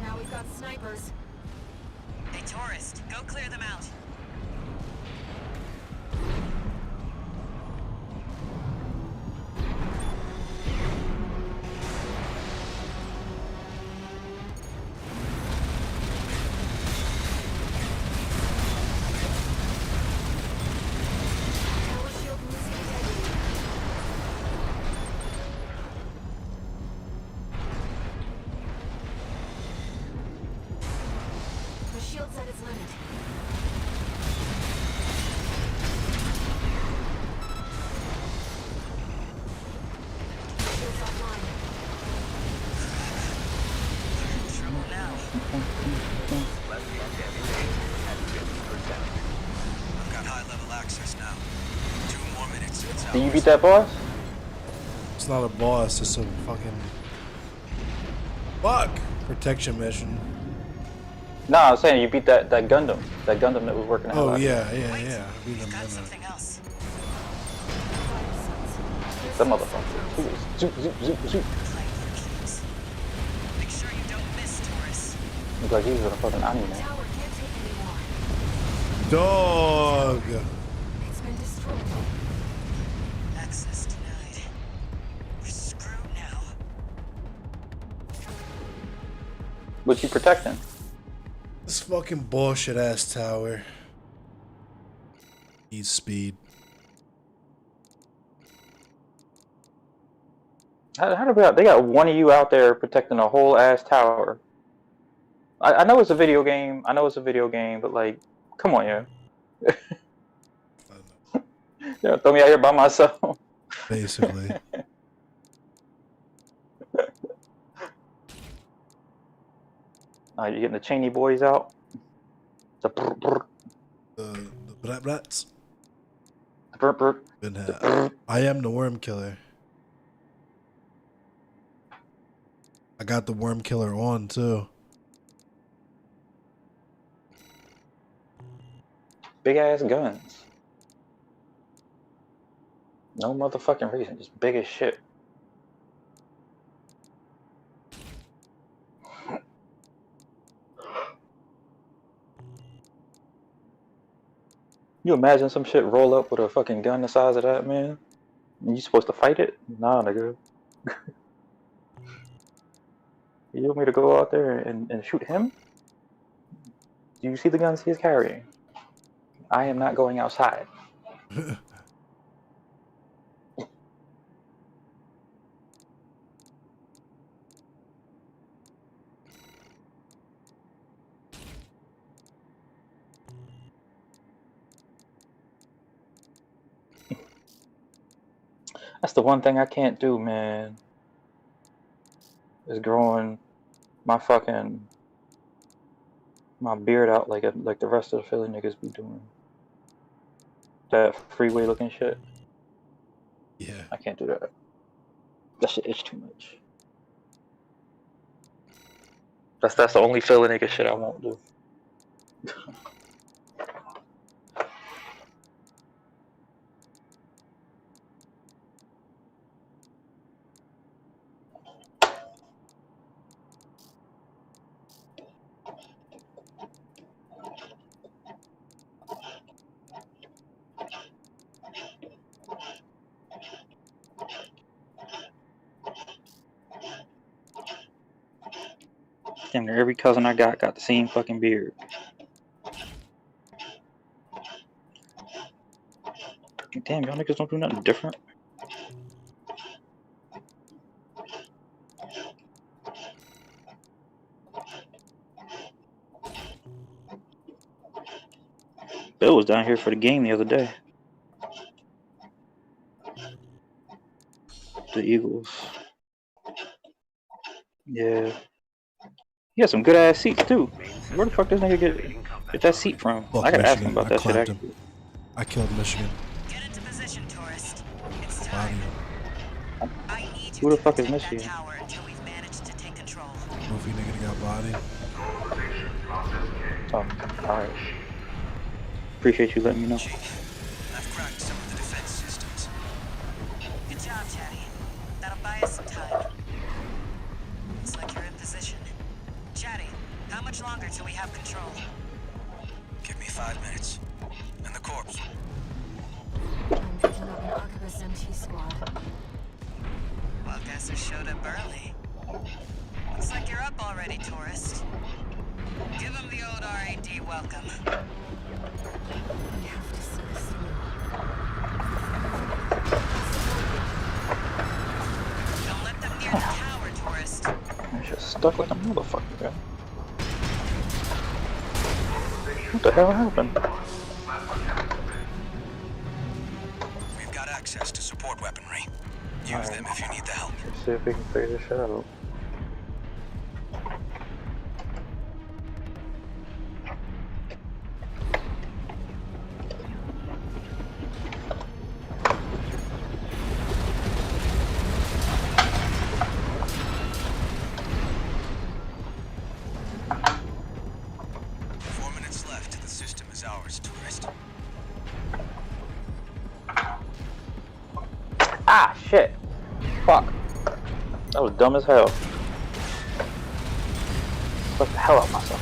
Now we've got snipers. Hey, tourist, go clear them out. Tower shield losing integrity. The shield's at its limit. Shield's offline. Trouble now. I've got high-level access now. 2 more minutes. It's Did you ours. beat that boss? It's not a boss, it's a fucking fuck protection mission. Nah, I was saying you beat that Gundam. That Gundam that was working. Oh out. yeah. Wait, I beat we've him got in something else. That motherfucker. He was zoop, zoop, zoop, zoop. Playing for keeps. Make sure you don't miss, tourist. Looked like he was in a fucking anime. Tower can't take anymore. Dog. It's been destroyed. Access denied. We're screwed now. What you protecting? This fucking bullshit ass tower. Needs speed. How do they got one of you out there protecting a whole ass tower? I know it's a video game. But like, come on, yeah. Yeah, throw me out here by myself. Basically. You're getting the Cheney boys out. The brr, brr, The brat brats. brr, brr, Been the had. brr. I am the worm killer. I got the worm killer on too. Big ass guns. No motherfucking reason, just big as shit. You imagine some shit roll up with a fucking gun the size of that, man? And you supposed to fight it? Nah, nigga. You want me to go out there and shoot him? Do you see the guns he's carrying? I am not going outside. That's the one thing I can't do, man. Is growing my beard out like the rest of the Philly niggas be doing. That freeway looking shit. Yeah. I can't do that. That shit itch too much. That's the only Philly nigga shit I won't do. Damn near every cousin I got the same fucking beard. Damn, y'all niggas don't do nothing different. Bill was down here for the game the other day. The Eagles. Yeah. He had some good ass seats too. Where the fuck does nigga get that seat from? Fuck I gotta ask Michigan. him about I that shit clapped actually. him. I killed Michigan. Get into position, tourist. It's Body time. him. I need Who you the to fuck is protect that Michigan? tower until we've managed to take control. Goofy nigga that got body. Oh, alright. Appreciate you letting me know. Chief, I've cracked some of the defense systems. Good job, Chatty. That'll buy us some time. Looks like you're in position. Chatty, how much longer till we have control? Give me 5 minutes. And the corpse. I'm picking up an Arquebus MT squad. Well, guess who showed up early? Looks like you're up already, tourist. Give him the old R.A.D. welcome. We have to see this through. Don't let them near the tower, tourist. I'm just stuck like a motherfucker, man. What the hell happened? We've got access to support weaponry. Use them if you need the help. Let's see if we can figure this shit out. Ah, shit. Fuck. That was dumb as hell. Fuck the hell out of myself.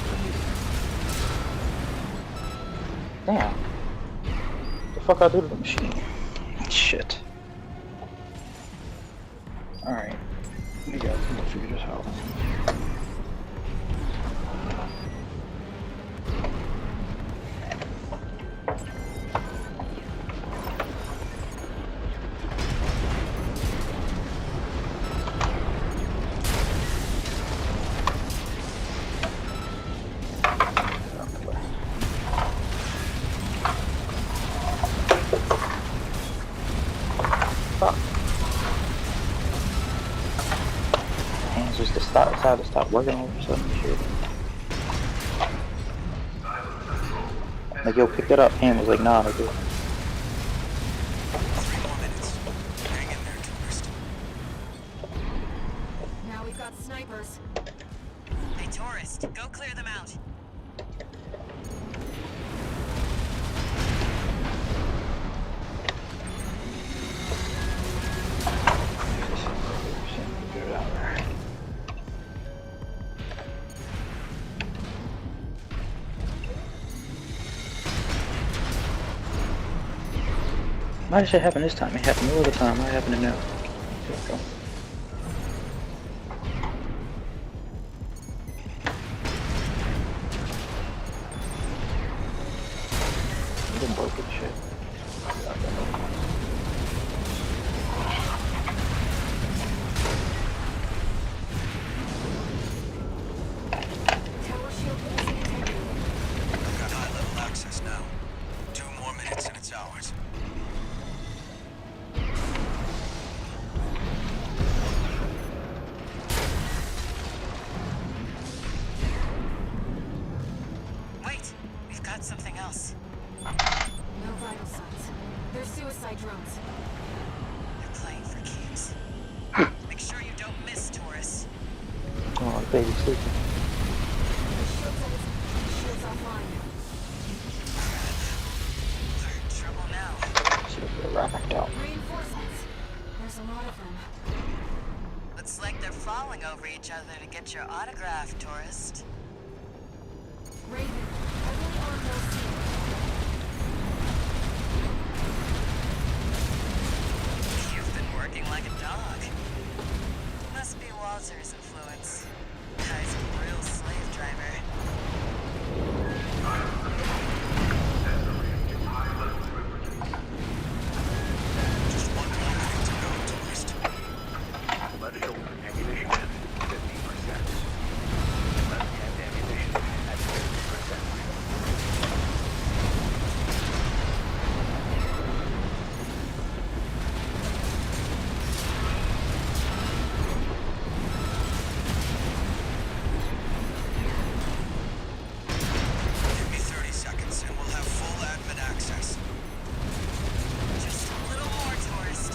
Damn. What the fuck I do to the machine? Shit. Alright. We got to figure this out. Fuck. decided to stop working all of a sudden. Shit. Like, yo, pick that up. Ham was like, nah, nigga. 3 more minutes. Hang in there, tourist. Now we've got snipers. Hey, tourist, go clear them out. Why did shit happen this time? It happened no other time. Why happened now? Here we go. Them broken shit. Tower shield losing integrity. I've got high-level access now. 2 more minutes and it's ours. Wait, we've got something else. No vital signs. They're suicide drones. They're playing for keeps. Make sure you don't miss, tourists. Oh, baby sleeping. Shields offline. We're in trouble now. Shit, get racked out. Reinforcements. There's a lot of them. Looks like they're falling over each other to get your autograph, tourist. Raven, heavily armed those shields. You've been working like a dog. Must be Walter's influence. Guy's a real slave driver. Just 1 more minute to go, tourist. Left shoulder ammunition at 50%. Left hand ammunition at 50%. Give me 30 seconds and we'll have full admin access. Just a little more, tourist.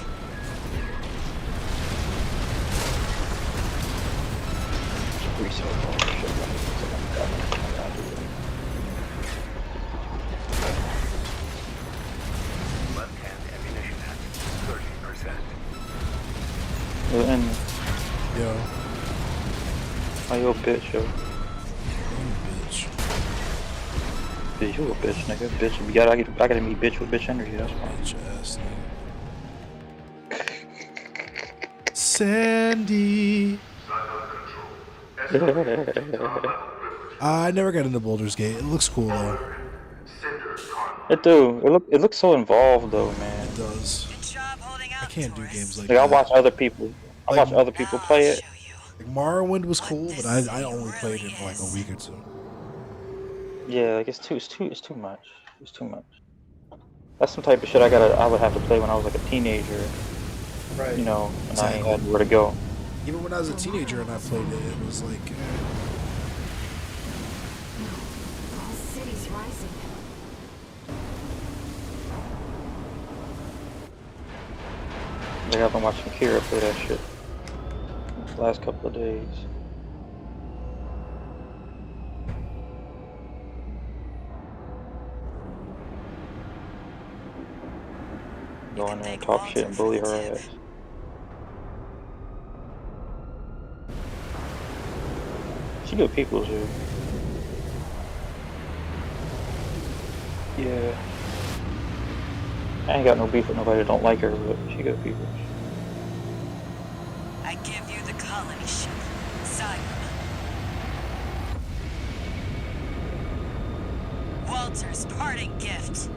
Research all this shit. Left hand ammunition at 30%. And Yo, oh, you a bitch, yo. bitch. Bitch, you a bitch, nigga. Bitch, I gotta meet bitch with bitch energy. That's why. Bitch ass nigga. Sandy. I never got into Baldur's Gate. It looks cool though. It looks so involved though, man. It does. Good job holding out, I can't do tourist. games like Like I that. watch other people. I watch other people play it. Like Morrowind was cool, but I only played it for like a week or 2. Yeah, like it's too much. It's too much. That's some type of shit I would have to play when I was like a teenager. Right. You know, and I ain't Exactly. had where to go. Even when I was a teenager and I played it, it was like, The whole city's rising. Like I've been watching Kira play that shit the last couple of days. Go in there and talk shit and bully her ass. She good people too. Yeah. I ain't got no beef with nobody that don't like her, but she good people. I give you the colony ship, Simon. Walter's parting gift.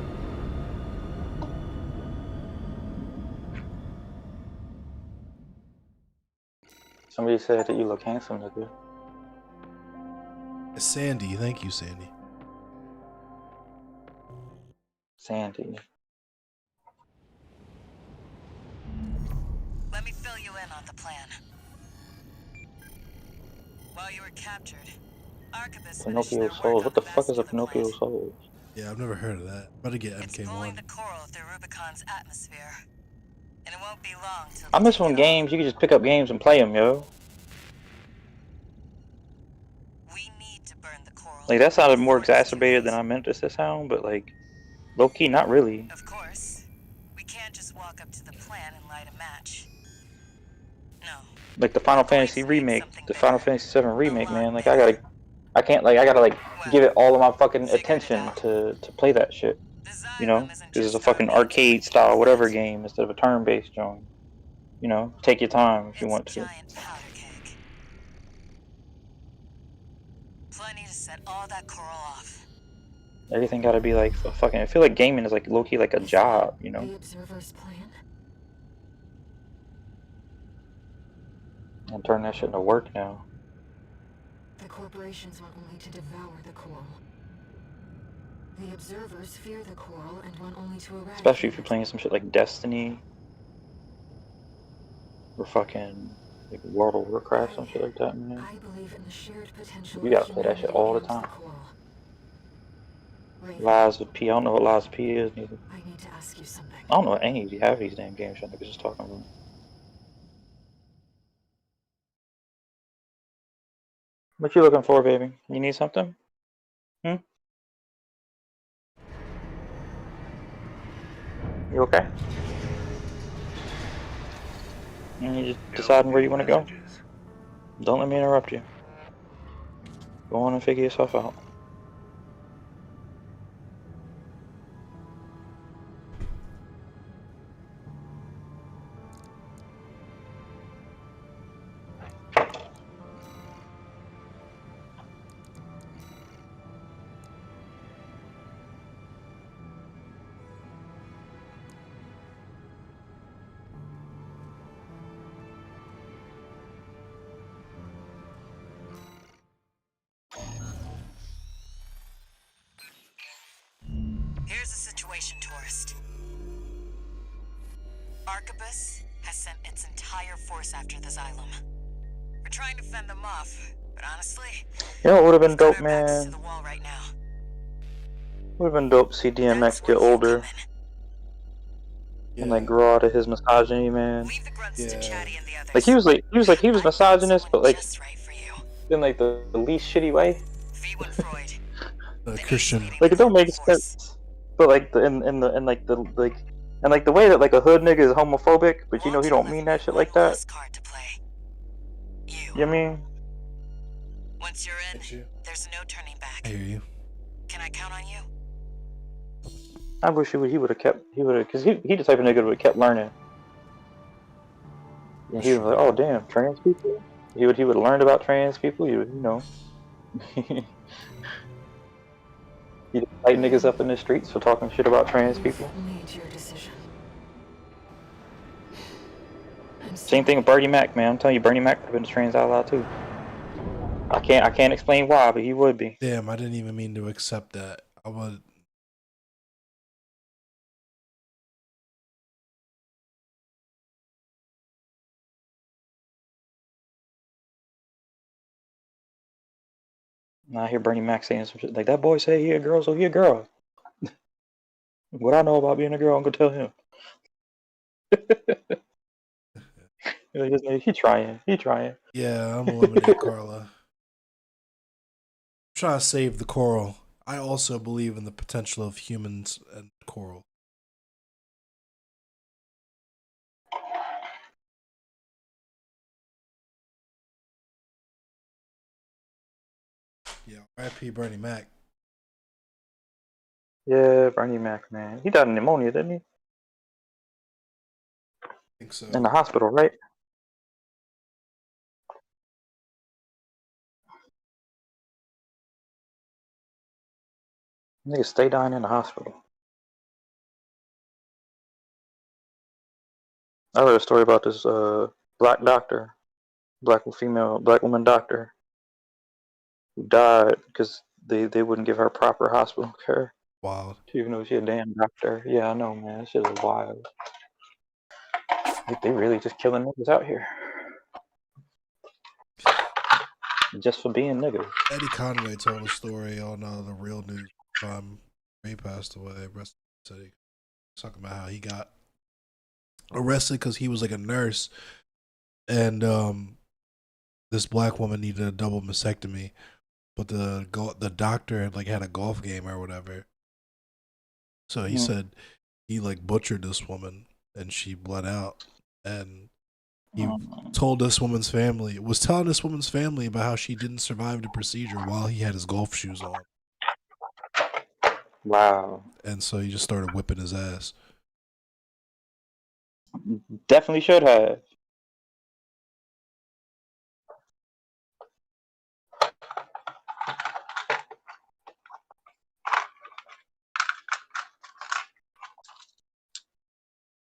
Somebody said that you look handsome, nigga. Sandy. Thank you, Sandy. Sandy. Let me fill you in on the plan. While you were captured, Arquebus finished Pinocchio their work Souls. on What the the fuck is a vascular Pinocchio plant. Souls? Yeah, I've never heard of that. Better get It's pulling MK1. the coral through Rubicon's atmosphere. And it won't be long till I they miss take when it all. games you could just pick up games and play them, yo. We need to burn the coral. Like that sounded more before it's too exacerbated late. than I meant it to sound, but like low key, not really. Of course, we can't just walk up to the plant and light a match. No. Like the Final Fantasy remake, the Final Fantasy 7 remake, man. Like I gotta like give it all of my fucking attention to play that shit. You know, because it's a fucking arcade style whatever game instead of a turn-based joint. You know, take your time if you want to. Giant powder keg. Plenty to set all that coral off. Everything gotta be like a fucking. I feel like gaming is like low key like a job. You know. The Observer's plan? And turn that shit into work now. The corporations want only to devour the coral. The Observers fear the coral and want only to eradicate Especially if you're it. playing some shit like Destiny. Or fucking like World of Warcraft, some shit like that, man. I believe in the shared potential You of gotta play that shit humanity all the and time. coral. Raven, Lies of P. I don't know what Lies of P is neither. I need to ask you something. I don't know what any of you have these damn games y'all niggas just talking about. What you looking for, baby? You need something? Hmm? You okay? And you just deciding where you want to go? Don't let me interrupt you. Go on and figure yourself out. Here's the situation, tourist. Arquebus has sent its entire force after the Xylem. We're trying to fend them off, but honestly, You know what would have been we've got dope, our backs to man? the wall right now. Would have been dope to see DMX get older and like grow out of his misogyny, man. Leave the grunts to Chatty and the others. Like he was misogynist, but like in like the least shitty way. Christian. Like it don't make sense. But like the way that like a hood nigga is homophobic, but you know he don't mean that shit like that. You know what I mean? Once you're in, there's no turning back. I hear you. Can I count on you? I wish he would have kept because he the type of nigga that would have kept learning. And he was like, oh damn, trans people. He would have learned about trans people. He would, you know. He'd fight niggas up in the streets for talking shit about trans people. Made your decision. Same thing with Bernie Mac, man. I'm telling you, Bernie Mac would have been a trans ally too. I can't explain why, but he would be. Damn, I didn't even mean to accept that. I would. I hear Bernie Mac saying some shit like that boy say he a girl, so he a girl. What I know about being a girl, I'm gonna tell him. He trying. Yeah, I'm eliminating Carla. I'm trying to save the coral. I also believe in the potential of humans and coral. Yeah, R.I.P. Bernie Mac. Yeah, Bernie Mac, man. He died of pneumonia, didn't he? I think so. In the hospital, right? Niggas stay dying in the hospital. I read a story about this black doctor, black woman doctor, who died because they wouldn't give her proper hospital care. Wild. Even though she a damn doctor. Yeah, I know, man. That shit is wild. They really just killing niggas out here. just for being niggas. Eddie Conway told a story on the Real News. Ray passed away. Rest in peace. Talking about how he got arrested because he was like a nurse, and this black woman needed a double mastectomy, but the doctor had a golf game or whatever. So he said he like butchered this woman and she bled out, and he told this woman's family, was telling this woman's family about how she didn't survive the procedure while he had his golf shoes on. Wow. And so he just started whipping his ass. Definitely should have.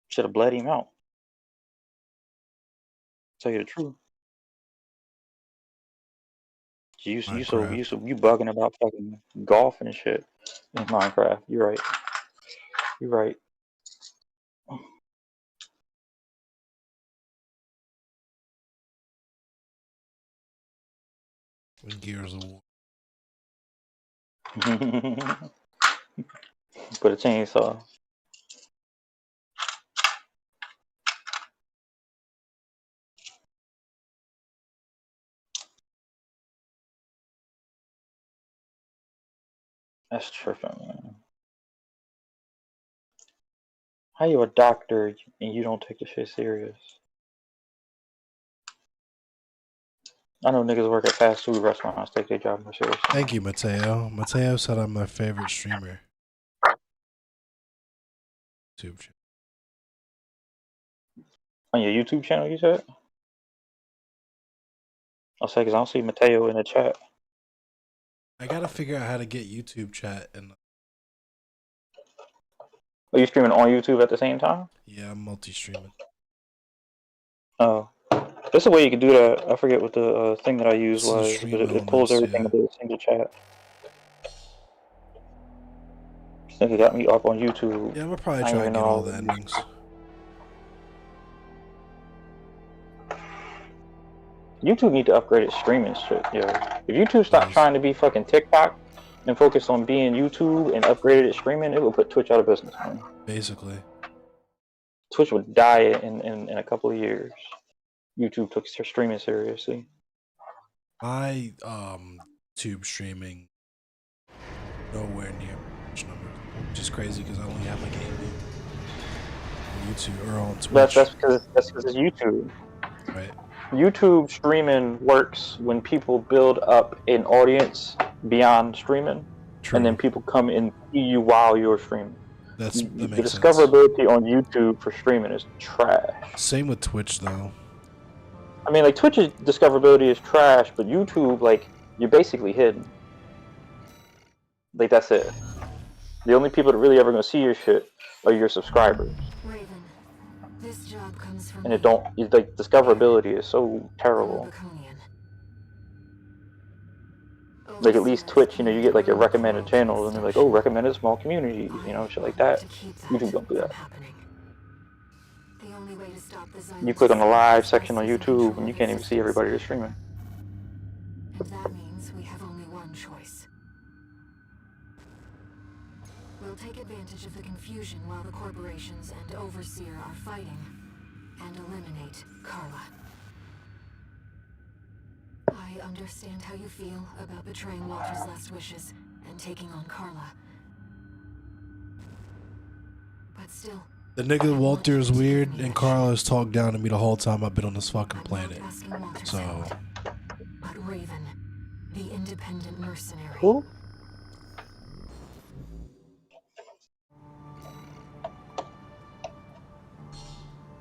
Should have bled him out. Tell you the truth. You bugging about fucking golf and shit in Minecraft. You're right. You're right. And Gears of War. Put a chainsaw. That's tripping, man. How you a doctor and you don't take the shit serious? I know niggas work at fast food restaurants take their job more seriously. Thank you, Mateo. Mateo said I'm my favorite streamer. YouTube channel. On your YouTube channel, you said? I'll say because I don't see Mateo in the chat. I gotta figure out how to get YouTube chat and. Are you streaming on YouTube at the same time? Yeah, I'm multi-streaming. Oh, there's a way you can do that. I forget what the thing that I used was, but it pulls everything into a single chat. I think it got me up on YouTube. Yeah, I'm gonna probably try and get all the endings. YouTube need to upgrade its streaming shit, yo. If YouTube stopped trying to be fucking TikTok and focused on being YouTube and upgraded its streaming, it would put Twitch out of business, man. Basically. Twitch would die in a couple of years. YouTube took their streaming seriously. My tube streaming nowhere near Twitch numbers, which is crazy because I only have like 8 on YouTube or on Twitch. That's because it's YouTube. Right. YouTube streaming works when people build up an audience beyond streaming, and then people come and see you while you're streaming. That the makes sense. discoverability on YouTube for streaming is trash. Same with Twitch though. I mean, like Twitch's discoverability is trash, but YouTube, like, you're basically hidden. Like that's it. The only people that really ever gonna see your shit are your subscribers. Raven, this job comes from And like discoverability is so terrible. Like at least Twitch, you know, you get like your recommended channels, and they're like, oh, recommended small communities, you know, shit like that. YouTube don't do that. You click on the live section on YouTube, and you can't even see everybody that's streaming. And that means we have only one choice. We'll take advantage of the confusion while the corporations and Overseer are fighting, and eliminate Carla. I understand how you feel about betraying Walter's last wishes and taking on Carla. But still, The nigga Walter is weird, and Carla has talked down to me the whole time I've been on this fucking planet. So. But Raven, the independent mercenary. Who?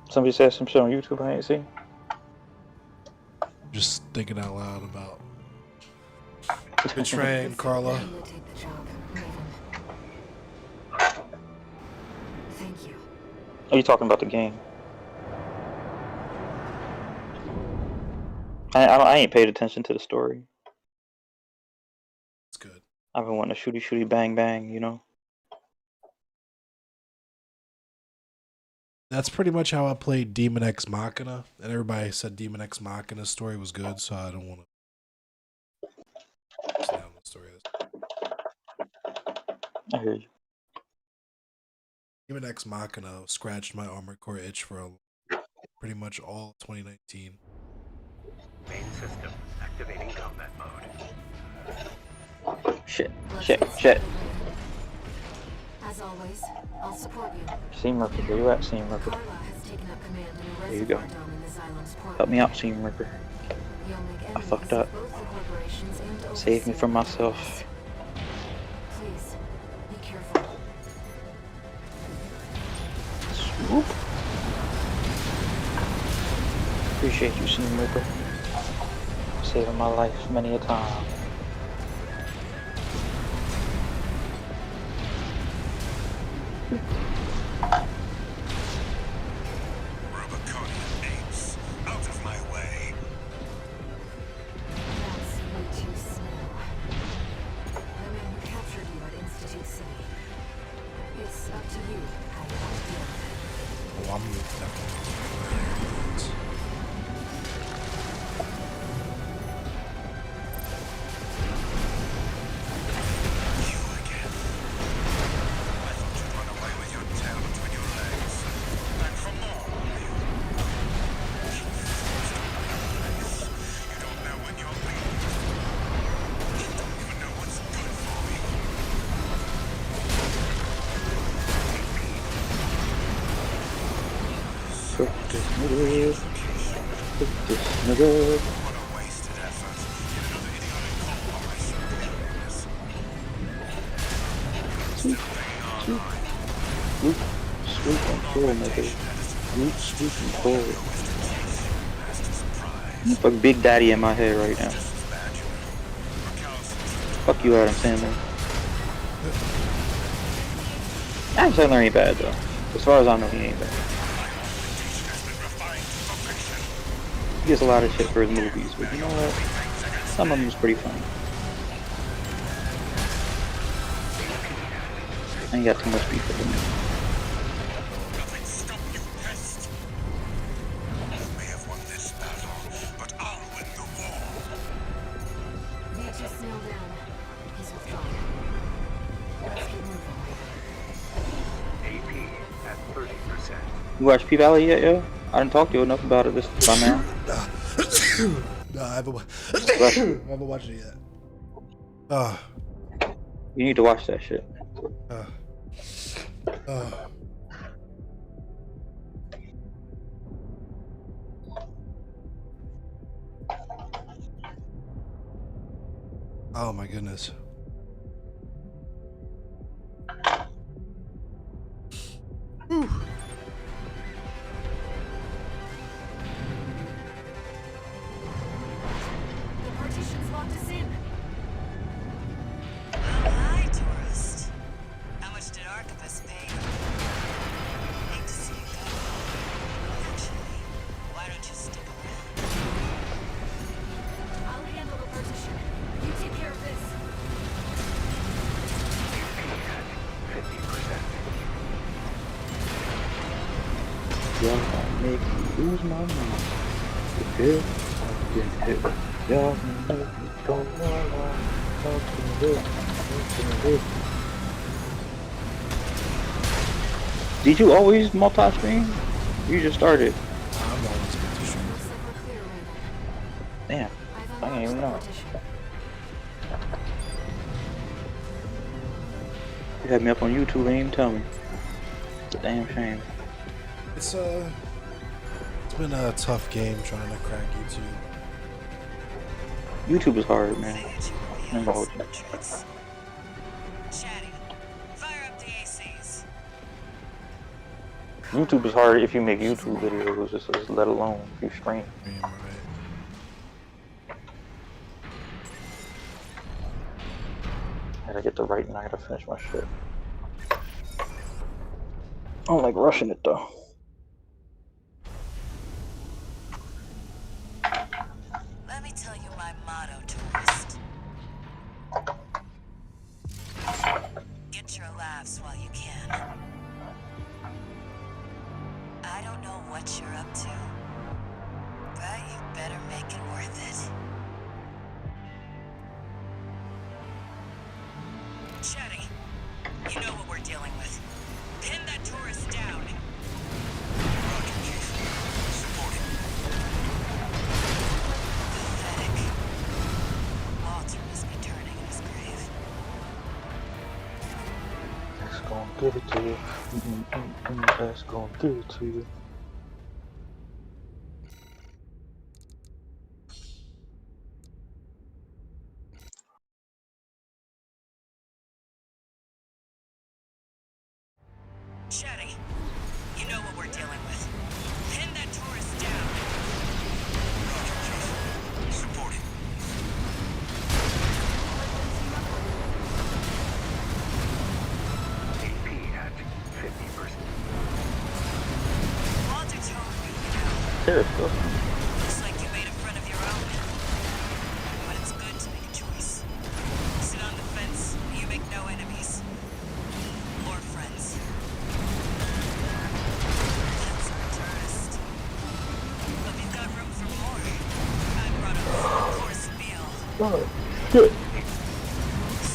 Somebody said some shit on YouTube I ain't seen. Just thinking out loud about betraying Carla. Thank you. Are you talking about the game? I ain't paid attention to the story. It's good. I've been wanting to shooty bang bang, you know? That's pretty much how I played Demon X Machina, and everybody said Demon X Machina's story was good, so I don't want to I hear you. Even Ex Machina scratched my Armored Core itch for pretty much all 2019. Main system activating combat mode. Shit. Let's Shit. get Shit. started. As always, I'll support you. Seam Ripper, where you at, Seam Ripper? Carla has taken up command in a There you go. reservoir dome in this island's port. Help me out, Seam Ripper. You'll make I enemies fucked of up. both the corporations and Save me overseer from empires. myself. Please, be careful. Swoop. Appreciate you, Seam Ripper. Saving my life many a time. Rubiconian apes, out of my way. That's way too slow. The man who captured you at Institute City. It's up to you how you want to deal with it. Oh, I'm definitely. You again. I thought you'd run away with your tail between your legs. Back for more, are you? You forced a place. You don't know when you're leaving. You don't even know what's good for you. Fuck this nigga. Fuck this nigga. What a wasted effort. Yet another idiotic call on my superiors. Still hanging on. Swoop. Swoop and pull, nigga. Swoop, swoop and pull. Fuck Big Daddy in my head right now. Fuck you, Adam Sandler. Adam Sandler ain't bad though. As far as I know, he ain't bad. He gets a lot of shit for his movies, but you know what? Some of them was pretty funny. I ain't got too much beef with him. Nothing stop you, pest. You may have won this battle, but I'll win the war. Beatrice nailed down. He's withdrawn. Let's keep moving. AP at 30%. You watch P-Valley yet, yo? I didn't talk to you enough about it this time around. No, I haven't, Bless I you. haven't watched it yet. You need to watch that shit. Oh my goodness. Whew. The partition's locked us in. Oh, hi, tourist. How much did Archibus pay you? Hate to see you go. Actually, why don't you stick around? I'll handle the partition. You take care of this. AP at 50%. Y'all gonna make me lose my mind. The hell I get hit. Y'all gonna make me go wild. Did you always multi-stream? You just started. I'm always good to stream. Looks like we're clear, Raven. Damn. I've I didn't even unlocked the know. partition. You had me up on YouTube and even tell me. It's a damn shame. It's been a tough game trying to crack YouTube. YouTube is hard, man. Figured you I'm would be old. on some tricks. Chatty, fire up the ACs. YouTube is hard if you make YouTube videos, just let alone if you stream. Right. I gotta get the right and I gotta finish my shit. I don't like rushing it though. Let me tell you my motto, tourist. Get your laughs while you can. I don't know what you're up to, but you better make it worth it. Chetty, gonna give it to you. Let's gonna give it to you. Shetty, you know what we're dealing with. Pin that tourist down. Roger, Chief. Supporting. AP at 50%. Walter told me, you know, Periscope. looks like you made a friend of your own. But it's good to make a choice. Sit on the fence, you make no enemies. Or friends. That's our tourist. But we've got room for more. I brought a full-course meal. Oh, good. Is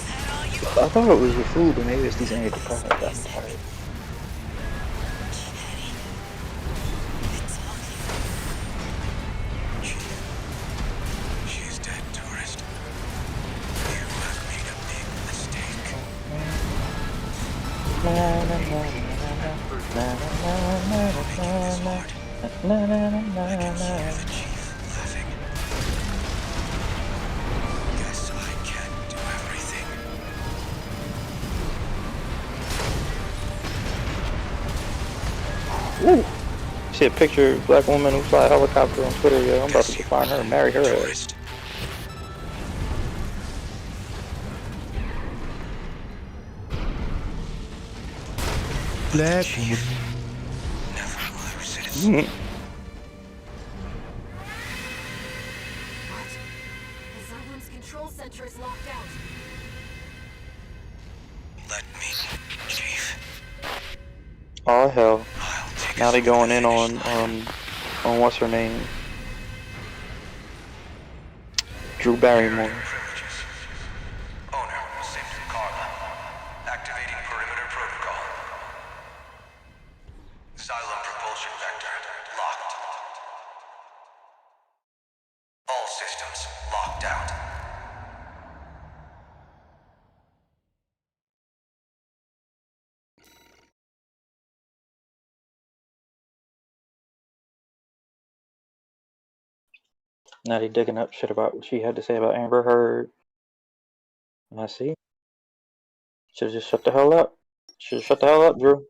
that all you I thought it was the food, but maybe it's these antidepressants. I'm tired. Shetty, it's all you. She's dead, tourist. You have made a big mistake. Making this hard. I can hear the Chief laughing. Guess I can't do everything. Ooh. See a picture of a black woman who fly a helicopter on Twitter, yo. I'm about to find her and marry her ass. Tourist. Black woman. Never will I resist. What? The Xylem's control center is locked out. Let me, Chief. Oh hell. I'll take Now us they over going the in finish on what's her name? Drew Barrymore. privileges. Owner, Simpson Carla. Activating perimeter protocol. Xylem propulsion vector locked. All systems locked out. Now they digging up shit about what she had to say about Amber Heard. And I see. Should've just shut the hell up. Should've shut the hell up, Drew.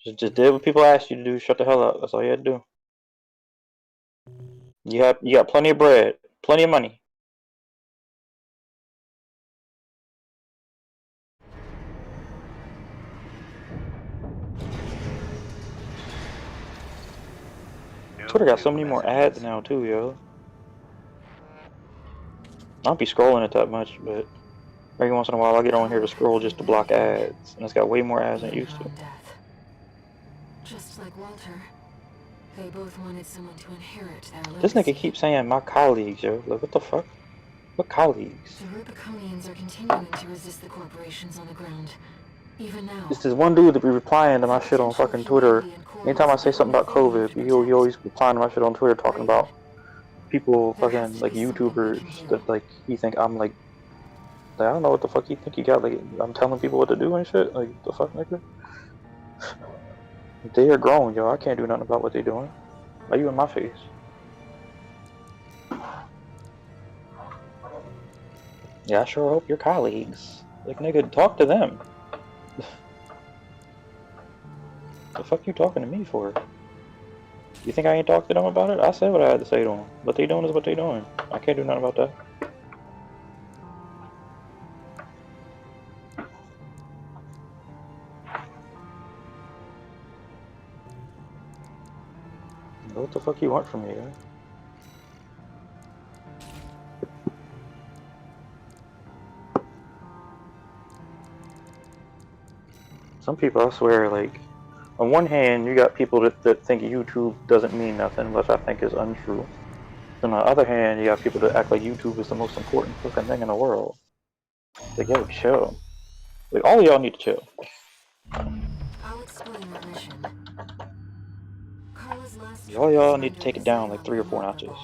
Just did what people asked you to do. Shut the hell up. That's all you had to do. You got plenty of bread, plenty of money. Twitter got so many more ads now too, yo. I don't be scrolling it that much, but every once in a while I get on here to scroll just to block ads, and it's got way more ads than it used to. Death. Just like Walter, they both wanted someone to inherit their legacy. This nigga keeps saying my colleagues, yo. Like, what the fuck? What colleagues? The Rubiconians are continuing to resist the corporations on the ground. Even now. It's this one dude that be replying to my shit on fucking Twitter. Anytime I say something about COVID, he always replying to my shit on Twitter talking about people fucking like YouTubers that like he think I'm like I don't know what the fuck you think you got, like I'm telling people what to do and shit. Like the fuck, nigga? They are grown, yo. I can't do nothing about what they doing. Why you in my face? Yeah, I sure hope your colleagues. Like, nigga, talk to them. The fuck you talking to me for? You think I ain't talked to them about it? I said what I had to say to them. What they doing is what they doing. I can't do nothing about that. What the fuck you want from me, guy? Some people, I swear, like, on one hand, you got people that think YouTube doesn't mean nothing, which I think is untrue. On the other hand, you got people that act like YouTube is the most important fucking thing in the world. Like, yo, chill. Like, all of y'all need to chill. I'll explain our mission. Carla's last All y'all need to take it down like 3 or 4 notches.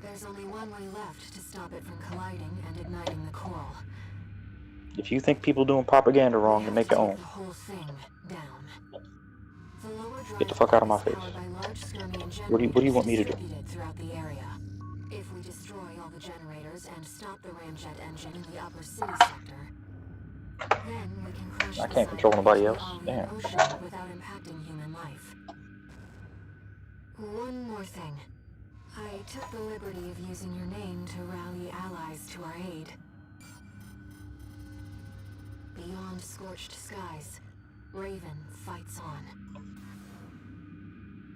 There's only one way left to stop it from colliding and igniting the coral. If you think people doing propaganda wrong, then make your own. The whole thing down. The lower Get the fuck out of my face. powered by large skirmion What do you want me to do? distributed throughout the area. If we destroy all the generators and stop the ramjet engine in the upper city sector, then we can crush I the can't control satellite nobody into else. the Damn. ocean without impacting human life. One more thing. I took the liberty of using your name to rally allies to our aid. Beyond scorched skies, Raven fights on.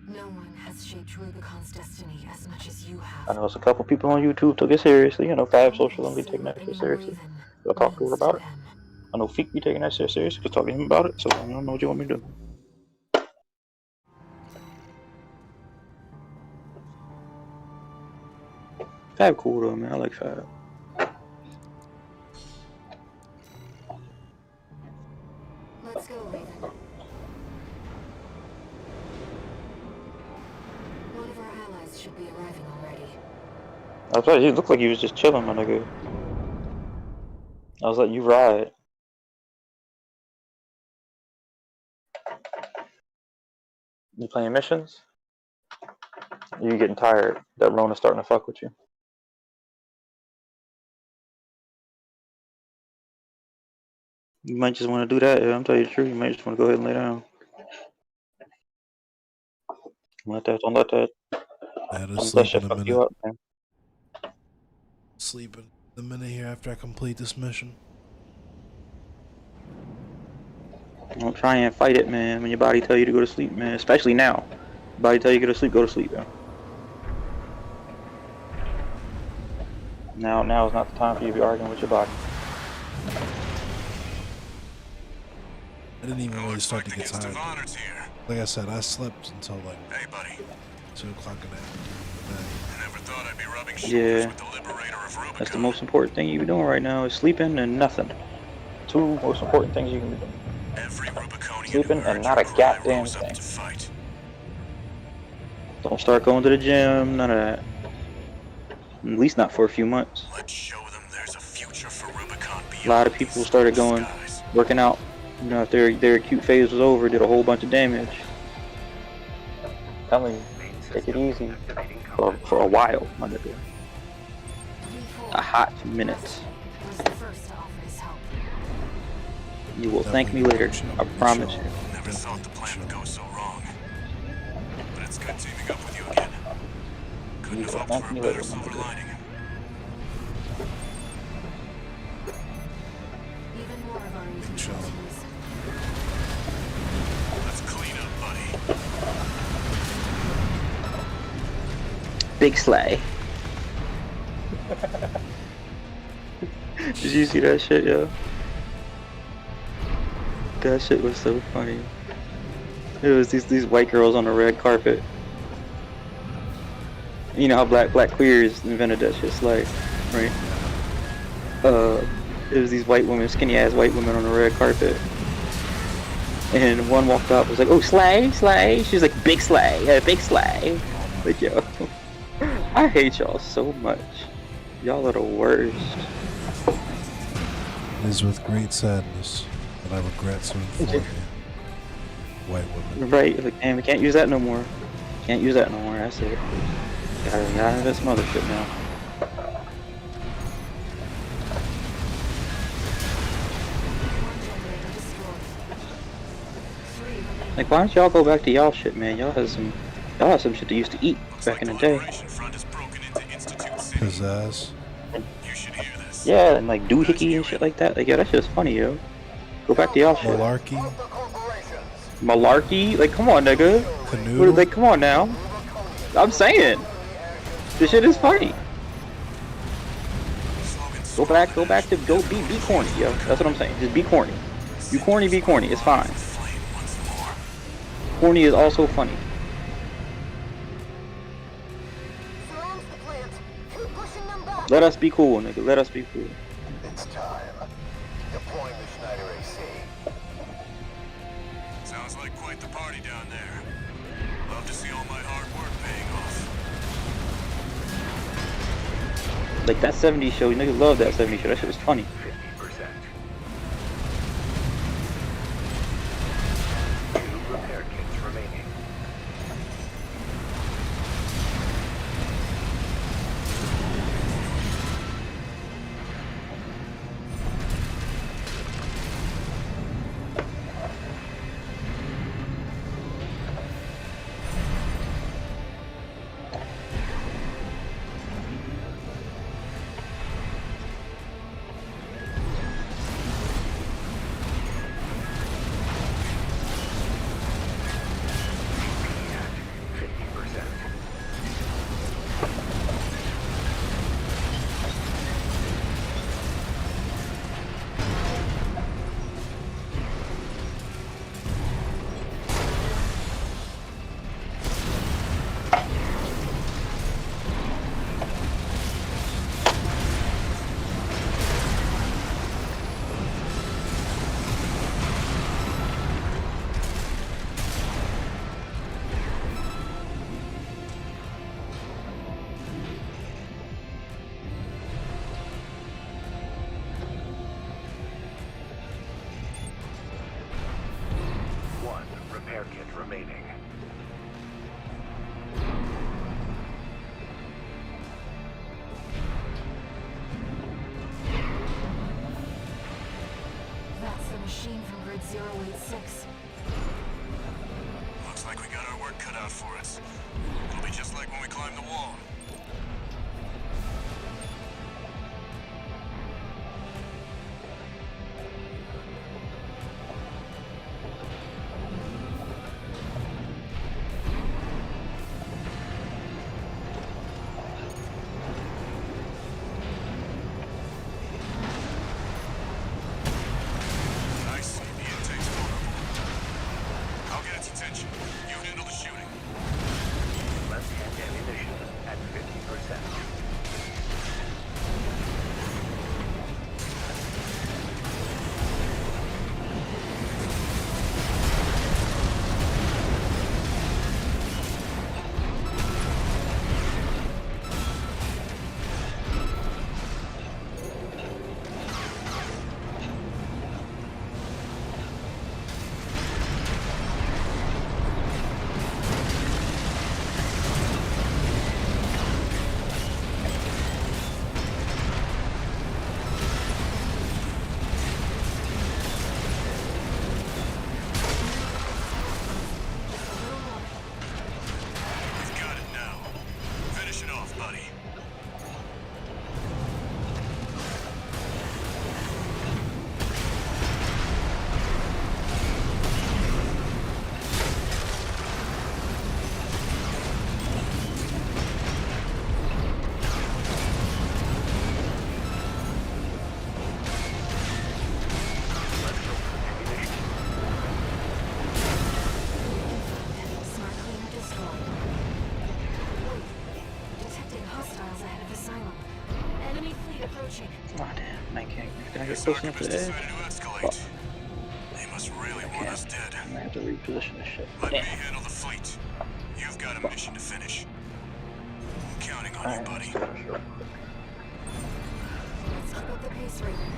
No one has shaped Rubicon's destiny as much as you have. I know it's a couple people on YouTube took it seriously. You know, Fab Social don't be taking that shit seriously. Go talk to her about it. I know Feek be taking that shit seriously. Go talk to him about it. So I don't know what you want me to do. Fab cool though, man. I like Fab. Let's go, Raven. One of our allies should be arriving already. I was like, he looked like he was just chilling, my nigga. I was like, you ride. You playing missions? You getting tired that Rona's starting to fuck with you? You might just want to do that. I'm telling you the truth. You might just want to go ahead and lay down. Don't let that. That is Don't let sleep shit in a fuck minute. you up, man. Sleeping a minute here after I complete this mission. Don't try and fight it, man. When your body tell you to go to sleep, man. Especially now. Your body tell you to go to sleep, man. Now is not the time for you to be arguing with your body. I didn't even really start to get tired. Like I said, I slept until like 2 o'clock in the afternoon. Yeah. That's the most important thing you be doing right now is sleeping and nothing. 2 most important things you can be doing. Sleeping and not a goddamn thing. Don't start going to the gym, none of that. At least not for a few months. A lot of people started working out. You know, if their acute phase was over, did a whole bunch of damage. I'm telling you, take it easy for a while, my nigga. A hot minute. Was the first to offer his help. You will thank me later. I promise you. Never thought the plan would go so wrong. But it's good teaming up with you again. Couldn't have hoped for a better silver lining. Even more of our agents. Let's clean up, buddy. Big Slay. Did you see that shit, yo? That shit was so funny. It was these white girls on the red carpet. You know how black queers invented that shit, Slay, right? It was these white women, skinny ass white women on the red carpet. And one walked up, was like, "Oh, Slay, Slay." She was like, "Big Slay, yeah, Big Slay." Like, yo, I hate y'all so much. Y'all are the worst. It is with great sadness that I regret to inform you, white women. Right, like, damn, we can't use that no more. Can't use that no more, that's it. Gotta have some other shit now. Like, why don't y'all go back to y'all shit, man? Y'all have some shit that used to eat back in the day. Pizzazz. Yeah, and like doohickey and shit like that. Like, yeah, that shit's funny, yo. Go back to y'all shit. Malarkey. Malarkey? Like, come on, nigga. Canoodle. Like, come on now. I'm saying. This shit is funny. Go back to be corny, yo. That's what I'm saying. Just be corny. You corny, be corny. It's fine. Corny is also funny. Let us be cool, nigga. Let us be cool. It's time. Deploying the Schneider AC. Sounds like quite the party down there. Love to see all my hard work paying off. Like that 70s show, niggas love that 70s show. That shit was funny. 50%. remaining. That's the machine from Grid 086. Looks like we got our work cut out for us. It'll be just like when we climbed the wall. I see the intake's vulnerable. I'll get its attention. You handle the shooting. Left-hand ammunition at 50%. We've got it now. Finish it off, buddy. Smart cleaner destroyed. Detecting hostiles ahead of Asylum. Enemy fleet approaching. Oh damn, I can't. Can I get This close enough to archivist the edge? decided to escalate. They must really want us dead. I'm gonna have to reposition this shit. Let me Damn. handle the fleet. You've got a mission to finish. I'm counting on you, Alright, buddy. let's do this real quick. Let's keep up the pace, Raven.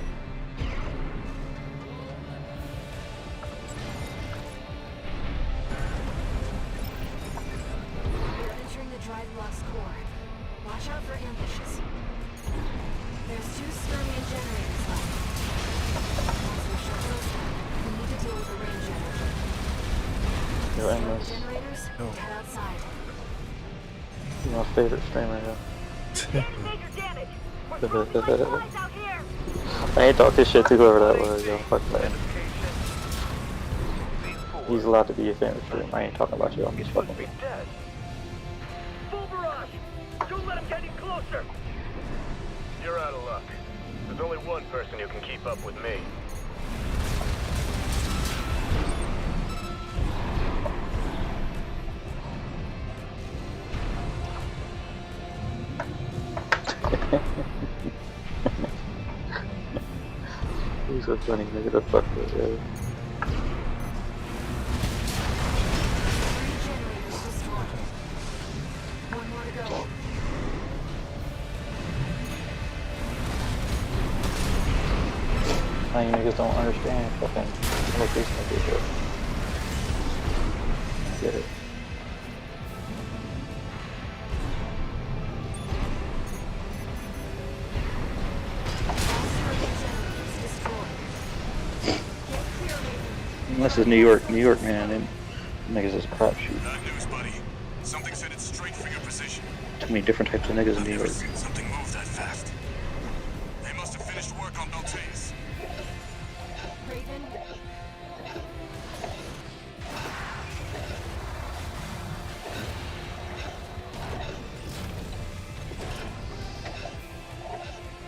We're entering the drive block's core. Watch out for ambushes. There's 2 Skirmian generators left. Once we shut those down, we need to deal with the range energy. They're Skirmian endless. generators, Oh. head outside. My favorite streamer, yeah. I ain't talk this shit to whoever that was, yo. Fuck that. He's allowed to be your favorite streamer. I ain't talking about you. I'm just fucking with you. Dead. Full barrage! Don't let him get any closer! You're out of luck. There's only one person who can keep up with me. He's so funny, nigga. The fuck with yo. 3 generators destroyed. 1 more to go. Now you niggas don't understand fucking what these niggas do. Get it. This is New York, man. Them niggas is crap shoot. Bad news, buddy. Something's headed straight for your position. Too many different types of niggas in I've New never York. seen something move that fast. They must have finished work on Beltaze. Raven,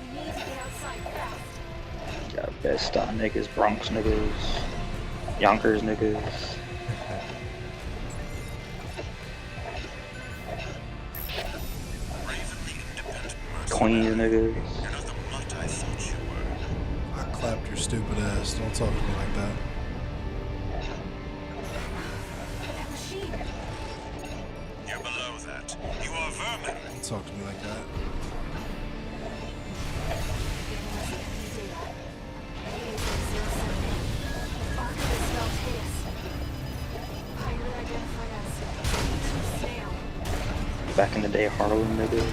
we need to get outside fast. Got Bed-Stuy niggas, Bronx niggas, Yonkers niggas. Queens niggas. You're not the mutt I thought you were. I clapped your stupid ass. Don't talk to me like that. That machine. You're below that. You are vermin. Don't talk to me like that. Giving us enemy data. AA-078. Archivist Beltaze. Pirate back in the day Harlem niggas.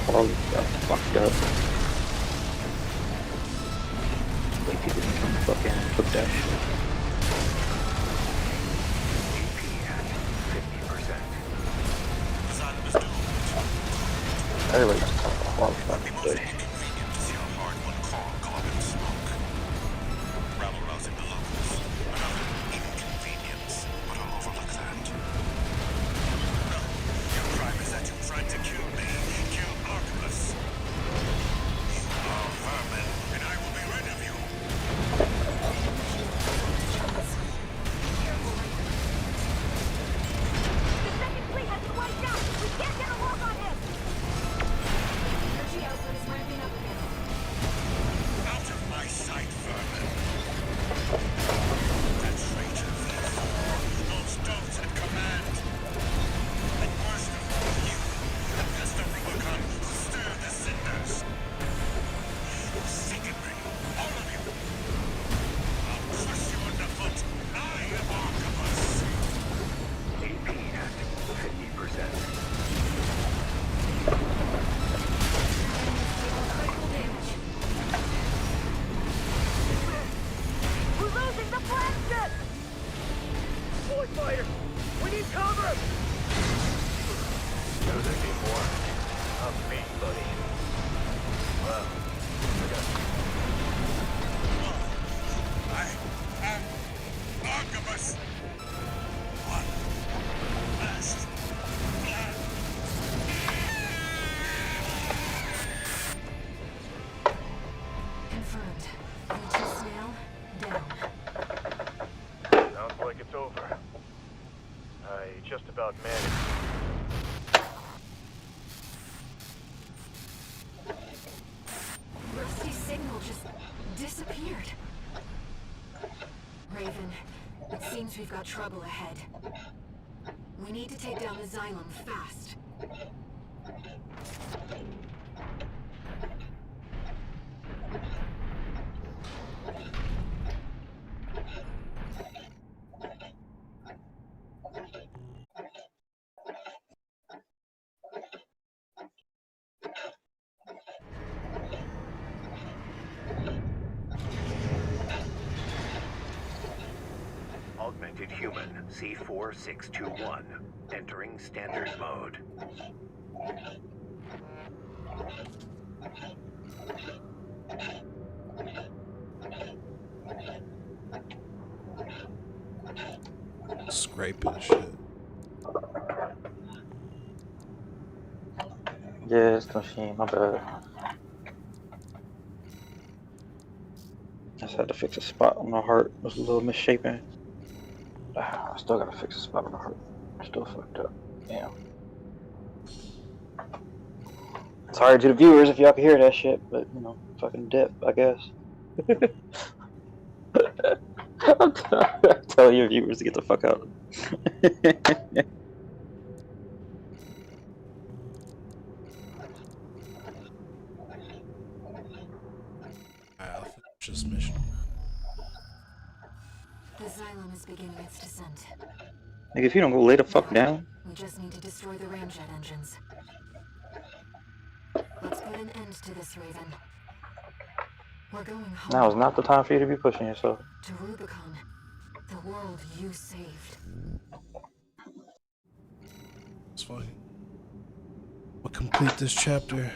Harlem got fucked up. Like people become fucking took that shit. Everybody just talk about Harlem fucking day. Just about managed. Rusty's signal just disappeared. Raven, it seems we've got trouble ahead. We need to take down the Xylem fast. Augmented human C4621 entering standard mode. Scraping shit. Yeah, it's the machine, my bad. I just had to fix a spot on the heart. It was a little misshapen. I still gotta fix a spot on the heart. I still fucked up. Damn. Sorry to the viewers if y'all can hear that shit, but you know, fucking dip, I guess. I'm telling your viewers to get the fuck out. I'll finish this mission. The Xylem is beginning its descent. Like, if you don't go lay the fuck down. We just need to destroy the ramjet engines. Let's put an end to this, Raven. We're going home. Now is not the time for you to be pushing yourself. To Rubicon, the world you saved. It's fine. We'll complete this chapter.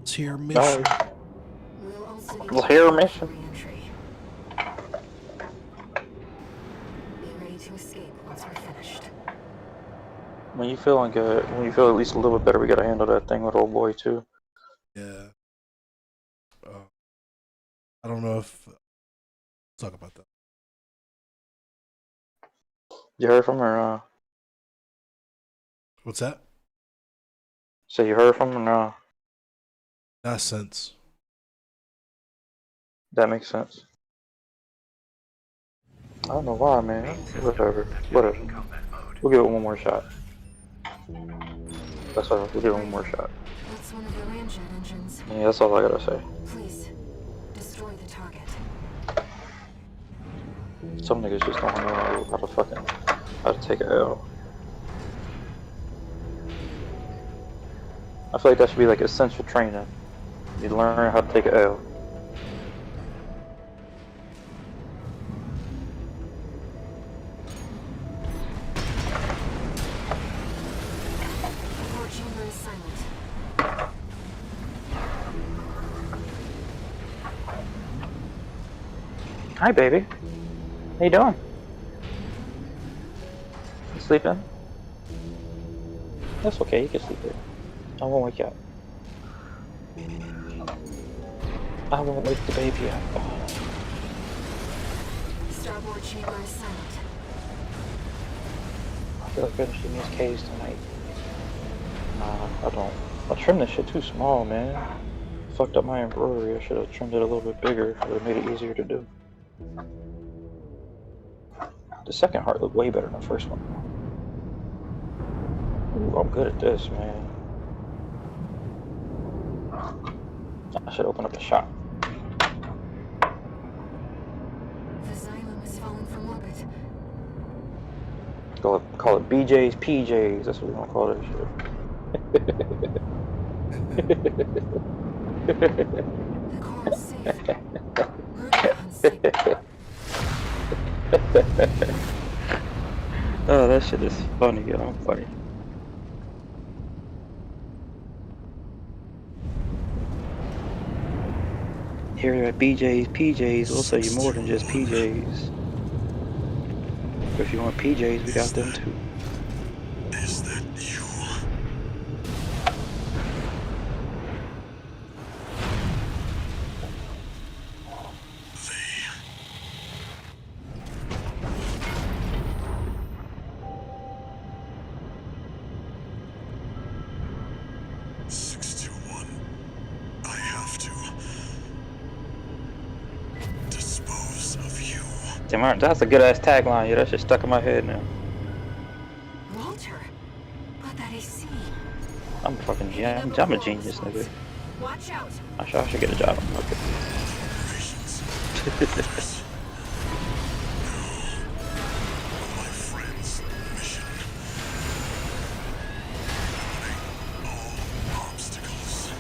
It's here mission. We'll also need It's here mission. re-entry. Be ready to escape once we're finished. When you feeling good, when you feel at least a little bit better, we gotta handle that thing with old boy too. Yeah. I don't know if talk about that. You heard from her? What's that? So you heard from her? No. Not sense. That makes sense. I don't know why, man. Whatever. Whatever. We'll give it one more shot. That's all. We'll give it one more shot. That's one of the ramjet engines. Yeah, that's all I gotta say. Please, destroy the target. Some niggas just don't know how to fucking how to take a L. I feel like that should be like essential training. You learn how to take an L. The core chamber is silent. Hi, baby. How you doing? You sleeping? That's okay. You can sleep there. I won't wake you up. I won't wake the baby up. Starboard chamber is silent. I feel like finishing these caves tonight. Nah, I don't. I trimmed this shit too small, man. Fucked up my embroidery. I should have trimmed it a little bit bigger. It would have made it easier to do. The second heart looked way better than the first one. Ooh, I'm good at this, man. I should open up a shop. The Xylem has fallen from orbit. Call it BJ's PJs. That's what we're gonna call that shit. The core is safe. Rubicon's safe. Oh, that shit is funny, yo. I'm funny. Here at BJ's PJs, we'll sell you more than just PJs. If you want PJs, we got them too. Is that you? They... 621. I have to dispose of you. Damn, Martin, that's a good ass tagline. Yeah, that shit stuck in my head now. Walter, but that AC. I'm fucking I'm a genius, nigga. Watch out. I should get a job. Okay. My friend's mission. Eliminate all obstacles.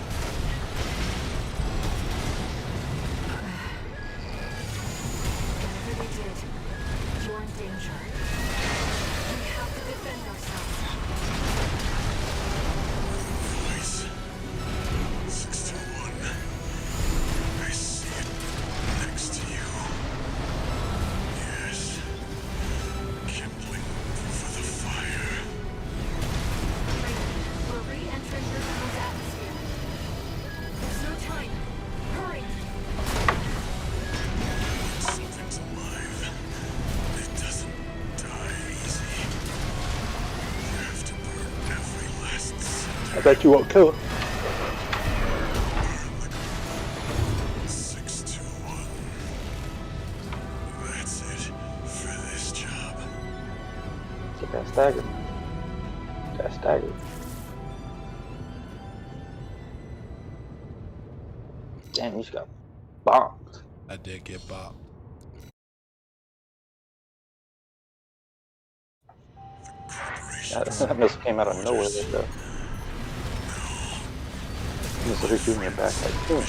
Whatever they did, you're in danger. We have to defend ourselves. Voice. 621. I see it next to you. Yes. Kindling for the fire. We're re-entering Rubicon's atmosphere. There's no time. Hurry! Something's alive. It doesn't die easy. You have to burn every last cinder. I bet you won't kill it. 621. That's it for this job. Take that stagger. That stagger. Damn, you just got bombed. I did get bopped. That must have came out of nowhere like that. You must have hit you in your back like, boom.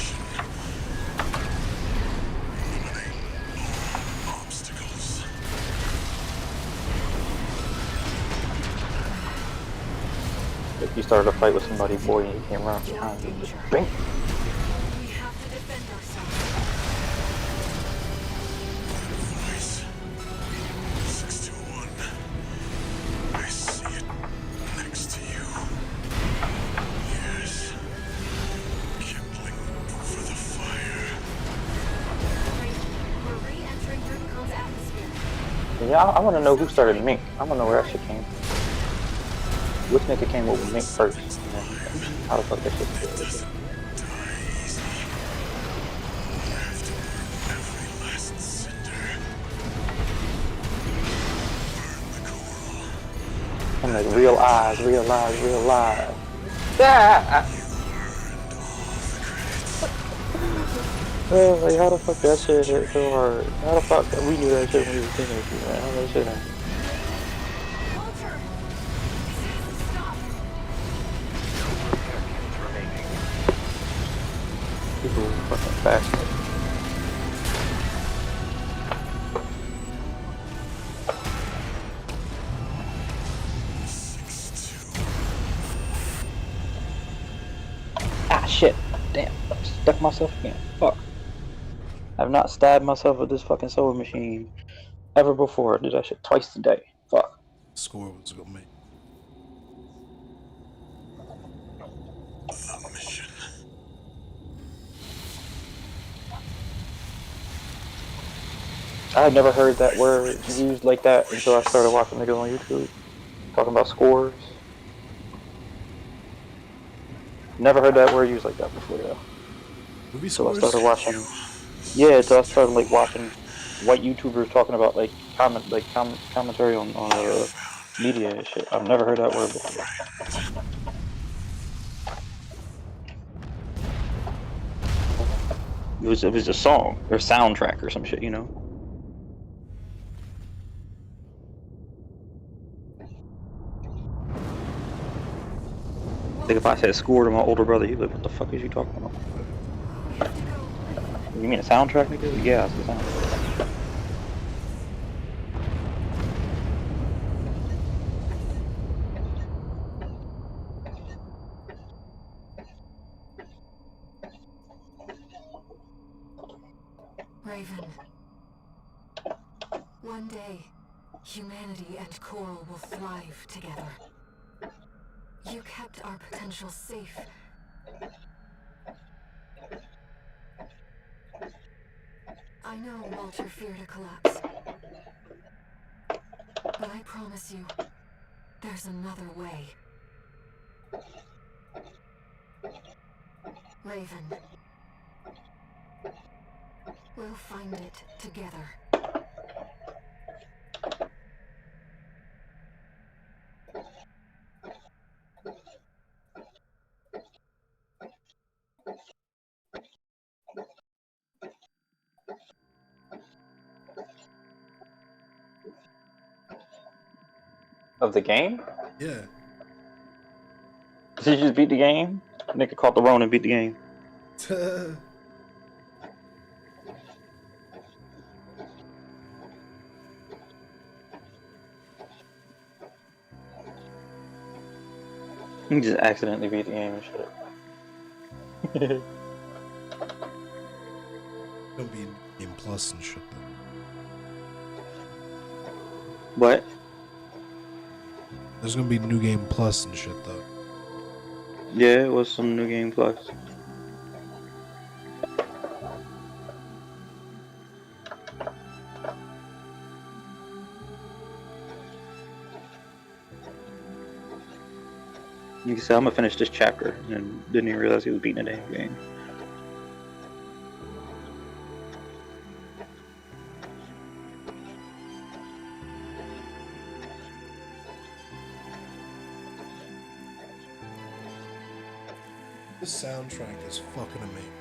Obstacles. If you started a fight with somebody, boy, and you came around behind you, just bang. We have to defend ourselves. Voice. 621. I see it next to you. Yes. Kindling for the fire. We're re-entering Rubicon's atmosphere. Yeah, I want to know who started Mink. I want to know where that shit came from. Which nigga came over Mink first? And then how the fuck that shit started? Die easy. You have to burn every last cinder. Burn the coral. I'm like, real eyes, real eyes, real eyes. Yeah! Oh, like, how the fuck that shit hit so hard? How the fuck we knew that shit when we were teenagers, man? How that shit happened? Walter! Stop! faster. Ah, shit. Damn. Stuck myself again. Fuck. I've not stabbed myself with this fucking sewing machine ever before. I did that shit twice today. Fuck. Score was gonna make. The mission. I had never heard that word used like that until I started watching niggas on YouTube talking about scores. Never heard that word used like that before, though. Movie So I scores? started watching. Yeah, so I started like watching white YouTubers talking about like commentary on media and shit. I've never heard that word before. It was a song or soundtrack or some shit, you know. I think if I said score to my older brother, he'd be like, "What the fuck is you talking about? You mean a soundtrack, nigga?" Yeah, it's a soundtrack. Raven. One day, humanity and Coral will thrive together. You kept our potential safe. I know Walter feared a collapse. But I promise you, there's another way. Raven. We'll find it together. Of the game? Yeah. Did you just beat the game? Nigga caught the Rona and beat the game. You just accidentally beat the game and shit. Gonna be Game Plus and shit though. What? There's gonna be New Game Plus and shit though. Yeah, it was some New Game Plus. You can say I'm gonna finish this chapter and didn't even realize he was beating the damn game. This soundtrack is fucking amazing.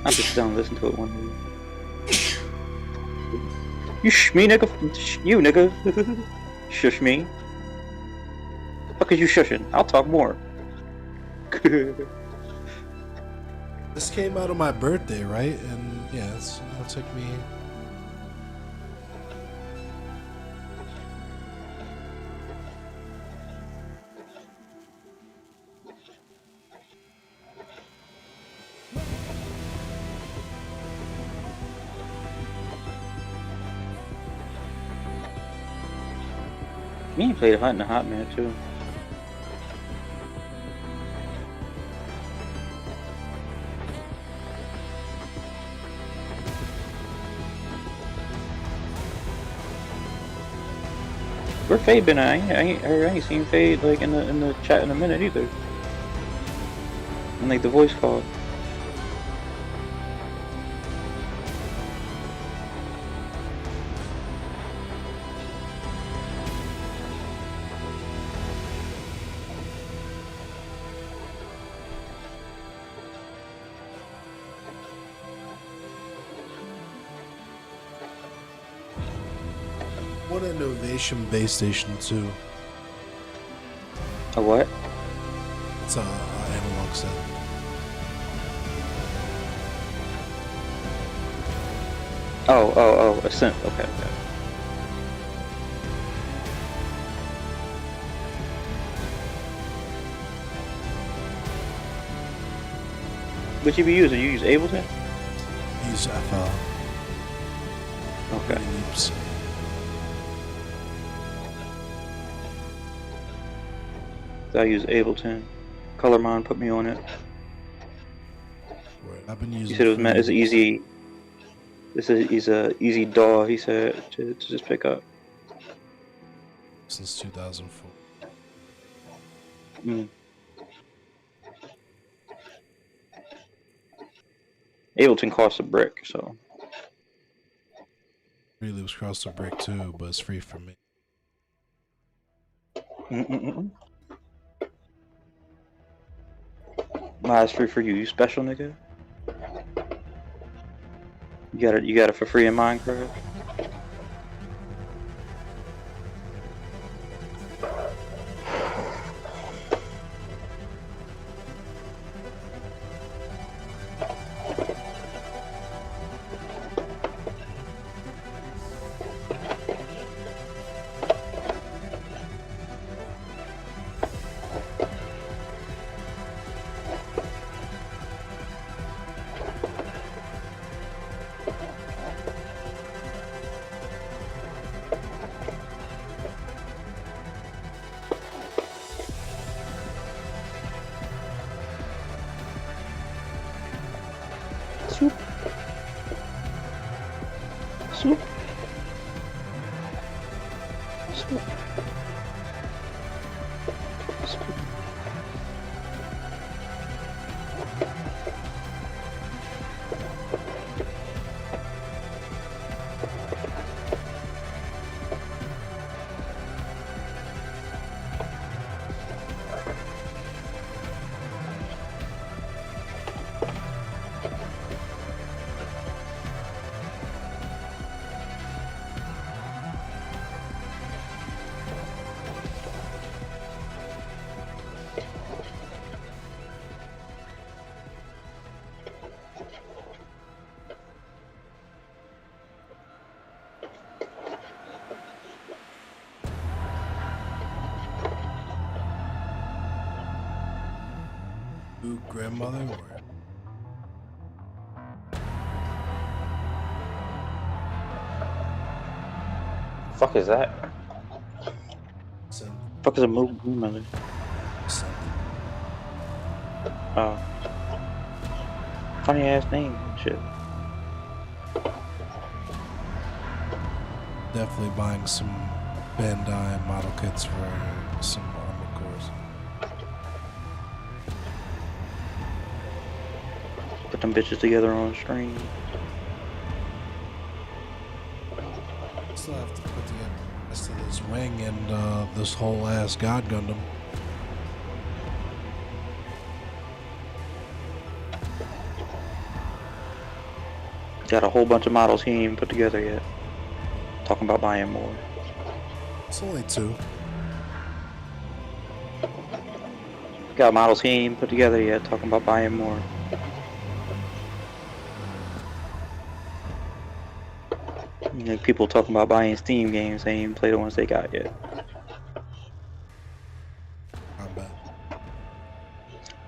I'm just down and listen to it one day. You me, nigga. You, nigga. Shush me. Fuck is you shushing? I'll talk more. This came out on my birthday, right? And yeah, it took me. Me played Hunt in a hot minute too. Where Fade been at? I ain't seen Fade like in the chat in a minute either. And like the voice call. What an innovation base station 2. A what? It's a analog set. Oh, Ascent. Okay. What you be using? You use Ableton? Use FL. Okay. Loops. I use Ableton. Colormon put me on it. I've been using. He said it was meant as easy. This is a easy DAW. He said to just pick up. Since 2004. Ableton costs a brick, so. Free Loops costs a brick too, but it's free for me. Nah, it's free for you. You special, nigga. You got it for free in Minecraft. Swoop. Swoop. Swoop. Swoop. Ooh, grandmother or Fuck is that? son. Fuck is a grandmother? Son. Oh. Funny ass name and shit. Definitely buying some Bandai model kits for some Armored Cores. Put them bitches together on stream. Still have to put together the rest of this wing and this whole ass God Gundam. Got a whole bunch of models he ain't even put together yet. Talking about buying more. It's only 2. Got models he ain't even put together yet. Talking about buying more. Like people talking about buying Steam games, they ain't even play the ones they got yet. Combat.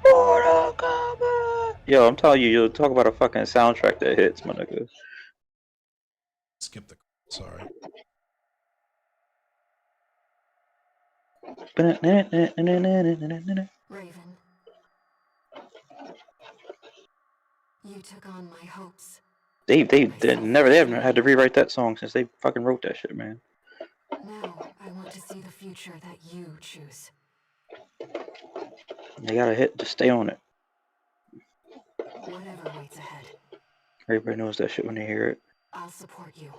Mortal Kombat! Yo, I'm telling you, you'll talk about a fucking soundtrack that hits, my nigga. Skip the. Sorry. Raven. You took on my hopes. They haven't had to rewrite that song since they fucking wrote that shit, man. Now I want to see the future that you choose. They gotta hit to stay on it. Whatever waits ahead, Everybody knows that shit when they hear it. I'll support you.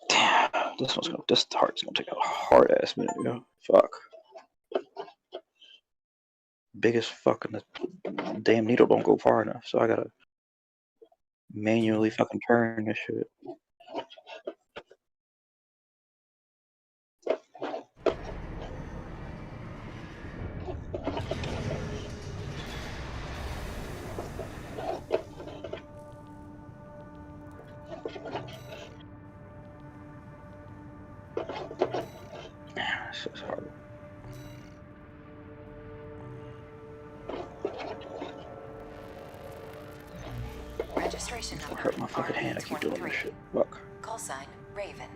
Damn, this part's gonna take a hard ass minute, yo. Fuck. Biggest fucking damn needle don't go far enough, so I gotta Manually fucking turn this shit. This is hard. Registration Don't number hurt my fucking hand. I keep doing this shit. Fuck. Call sign Raven.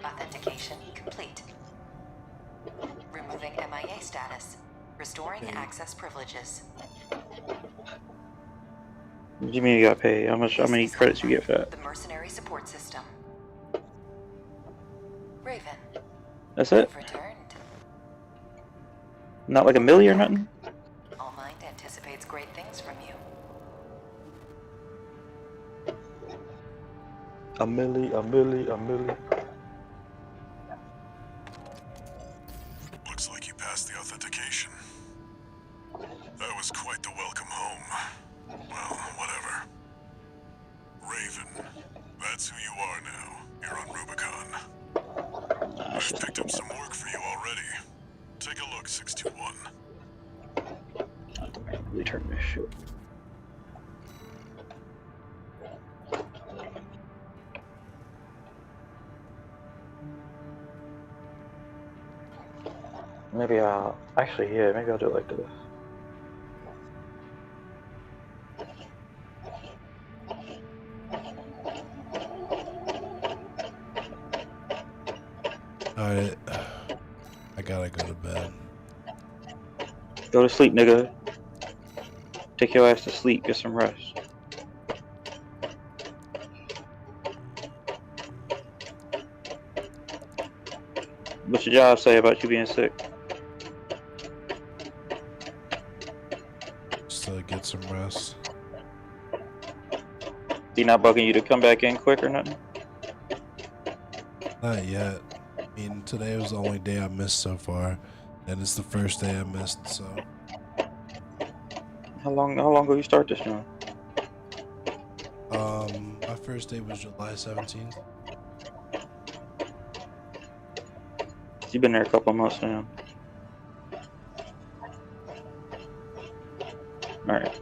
Authentication complete. Removing MIA status. Restoring access privileges. What do you mean you got paid? How many credits you get for that? The mercenary support system. Raven. That's it? You've returned. Not like a milli or nothing? All Mind anticipates great things from you. A milli. Looks like you passed the authentication. That was quite the welcome home. Well, whatever. Raven, that's who you are now. You're on Rubicon. I've picked up some work for you already. Take a look, 621. Really turn this shit. Maybe I'll actually, yeah, maybe I'll do it like this. Alright. I gotta go to bed. Go to sleep, nigga. Take your ass to sleep, get some rest. What's your job say about you being sick? Just to get some rest. He not bugging you to come back in quick or nothing? Not yet. I mean, today was the only day I missed so far, and it's the first day I missed, so. How long ago you start this job? My first day was July 17th. You've been there a couple months now. Alright.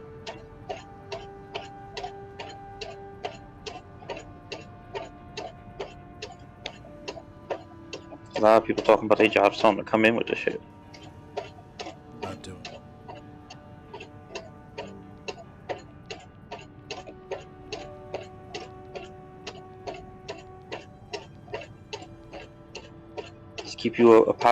A lot of people talking about their jobs telling them to come in with this shit. Not doing it. Just keep you a positive